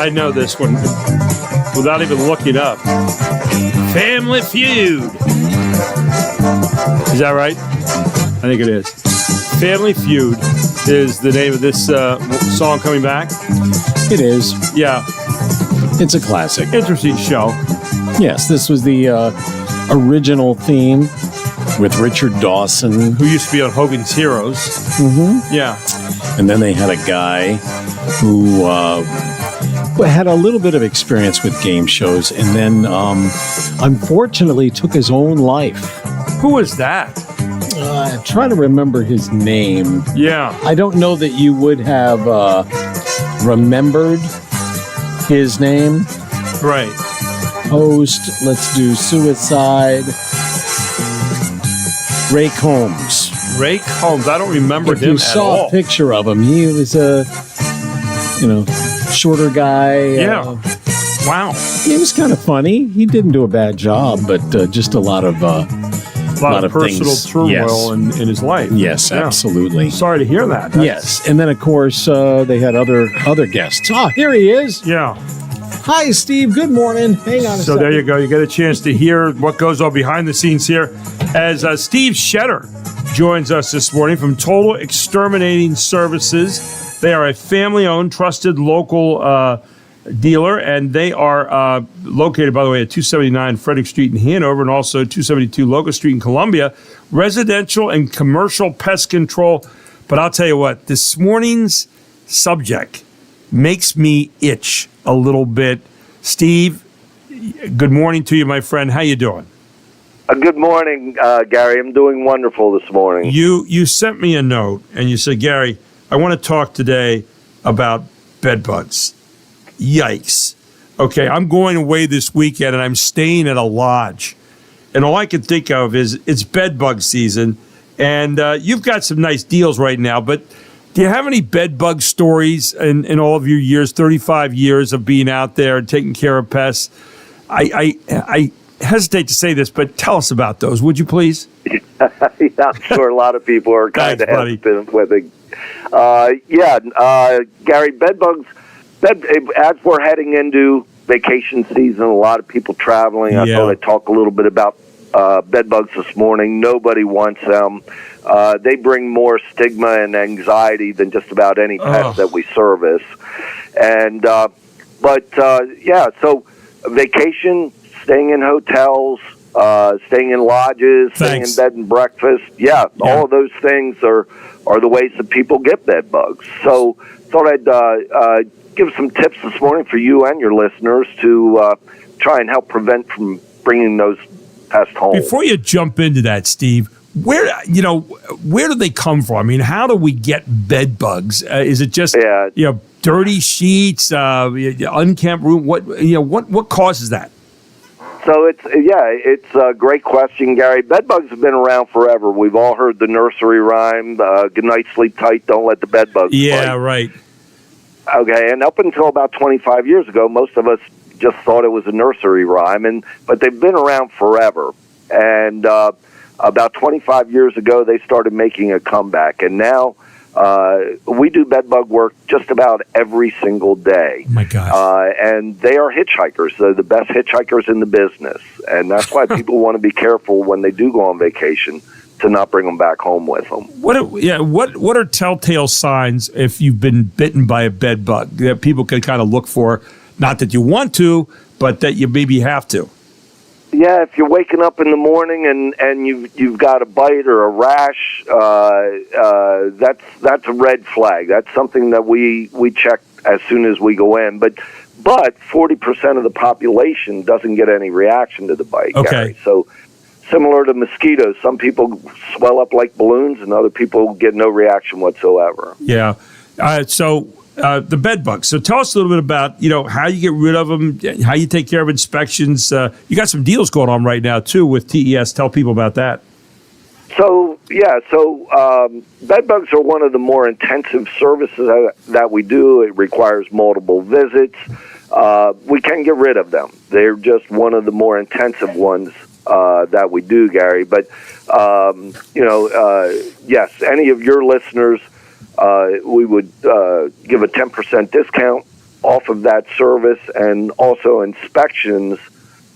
I know this one without even looking up. Family Feud. Is that right? I think it is. Family Feud is the name of this song coming back. It is. Yeah. It's a classic. Interesting show. Yes, this was the original theme with Richard Dawson, who used to be on Hogan's Heroes. Mm-hmm. Yeah. And then they had a guy who had a little bit of experience with game shows and then unfortunately took his own life. Who was that? I'm trying to remember his name. Yeah. I don't know that you would have remembered his name. Right. Host, let's do suicide. Ray Combs. Ray Combs. I don't remember If him you at saw all. a picture of him, he was a, shorter guy. Yeah. Wow. He was kind of funny. He didn't do a bad job, but just a lot of personal things. turmoil in his life. Yes, Yeah. absolutely. Sorry to hear that. Yes, and then of course they had other guests. Oh, here he is. Yeah. Hi, Steve. Good morning. Hang on a So second. there you go. You get a chance to hear what goes on behind the scenes here as Steve Shetter joins us this morning from Total Exterminating Services. They are a family-owned, trusted local dealer, and they are located, by the way, at 279 Frederick Street in Hanover and also 272 Locust Street in Columbia. Residential and commercial pest control. But I'll tell you what, this morning's subject makes me itch a little bit. Steve, good morning to you, my friend. How you doing? Good morning, Gary. I'm doing wonderful this morning. You sent me a note, and you said, Gary, I want to talk today about bed bugs. Yikes. Okay, I'm going away this weekend, and I'm staying at a lodge. And all I can think of is it's bed bug season, and you've got some nice deals right now, but do you have any bed bug stories in all of your years, 35 years of being out there and taking care of pests? I hesitate to say this, but tell us about those, would you please? Yeah, I'm sure a lot of people are kind of hesitant with it. Gary, bed bugs, as we're heading into vacation season, a lot of people traveling. I thought I'd talk a little bit about bed bugs this morning. Nobody wants them. They bring more stigma and anxiety than just about any pest that we service. And, so vacation, staying in hotels, staying in lodges, staying in bed and breakfast. All of those things are the ways that people get bed bugs. So thought I'd give some tips this morning for you and your listeners to try and help prevent from bringing those pests home. Before you jump into that, Steve, where do they come from? I mean, how do we get bed bugs? Is it just dirty sheets, unkempt room? What causes that? So it's a great question, Gary. Bed bugs have been around forever. We've all heard the nursery rhyme, good night, sleep tight, don't let the bed bugs bite. Right. Okay, and up until about 25 years ago, most of us just thought it was a nursery rhyme, but they've been around forever. And about 25 years ago, they started making a comeback, and now we do bed bug work just about every single day. Oh my gosh. And they are hitchhikers. They're the best hitchhikers in the business. And that's why people want to be careful when they do go on vacation to not bring them back home with them. What are telltale signs if you've been bitten by a bed bug that people can kind of look for? Not that you want to, but that you maybe have to. Yeah, if you're waking up in the morning and you've got a bite or a rash, that's a red flag. That's something that we check as soon as we go in. But 40% of the population doesn't get any reaction to the bite. Okay. Gary. So similar to mosquitoes, some people swell up like balloons, and other people get no reaction whatsoever. Yeah. The bed bugs. So tell us a little bit about, how you get rid of them, how you take care of inspections. You got some deals going on right now, too, with TES. Tell people about that. So bed bugs are one of the more intensive services that we do. It requires multiple visits. We can get rid of them. They're just one of the more intensive ones that we do, Gary. But, yes, any of your listeners we would give a 10% discount off of that service, and also inspections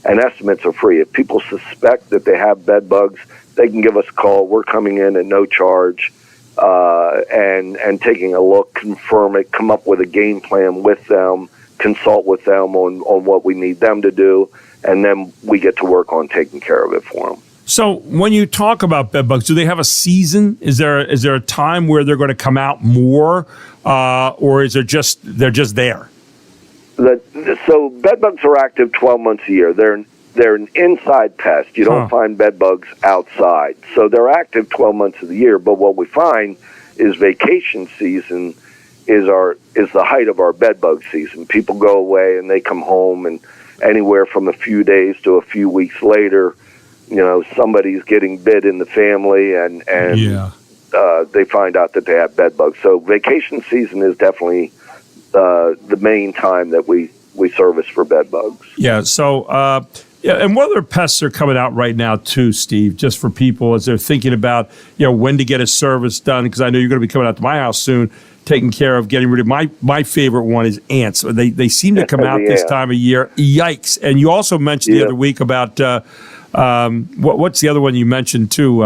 and estimates are free. If people suspect that they have bed bugs, they can give us a call. We're coming in at no charge and taking a look, confirm it, come up with a game plan with them, consult with them on what we need them to do, and then we get to work on taking care of it for them. So when you talk about bed bugs, do they have a season? Is there a time where they're going to come out more, or is they're just there? So bed bugs are active 12 months a year. They're an inside pest. You don't find bed bugs outside. So they're active 12 months of the year. But what we find is vacation season is the height of our bed bug season. People go away and they come home, and anywhere from a few days to a few weeks later, somebody's getting bit in the family, and they find out that they have bed bugs. So vacation season is definitely the main time that we service for bed bugs. Yeah. So, and what other pests are coming out right now too, Steve? Just for people as they're thinking about when to get a service done, because I know you're going to be coming out to my house soon, taking care of getting rid of my favorite one is ants. They seem to come out this time of year. Yikes! And you also mentioned the other week about. What's the other one you mentioned too?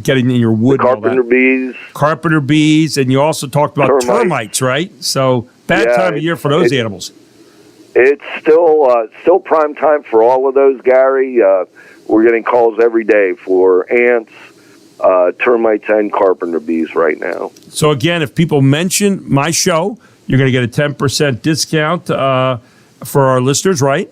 Getting in your wood. Carpenter bees. Carpenter bees, and you also talked about termites, right? So bad time of year for those animals. It's still prime time for all of those, Gary. We're getting calls every day for ants, termites, and carpenter bees right now. So again, if people mention my show, you're going to get a 10% discount for our listeners, right?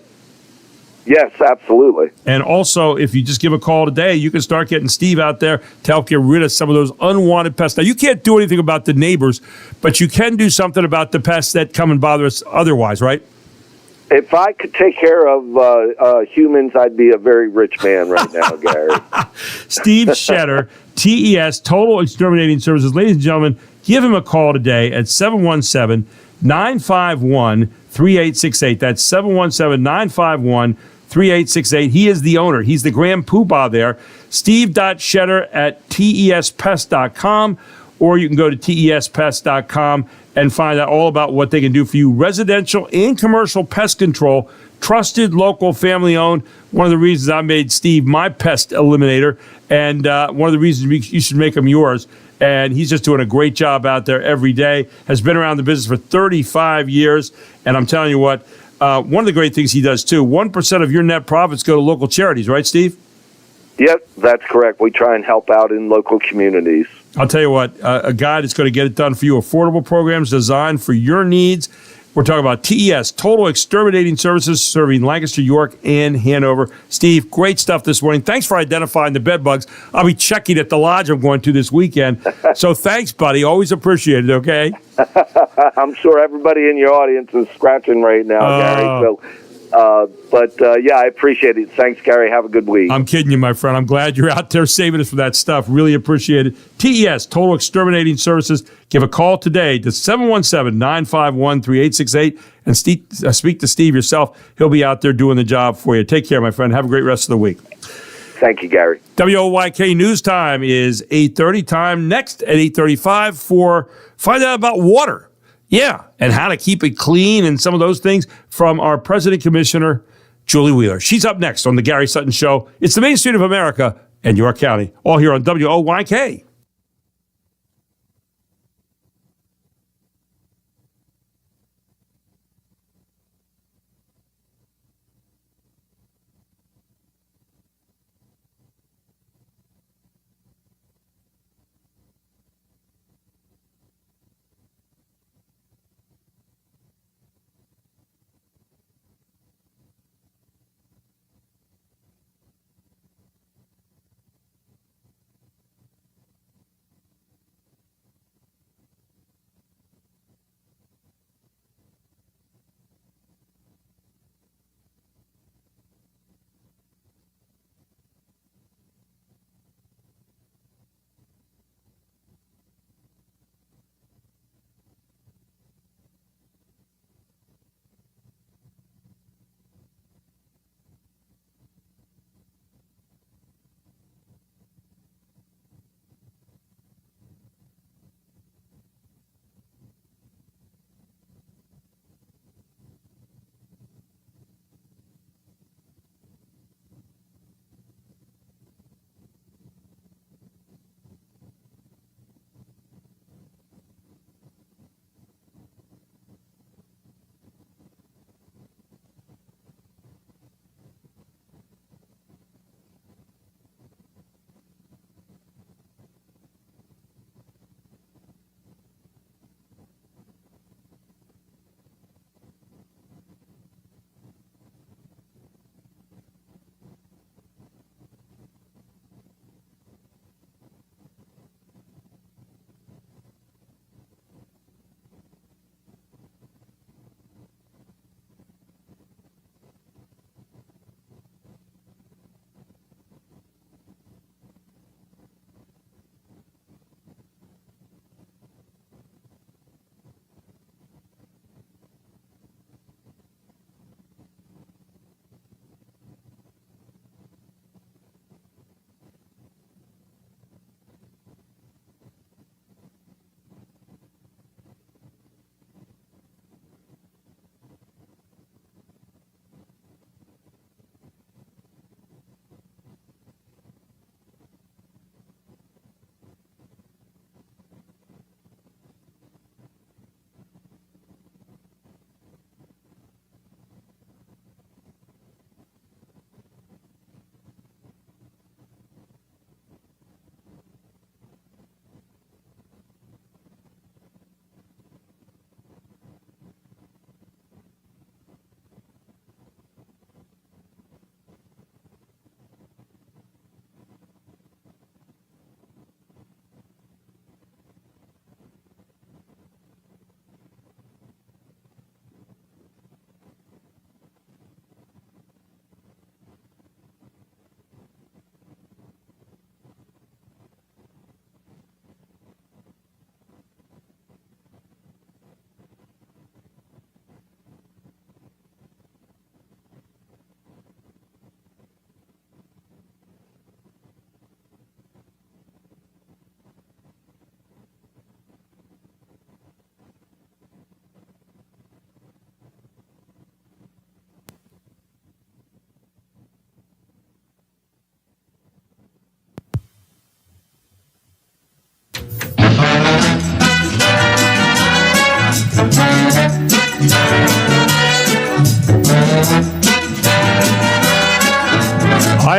Yes, absolutely. And also, if you just give a call today, you can start getting Steve out there to help get rid of some of those unwanted pests. Now, you can't do anything about the neighbors, but you can do something about the pests that come and bother us otherwise, right? If I could take care of humans, I'd be a very rich man right now, Gary. Steve Shetter, TES, Total Exterminating Services. Ladies and gentlemen, give him a call today at 717-951-3868. That's 717-951-3868. He is the owner. He's the grand poobah there. Steve.Shetter at TESPest.com, or you can go to TESPest.com and find out all about what they can do for you. Residential and commercial pest control, trusted, local, family-owned. One of the reasons I made Steve my pest eliminator, and one of the reasons you should make him yours. And he's just doing a great job out there every day, has been around the business for 35 years. And I'm telling you what, one of the great things he does, too, 1% of your net profits go to local charities, right, Steve? Yep, that's correct. We try and help out in local communities. I'll tell you what, a guy that's going to get it done for you. Affordable programs designed for your needs. We're talking about TES, Total Exterminating Services, serving Lancaster, York, and Hanover. Steve, great stuff this morning. Thanks for identifying the bed bugs. I'll be checking at the lodge I'm going to this weekend. So thanks, buddy. Always appreciate it, okay? I'm sure everybody in your audience is scratching right now, Gary. So, I appreciate it. Thanks, Gary. Have a good week. I'm kidding you, my friend. I'm glad you're out there saving us for that stuff. Really appreciate it. TES, Total Exterminating Services. Give a call today to 717-951-3868 and speak to Steve yourself. He'll be out there doing the job for you. Take care, my friend. Have a great rest of the week. Thank you, Gary. WOYK News Time is 8:30. Time next at 8:35 for find out about water. Yeah, and how to keep it clean and some of those things from our President Commissioner, Julie Wheeler. She's up next on the Gary Sutton Show. It's the Main Street of America and York County, all here on WOYK.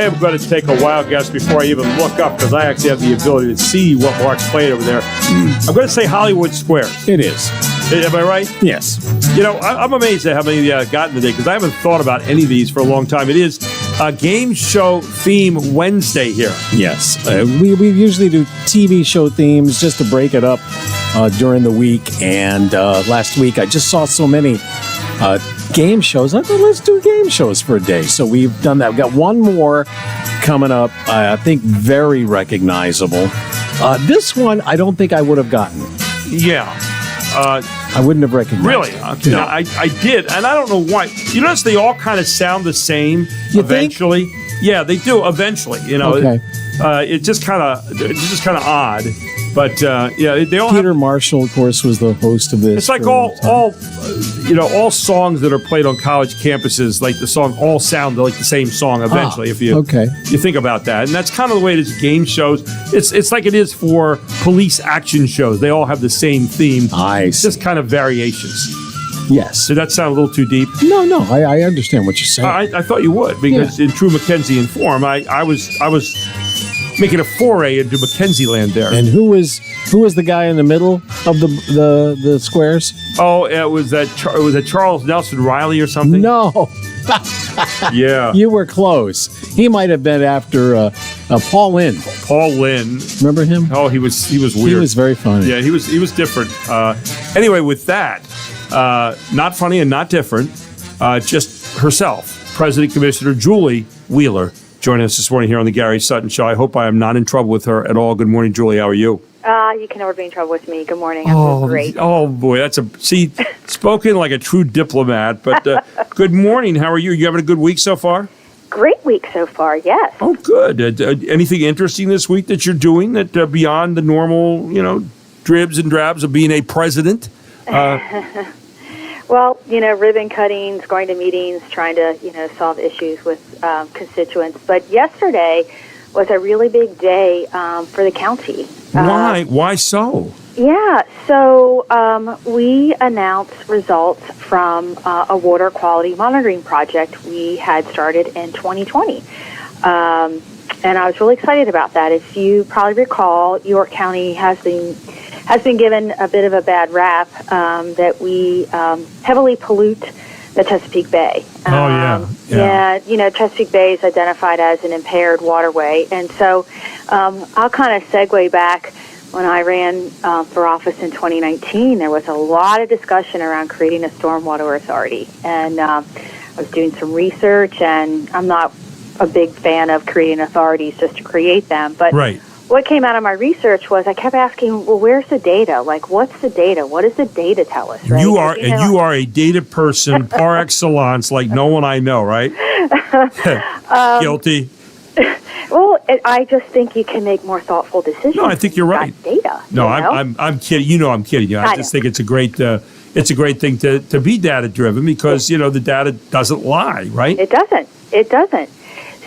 am going to take a wild guess before I even look up, because I actually have the ability to see what Mark's playing over there. I'm going to say Hollywood Squares. It is. Am I right? Yes. You know, I'm amazed at how many gotten today, because I haven't thought about any of these for a long time. It is a game show theme Wednesday here. Yes. We usually do TV show themes just to break it up during the week. And last week, I just saw so many game shows. I thought, let's do game shows for a day. So we've done that. We've got one more coming up, I think very recognizable. This one, I don't think I would have gotten. Yeah. I wouldn't have recognized Really? it. Okay. No. I did, and I don't know why. You notice they all kind of sound the same eventually? Yeah, they do eventually. You know, Okay. it's just kind of odd. But yeah, they all Peter Marshall, of course, was the host of this. It's like for a all songs that are played on college campuses, like the song all sound like the same song eventually. If you think about that, and that's kind of the way it is. Game shows, it's like it is for police action shows. They all have the same theme. It's just kind of variations. Yes. Did that sound a little too deep? No, I understand what you're saying. I thought you would, because in true Mackenzie form, I was making a foray into Mackenzie land there. And who was the guy in the middle of the squares? Oh, it was that Charles Nelson Riley or something? No. Yeah. You were close. He might have been after Paul Lynn. Paul Lynn. Remember him? Oh, he was weird. He was very funny. Yeah, he was different. Anyway, with that, not funny and not different, just herself, President Commissioner Julie Wheeler, joining us this morning here on the Gary Sutton Show. I hope I am not in trouble with her at all. Good morning, Julie. How are you? You can never be in trouble with me. Good morning. I'm doing great. Oh, boy. Spoken like a true diplomat. But good morning. How are you? You having a good week so far? Great week so far, yes. Oh, good. Anything interesting this week that you're doing that beyond the normal, dribs and drabs of being a president? Well, ribbon cuttings, going to meetings, trying to, solve issues with constituents. But yesterday was a really big day for the county. Why? Why so? Yeah, so we announced results from a water quality monitoring project we had started in 2020. And I was really excited about that. As you probably recall, York County has been given a bit of a bad rap that we heavily pollute the Chesapeake Bay. Yeah, Chesapeake Bay is identified as an impaired waterway. And so I'll kind of segue back. When I ran for office in 2019, there was a lot of discussion around creating a stormwater authority. And I was doing some research, and I'm not a big fan of creating authorities just to create them. But what came out of my research was I kept asking, well, where's the data? Like, what's the data? What does the data tell us? Right? You are a data person par excellence, like no one I know, right? Guilty. Well, I just think you can make more thoughtful decisions. No, I think you're right. Data. No, I'm kidding. I'm kidding you. I just think it's a great thing to be data driven, because the data doesn't lie, right? It doesn't.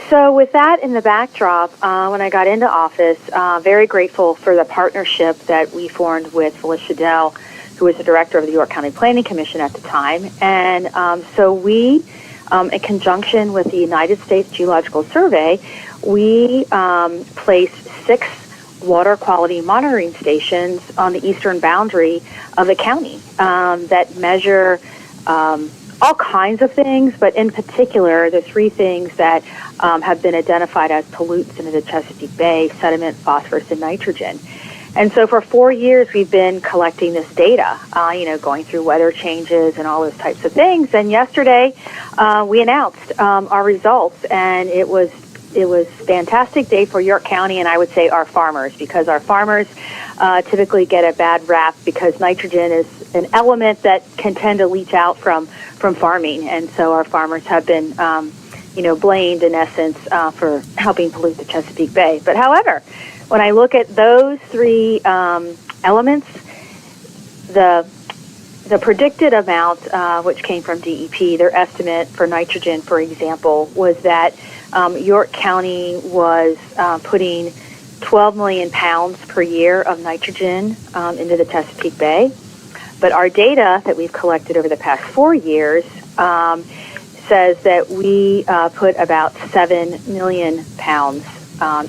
So with that in the backdrop, when I got into office, very grateful for the partnership that we formed with Felicia Dell, who was the director of the York County Planning Commission at the time. And so we, in conjunction with the United States Geological Survey, we placed 6 water quality monitoring stations on the eastern boundary of the county that measure all kinds of things, but in particular, the 3 things that have been identified as pollutants into the Chesapeake Bay: sediment, phosphorus, and nitrogen. And so for 4 years, we've been collecting this data, going through weather changes and all those types of things. And yesterday, we announced our results, and it was a fantastic day for York County, and I would say our farmers, because our farmers typically get a bad rap because nitrogen is an element that can tend to leach out from farming. And so our farmers have been, blamed, in essence, for helping pollute the Chesapeake Bay. But however, when I look at those 3 elements, the predicted amount, which came from DEP, their estimate for nitrogen, for example, was that York County was putting 12 million pounds per year of nitrogen into the Chesapeake Bay. But our data that we've collected over the past 4 years says that we put about 7 million pounds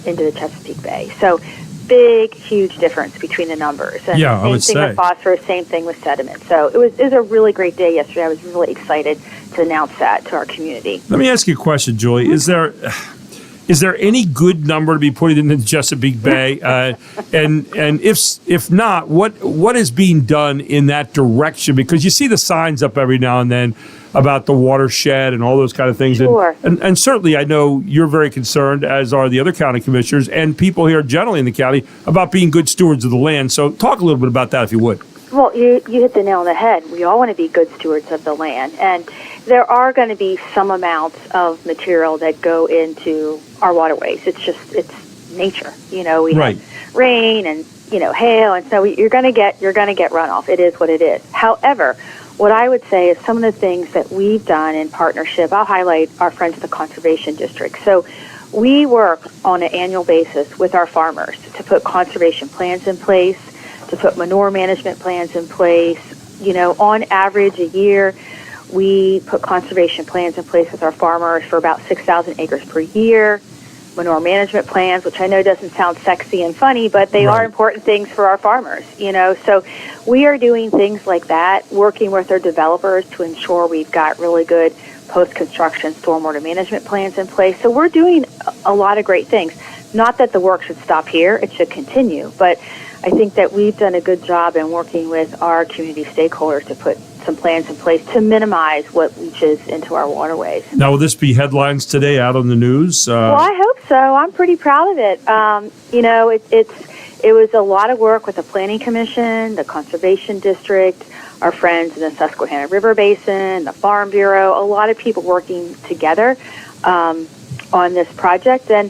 into the Chesapeake Bay. So big, huge difference between the numbers. And Yeah, I would same thing say. with phosphorus, same thing with sediment. So it was a really great day yesterday. I was really excited to announce that to our community. Let me ask you a question, Julie. Is there any good number to be put into the Chesapeake Bay? And if not, what is being done in that direction? Because you see the signs up every now and then about the watershed and all those kind of things. Sure. And certainly I know you're very concerned, as are the other county commissioners and people here generally in the county, about being good stewards of the land. So talk a little bit about that, if you would. Well, you hit the nail on the head. We all want to be good stewards of the land. And there are going to be some amounts of material that go into our waterways. It's nature. We have rain and, hail. And so you're going to get runoff. It is what it is. However, what I would say is some of the things that we've done in partnership, I'll highlight our friends at the Conservation District. So we work on an annual basis with our farmers to put conservation plans in place, to put manure management plans in place. On average a year, we put conservation plans in place with our farmers for about 6,000 acres per year. Manure management plans, which I know doesn't sound sexy and funny, but they are important things for our farmers, So we are doing things like that, working with our developers to ensure we've got really good post-construction stormwater management plans in place. So we're doing a lot of great things. Not that the work should stop here, it should continue, but I think that we've done a good job in working with our community stakeholders to put some plans in place to minimize what leaches into our waterways. Now, will this be headlines today out on the news? Well, I hope so. I'm pretty proud of it. It was a lot of work with the Planning Commission, the Conservation District, our friends in the Susquehanna River Basin, the Farm Bureau, a lot of people working together on this project. And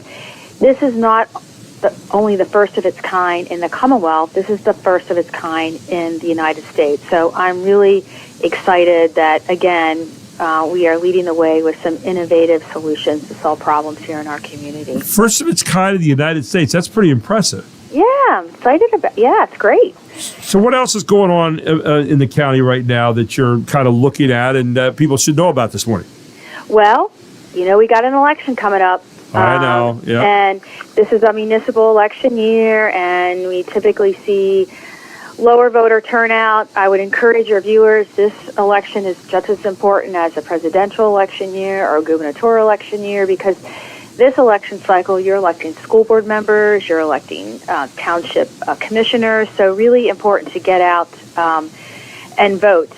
this is not only the first of its kind in the Commonwealth. This is the first of its kind in the United States. So I'm really excited that, again, we are leading the way with some innovative solutions to solve problems here in our community. First of its kind in the United States. That's pretty impressive. Yeah, I'm excited about it. Yeah, it's great. So what else is going on in the county right now that you're kind of looking at and people should know about this morning? Well, we got an election coming up. I know, yeah. And this is a municipal election year, and we typically see lower voter turnout. I would encourage your viewers, this election is just as important as a presidential election year or a gubernatorial election year, because this election cycle, you're electing school board members, you're electing township commissioners, so really important to get out and vote.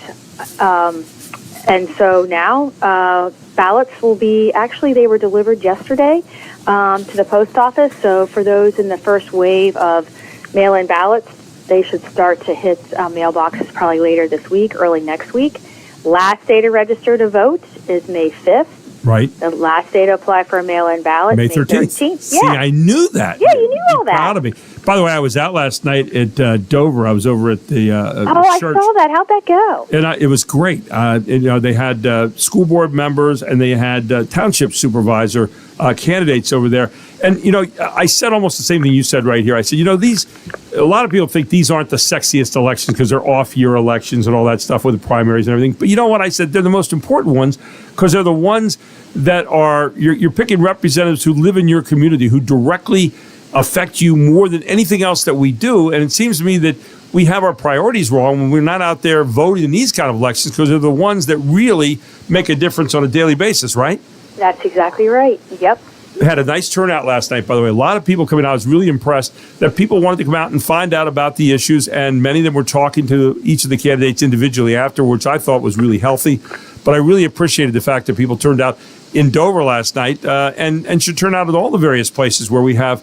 And so now ballots will be, actually they were delivered yesterday to the post office. So for those in the first wave of mail-in ballots, they should start to hit mailboxes probably later this week, early next week. Last day to register to vote is May 5th. Right. The last day to apply for a mail-in ballot, May 13th. Yeah. See, I knew that. Yeah, you knew all that. Proud of me. By the way, I was out last night at Dover. I was over at the church. I saw that. How'd that go? And it was great. They had school board members and they had township supervisor candidates over there. And, I said almost the same thing you said right here. I said, a lot of people think these aren't the sexiest elections because they're off-year elections and all that stuff with the primaries and everything. But you know what? I said they're the most important ones because they're the ones that are, you're picking representatives who live in your community, who directly affect you more than anything else that we do. And it seems to me that we have our priorities wrong when we're not out there voting in these kind of elections because they're the ones that really make a difference on a daily basis, right? That's exactly right. Yep. We had a nice turnout last night, by the way. A lot of people coming out. I was really impressed that people wanted to come out and find out about the issues, and many of them were talking to each of the candidates individually afterwards. I thought was really healthy, but I really appreciated the fact that people turned out in Dover last night and should turn out at all the various places where we have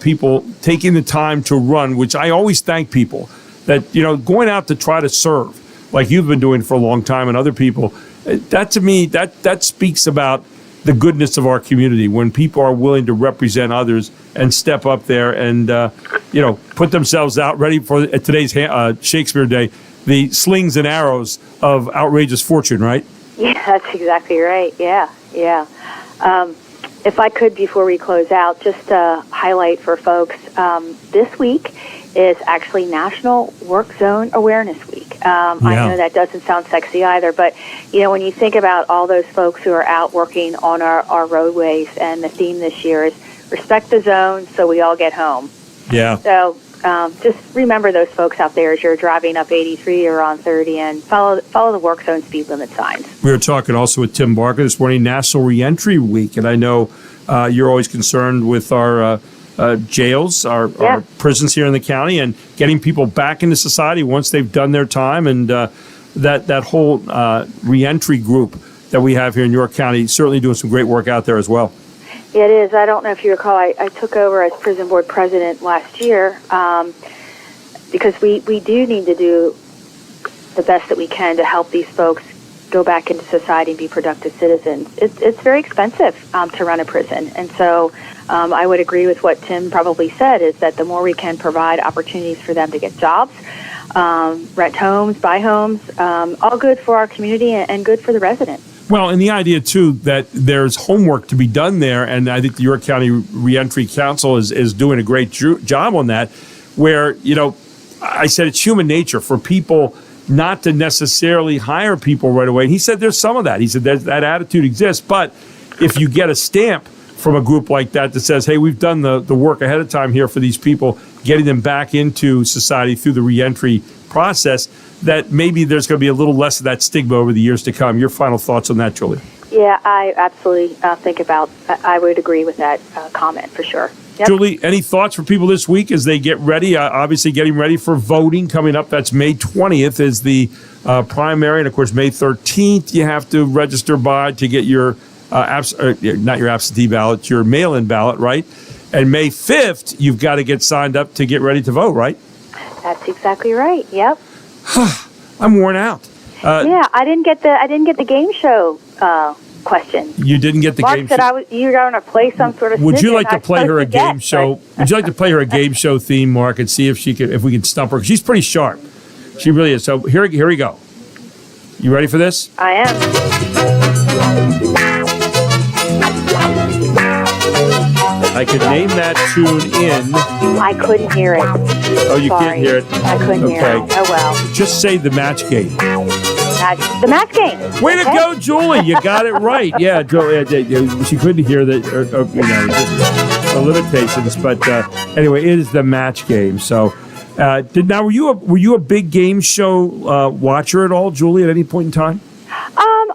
people taking the time to run, which I always thank people that, going out to try to serve like you've been doing for a long time and other people, that to me, that speaks about the goodness of our community when people are willing to represent others and step up there and, put themselves out ready for today's Shakespeare Day, the slings and arrows of outrageous fortune, right? Yeah, that's exactly right. Yeah. If I could, before we close out, just to highlight for folks, this week is actually National Work Zone Awareness Week. I know that doesn't sound sexy either, but when you think about all those folks who are out working on our roadways, and the theme this year is respect the zone so we all get home. Yeah. So just remember those folks out there as you're driving up 83 or on 30, and follow the work zone speed limit signs. We were talking also with Tim Barker this morning, National Reentry Week, and I know you're always concerned with our jails, our prisons here in the county, and getting people back into society once they've done their time, and that whole reentry group that we have here in York County certainly doing some great work out there as well. It is. I don't know if you recall, I took over as prison board president last year because we do need to do the best that we can to help these folks go back into society and be productive citizens. It's very expensive to run a prison. And so I would agree with what Tim probably said, is that the more we can provide opportunities for them to get jobs, rent homes, buy homes, all good for our community and good for the resident. Well, and the idea, too, that there's homework to be done there, and I think the York County Reentry Council is doing a great job on that, where, I said it's human nature for people not to necessarily hire people right away. And he said there's some of that. He said that attitude exists, but if you get a stamp from a group like that says, hey, we've done the work ahead of time here for these people, getting them back into society through the reentry process, that maybe there's going to be a little less of that stigma over the years to come. Your final thoughts on that, Julie? Yeah, I absolutely I would agree with that comment for sure. Yep. Julie, any thoughts for people this week as they get ready? Obviously getting ready for voting coming up. That's May 20th is the primary. And, of course, May 13th you have to register by to get your, not your absentee ballot, your mail-in ballot, right? And May 5th, you've got to get signed up to get ready to vote, right? That's exactly right. Yep. I'm worn out. I didn't get the game show question. You didn't get the Mark game said show. You were going to play some sort of. Would you like to I play was her a supposed to game guess, show? Would you like to play her a game show theme, Mark, and see if we can stump her? She's pretty sharp. She really is. So here we go. You ready for this? I am. I could name that tune in. I couldn't hear it. Oh, you Sorry. can't hear it? I couldn't hear it. Oh, well. Just say the match game. The match game. Way to go, Julie. You got it right. Yeah, Julie. She couldn't hear the limitations. But anyway, it is the match game. So were you a big game show watcher at all, Julie, at any point in time?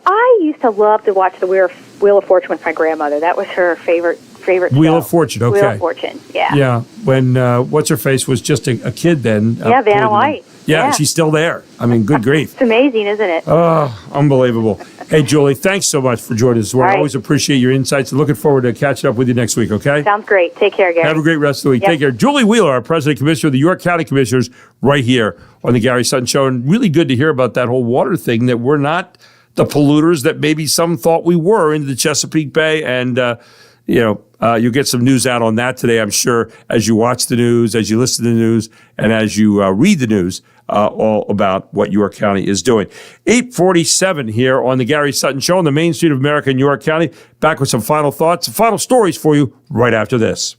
I used to love to watch the Wheel of Fortune with my grandmother. That was her favorite Wheel show. of Fortune, okay. Wheel of Fortune, yeah. Yeah, when What's-Her-Face was just a kid then. Vanna White. Yeah, she's still there. I mean, good grief. It's amazing, isn't it? Oh, unbelievable. Hey, Julie, thanks so much for joining us. I always appreciate your insights and looking forward to catching up with you next week, okay? Sounds great. Take care, Gary. Have a great rest of the week. Yep. Take care. Julie Wheeler, our President Commissioner of the York County Commissioners, right here on the Gary Sutton Show. And really good to hear about that whole water thing, that we're not the polluters that maybe some thought we were into the Chesapeake Bay. And, you'll get some news out on that today, I'm sure, as you watch the news, as you listen to the news, and as you read the news, all about what York County is doing. 8:47 here on the Gary Sutton Show on the Main Street of America in York County. Back with some final thoughts, some final stories for you right after this.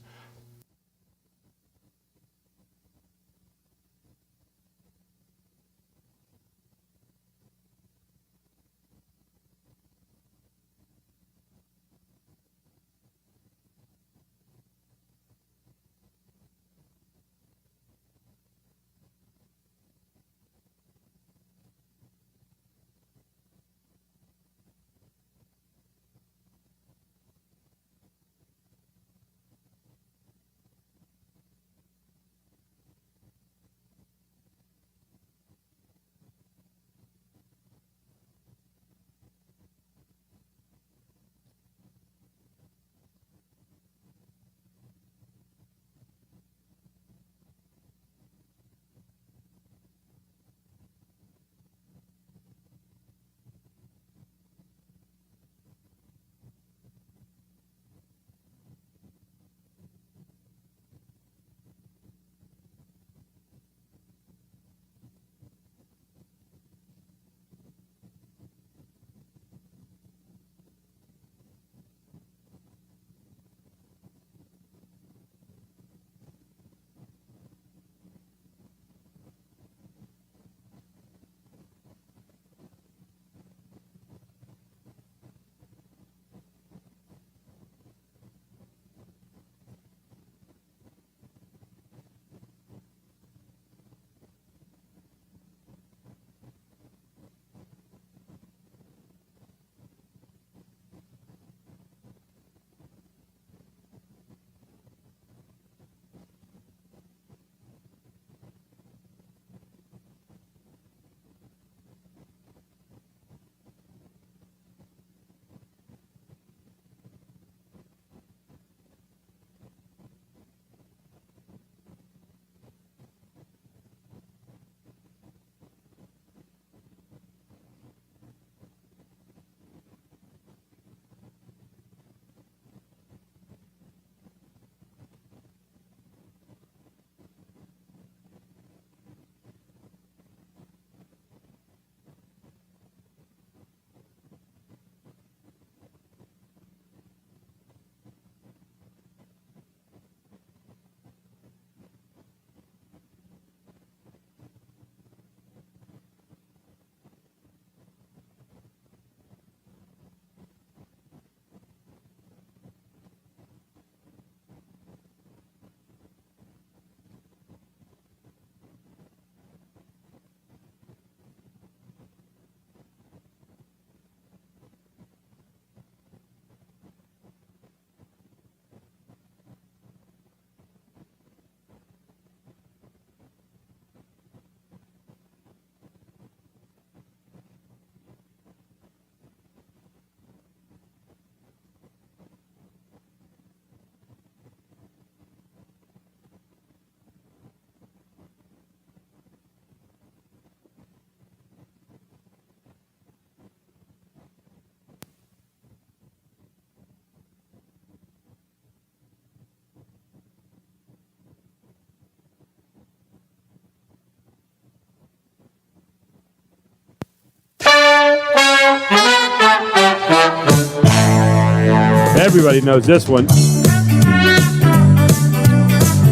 Everybody knows this one.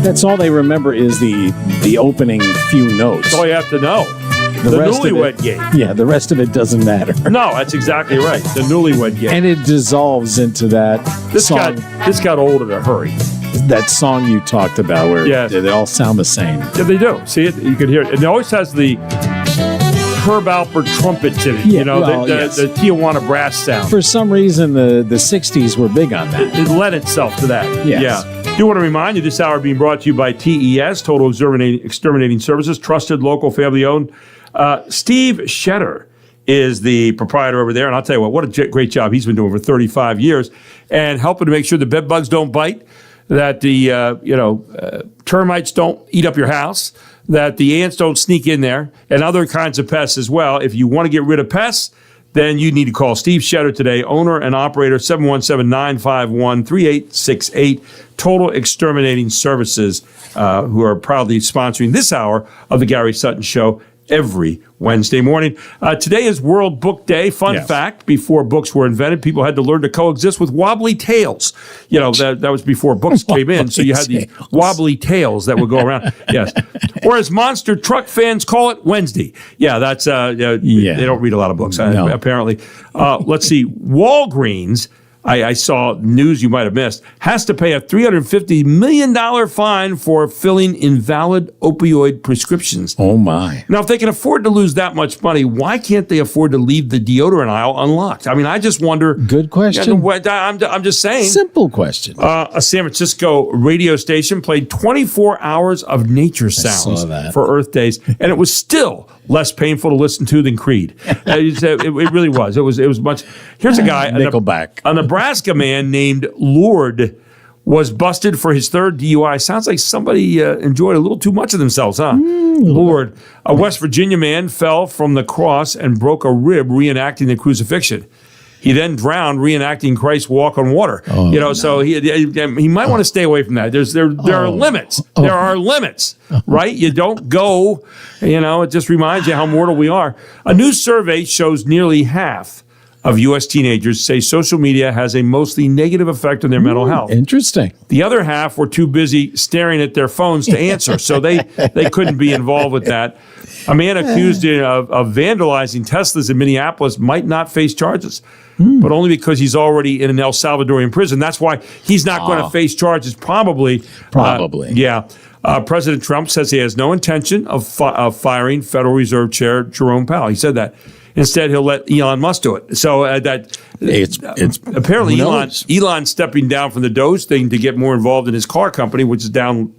That's all they remember is the opening few notes. That's all you have to know. The Newlywed Game. Yeah, the rest of it doesn't matter. No, that's exactly right. The Newlywed Game. And it dissolves into that song. This got old in a hurry. That song you talked about where they all sound the same. Yeah, they do. See it? You can hear it. And it always has the Herb Alpert trumpets in it. Yeah, the Tijuana brass sound. For some reason, the 60s were big on that. It led itself to that. Yes. Yeah. Do want to remind you this hour being brought to you by TES, Total Exterminating Services, trusted, local, family-owned. Steve Shetter is the proprietor over there, and I'll tell you what a great job he's been doing for 35 years, and helping to make sure the bed bugs don't bite, that the termites don't eat up your house, that the ants don't sneak in there, and other kinds of pests as well. If you want to get rid of pests, then you need to call Steve Shetter today, owner and operator, 717-951-3868, Total Exterminating Services, who are proudly sponsoring this hour of the Gary Sutton Show every Wednesday morning. Today is World Book Day. Fun fact, before books were invented, people had to learn to coexist with wobbly tails. You know, that was before books came in, so you had these wobbly tails that would go around. Yes. Or as monster truck fans call it, Wednesday. Yeah, that's, they don't read a lot of books, apparently. Let's see, Walgreens, I saw news you might have missed, has to pay a $350 million fine for filling invalid opioid prescriptions. Oh, my. Now, if they can afford to lose that much money, why can't they afford to leave the deodorant aisle unlocked? I mean, I just wonder. Good question. I'm just saying. Simple question. A San Francisco radio station played 24 hours of nature sounds for Earth Days, and it was still less painful to listen to than Creed. It really was. It was much. Here's a guy, Nickelback. a Nebraska man named Lord was busted for his third DUI. Sounds like somebody enjoyed a little too much of themselves, huh? Lord. A West Virginia man fell from the cross and broke a rib reenacting the crucifixion. He then drowned reenacting Christ's walk on water. So he might want to stay away from that. There are limits. There are limits, right? You don't go, it just reminds you how mortal we are. A new survey shows nearly half of U.S. teenagers say social media has a mostly negative effect on their mental health. Interesting. The other half were too busy staring at their phones to answer, so they couldn't be involved with that. A man accused of vandalizing Teslas in Minneapolis might not face charges, but only because he's already in an El Salvadorian prison. That's why he's not going to face charges, probably. President Trump says he has no intention of firing Federal Reserve Chair Jerome Powell. He said that. Instead, he'll let Elon Musk do it. So it's apparently Elon stepping down from the Doge thing to get more involved in his car company, which is down.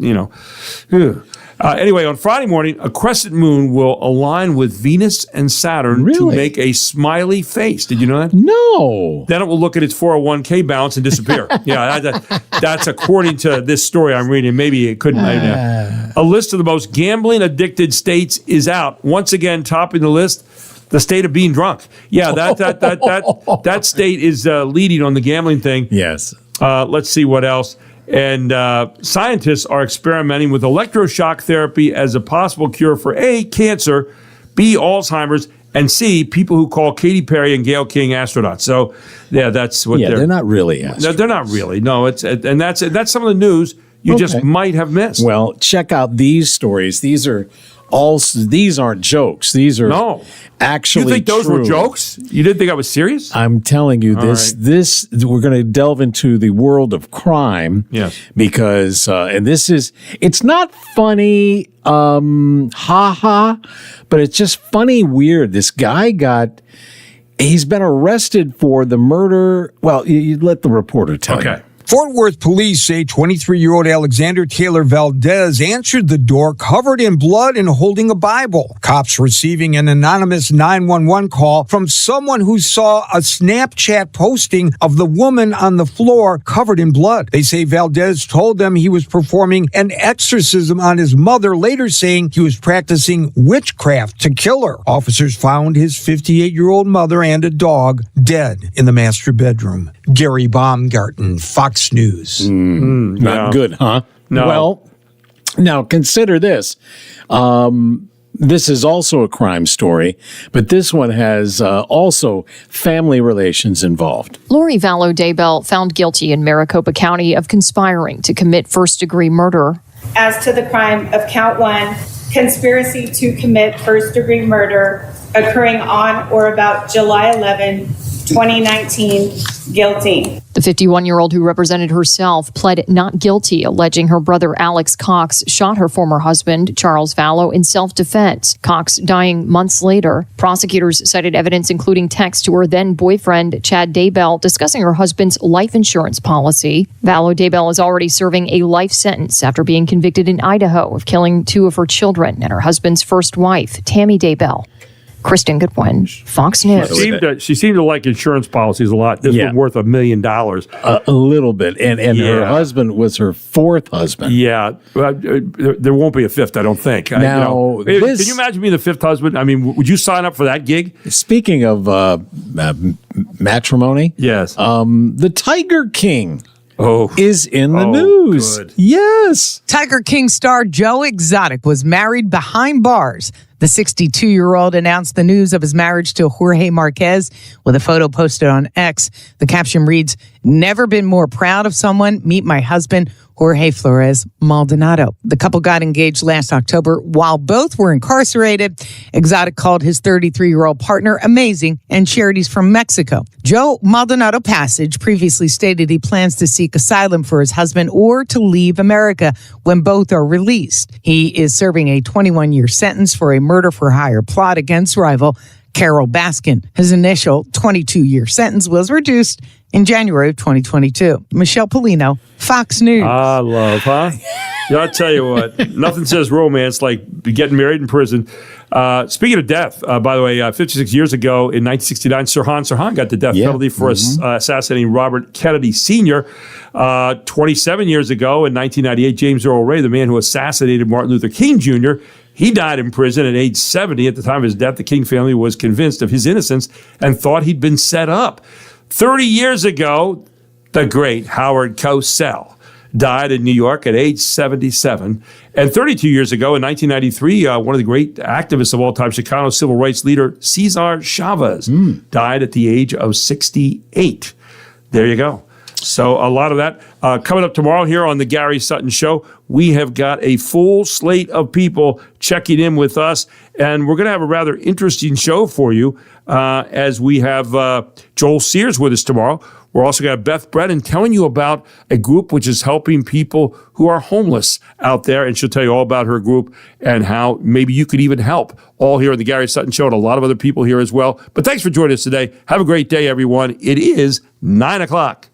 Anyway, on Friday morning, a crescent moon will align with Venus and Saturn to make a smiley face. Did you know that? No. Then it will look at its 401k balance and disappear. That's according to this story I'm reading. Maybe it couldn't. A list of the most gambling addicted states is out. Once again, topping the list, the state of being drunk. Yeah, that state is leading on the gambling thing. Yes. Let's see what else. And scientists are experimenting with electroshock therapy as a possible cure for A, cancer, B, Alzheimer's, and C, people who call Katy Perry and Gayle King astronauts. So, that's what they're not really astronauts. No, they're not really. No, that's some of the news you just might have missed. Well, check out these stories. These aren't jokes. These are actually You think those were jokes? You didn't think I was serious? I'm telling you, this we're going to delve into the world of crime. Yes. Because it's not funny, but it's just funny, weird. This guy he's been arrested for the murder. Well, you let the reporter tell you. Fort Worth police say 23-year-old Alexander Taylor Valdez answered the door covered in blood and holding a Bible. Cops receiving an anonymous 911 call from someone who saw a Snapchat posting of the woman on the floor covered in blood. They say Valdez told them he was performing an exorcism on his mother, later saying he was practicing witchcraft to kill her. Officers found his 58-year-old mother and a dog dead in the master bedroom. Gary Baumgarten, Fox News. Not good, huh? No. Well, now consider this. This is also a crime story, but this one has also family relations involved. Lori Vallow Daybell found guilty in Maricopa County of conspiring to commit first-degree murder. As to the crime of count 1, conspiracy to commit first-degree murder occurring on or about July 11, 2019, guilty. The 51-year-old who represented herself pled not guilty, alleging her brother Alex Cox shot her former husband, Charles Vallow, in self-defense. Cox dying months later. Prosecutors cited evidence including texts to her then-boyfriend, Chad Daybell, discussing her husband's life insurance policy. Vallow Daybell is already serving a life sentence after being convicted in Idaho of killing 2 of her children and her husband's first wife, Tammy Daybell. Kristen Goodwin, Fox News. She seemed to like insurance policies a lot. This one worth $1 million. A little bit. And her husband was her 4th husband. Yeah. There won't be a 5th, I don't think. Now, can you imagine being the 5th husband? I mean, would you sign up for that gig? Speaking of matrimony, yes. The Tiger King is in the news. Good. Yes. Tiger King star Joe Exotic was married behind bars. The 62-year-old announced the news of his marriage to Jorge Marquez with a photo posted on X. The caption reads, "Never been more proud of someone. Meet my husband, Jorge Flores Maldonado." The couple got engaged last October while both were incarcerated. Exotic called his 33-year-old partner amazing and shared he's from Mexico. Joe Maldonado Passage previously stated he plans to seek asylum for his husband or to leave America when both are released. He is serving a 21-year sentence for a murder-for-hire plot against rival Carol Baskin. His initial 22-year sentence was reduced in January of 2022. Michelle Polino, Fox News. Ah, love, huh? Yeah, I'll tell you what, nothing says romance like getting married in prison. Speaking of death, by the way, 56 yeyears ago in 1969, Sirhan got the death penalty for assassinating Robert Kennedy Sr. 27 years ago in 1998, James Earl Ray, the man who assassinated Martin Luther King Jr., he died in prison at age 70. At the time of his death, the King family was convinced of his innocence and thought he'd been set up. 30 years ago, the great Howard Cosell died in New York at age 77. And 32 years ago, in 1993, one of the great activists of all time, Chicano civil rights leader Cesar Chavez, died at the age of 68. There you go. So a lot of that. Coming up tomorrow here on the Gary Sutton Show, we have got a full slate of people checking in with us, and we're going to have a rather interesting show for you as we have Joel Sears with us tomorrow. We're also got Beth Brennan telling you about a group which is helping people who are homeless out there, and she'll tell you all about her group and how maybe you could even help. All here on the Gary Sutton Show, and a lot of other people here as well. But thanks for joining us today. Have a great day, everyone. It is 9 o'clock.